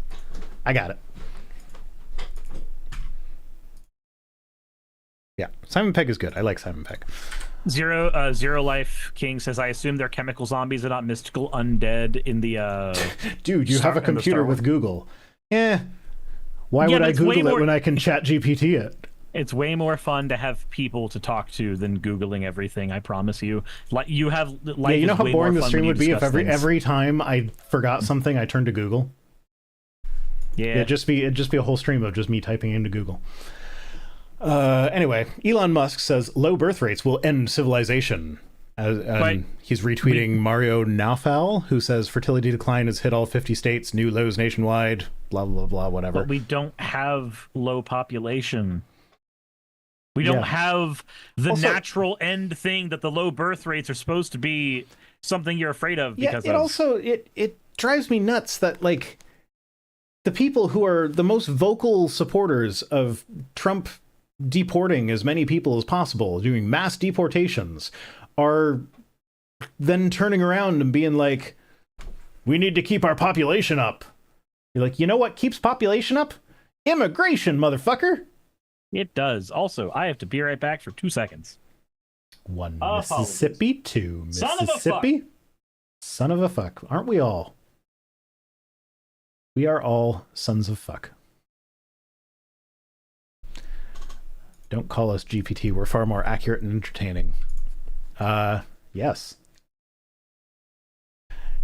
A: I got it. Yeah, Simon Pegg is good. I like Simon Pegg.
B: Zero Life King says, I assume they're chemical zombies and not mystical undead in the
A: Dude, you have a computer with Google. Why
B: Yeah,
A: would
B: but
A: I
B: it's way
A: Google it
B: more-
A: when I can chat GPT it?
B: It's way more fun to have people to talk to than Googling everything, I promise you. Like you have life
A: Yeah, you know
B: is
A: how
B: way
A: boring
B: more
A: the
B: fun
A: stream
B: when you
A: would be if
B: discuss things.
A: every time I forgot something I turned to Google?
B: Yeah.
A: It'd just be a whole stream of just me typing into Google. Anyway, Elon Musk says low birth rates will end civilization. And he's retweeting Mario Naufal, who says fertility decline has hit all 50 states, new lows nationwide, blah, blah, blah, whatever.
B: But we don't have low population. We don't have the natural end thing that the low birth rates are supposed to be something you're afraid of because
A: it drives me nuts that, like, the people who are the most vocal supporters of Trump deporting as many people as possible, doing mass deportations, are then turning around and being like, we need to keep our population up. You're like, you know what keeps population up? Immigration, motherfucker.
B: It does. Also, I have to be right back for 2 seconds.
A: One Mississippi, two Mississippi.
B: Son of a fuck.
A: Son of a fuck. Aren't we all? We are all sons of fuck. Don't call us GPT. We're far more accurate and entertaining. Yes.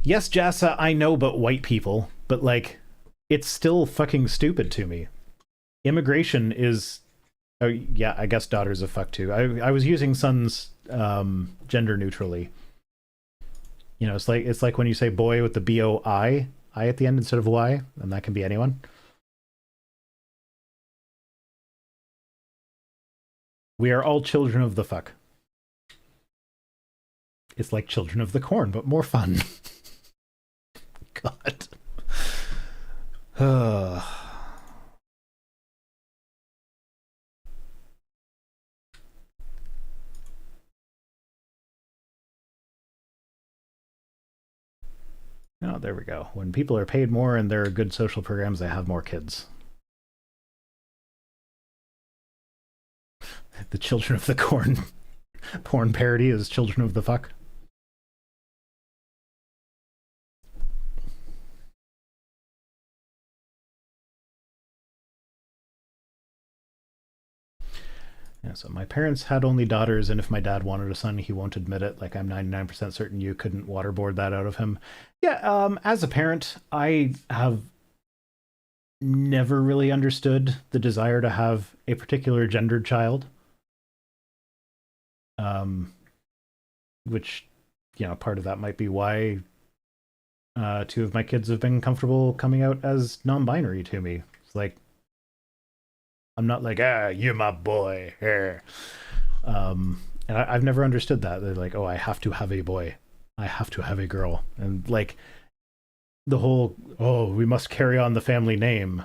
A: Yes, Jassa, I know about white people, but, like, it's still fucking stupid to me. Immigration is... Oh, yeah, I guess daughters of fuck, too. I was using sons gender neutrally. You know, it's like when you say boy with the B-O-I, I at the end instead of Y, and that can be anyone. We are all children of the fuck. It's like Children of the Corn, but more fun. God. Oh, there we go. When people are paid more and there are good social programs, they have more kids. The Children of the Corn porn parody is Children of the Fuck. Yeah, so my parents had only daughters, and if my dad wanted a son, he won't admit it. Like, I'm 99% certain you couldn't waterboard that out of him. Yeah, as a parent, I have never really understood the desire to have a particular gendered child. Which, you know, part of that might be why two of my kids have been comfortable coming out as non-binary to me. It's like, I'm not like, you're my boy. And I've never understood that. They're like, oh, I have to have a boy. I have to have a girl. And, like, the whole, oh, we must carry on the family name.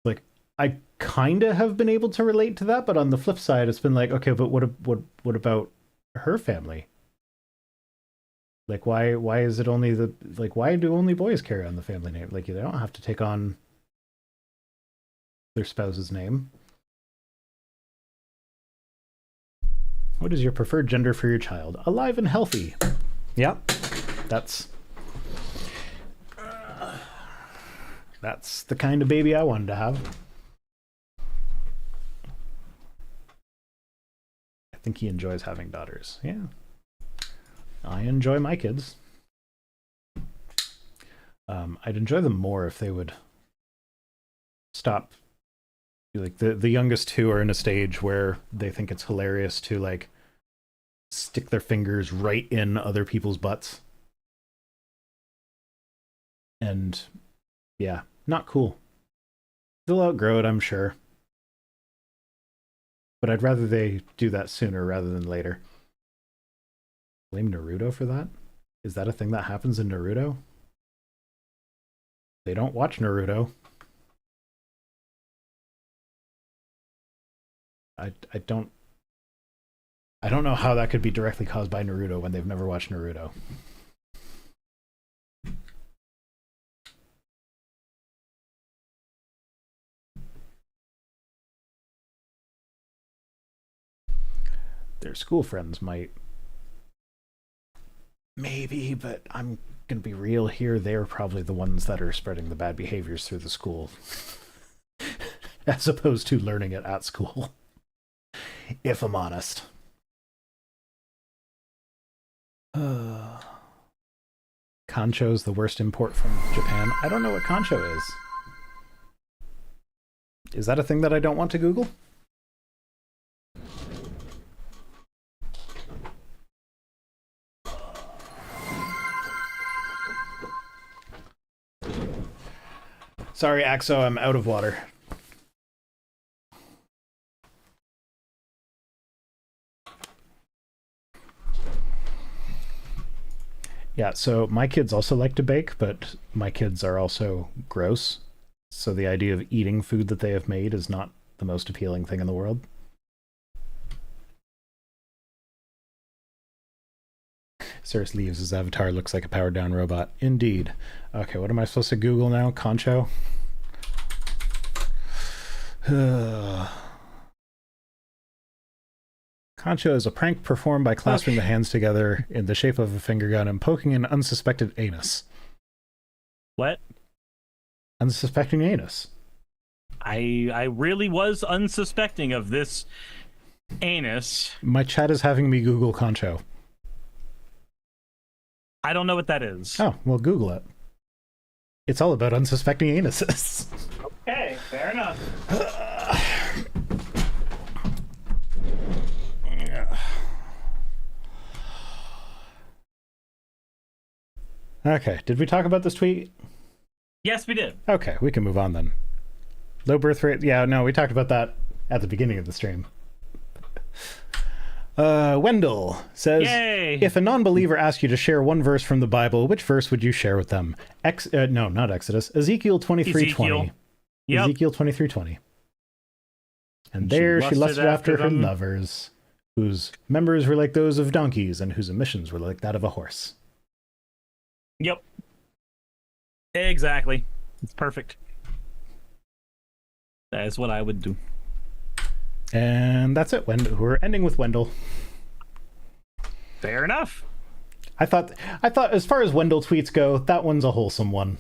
A: Like, I kind of have been able to relate to that, but on the flip side, it's been like, okay, but what about her family? Like, why is it only why do only boys carry on the family name? Like, they don't have to take on their spouse's name. What is your preferred gender for your child? Alive and healthy. Yep. That's the kind of baby I wanted to have. I think he enjoys having daughters. Yeah. I enjoy my kids. I'd enjoy them more if they would stop. Like, the youngest two are in a stage where they think it's hilarious to, like, stick their fingers right in other people's butts. And yeah, not cool. They'll outgrow it, I'm sure. But I'd rather they do that sooner rather than later. Blame Naruto for that? Is that a thing that happens in Naruto? They don't watch Naruto. I don't know how that could be directly caused by Naruto when they've never watched Naruto. their school friends might. Maybe, but I'm gonna be real here. They're probably the ones that are spreading the bad behaviors through the school, as opposed to learning it at school. If I'm honest. Concho's the worst import from Japan. I don't know what concho is. Is that a thing that I don't want to Google? Sorry, Axo, I'm out of water. Yeah, so my kids also like to bake, but my kids are also gross. So the idea of eating food that they have made is not the most appealing thing in the world. Cirrus leaves, his avatar looks like a powered down robot. Indeed. Okay, what am I supposed to Google now? Concho? Concho is a prank performed by clasping the hands together in the shape of a finger gun and poking an unsuspected anus.
B: What?
A: Unsuspecting anus.
B: I really was unsuspecting of this anus.
A: My chat is having me Google concho.
B: I don't know what that is.
A: Oh, well, Google it. It's all about unsuspecting anuses.
B: Okay, fair enough.
A: Okay, did we talk about this tweet?
B: Yes, we did.
A: Okay, we can move on then. Low birth rate. Yeah, no, we talked about that at the beginning of the stream. Wendell says,
B: Yay!
A: If a non-believer asked you to share one verse from the Bible, which verse would you share with them? No, not Exodus. Ezekiel 23:20.
B: Yep.
A: Ezekiel 23:20. And there she lusted after her lovers, whose members were like those of donkeys, and whose emissions were like that of a horse.
B: Yep. Exactly. It's perfect. That is what I would do.
A: And that's it. We're ending with Wendell.
B: Fair enough.
A: I thought as far as Wendell tweets go, that one's a wholesome one.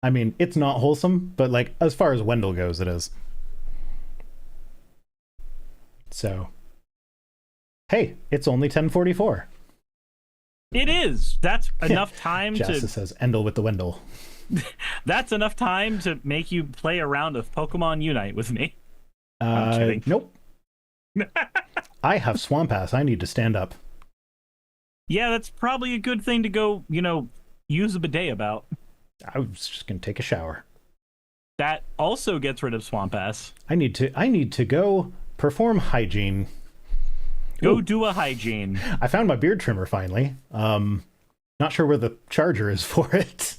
A: I mean, it's not wholesome, but like as far as Wendell goes, it is. So, hey, it's only 10:44.
B: It is. That's enough time
A: Jasta says, Endel with the Wendell.
B: That's enough time to make you play a round of Pokemon Unite with me. I'm kidding.
A: Nope. I have Swamp Ass. I need to stand up.
B: Yeah, that's probably a good thing to go, use a bidet about.
A: I was just going to take a shower.
B: That also gets rid of Swamp Ass.
A: I need to go perform hygiene.
B: Go do a hygiene.
A: I found my beard trimmer finally. Not sure where the charger is for it.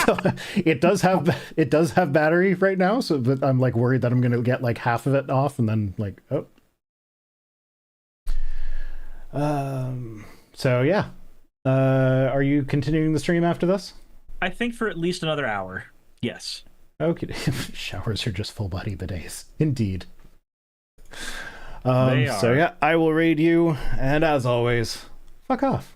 A: So it does have battery right now, so but I'm like worried that I'm gonna get like half of it off and then like so yeah. Are you continuing the stream after this?
B: I think for at least another hour. Yes.
A: Okay. Showers are just full body bidets. Indeed.
B: They are.
A: So yeah, I will raid you, and as always, fuck off.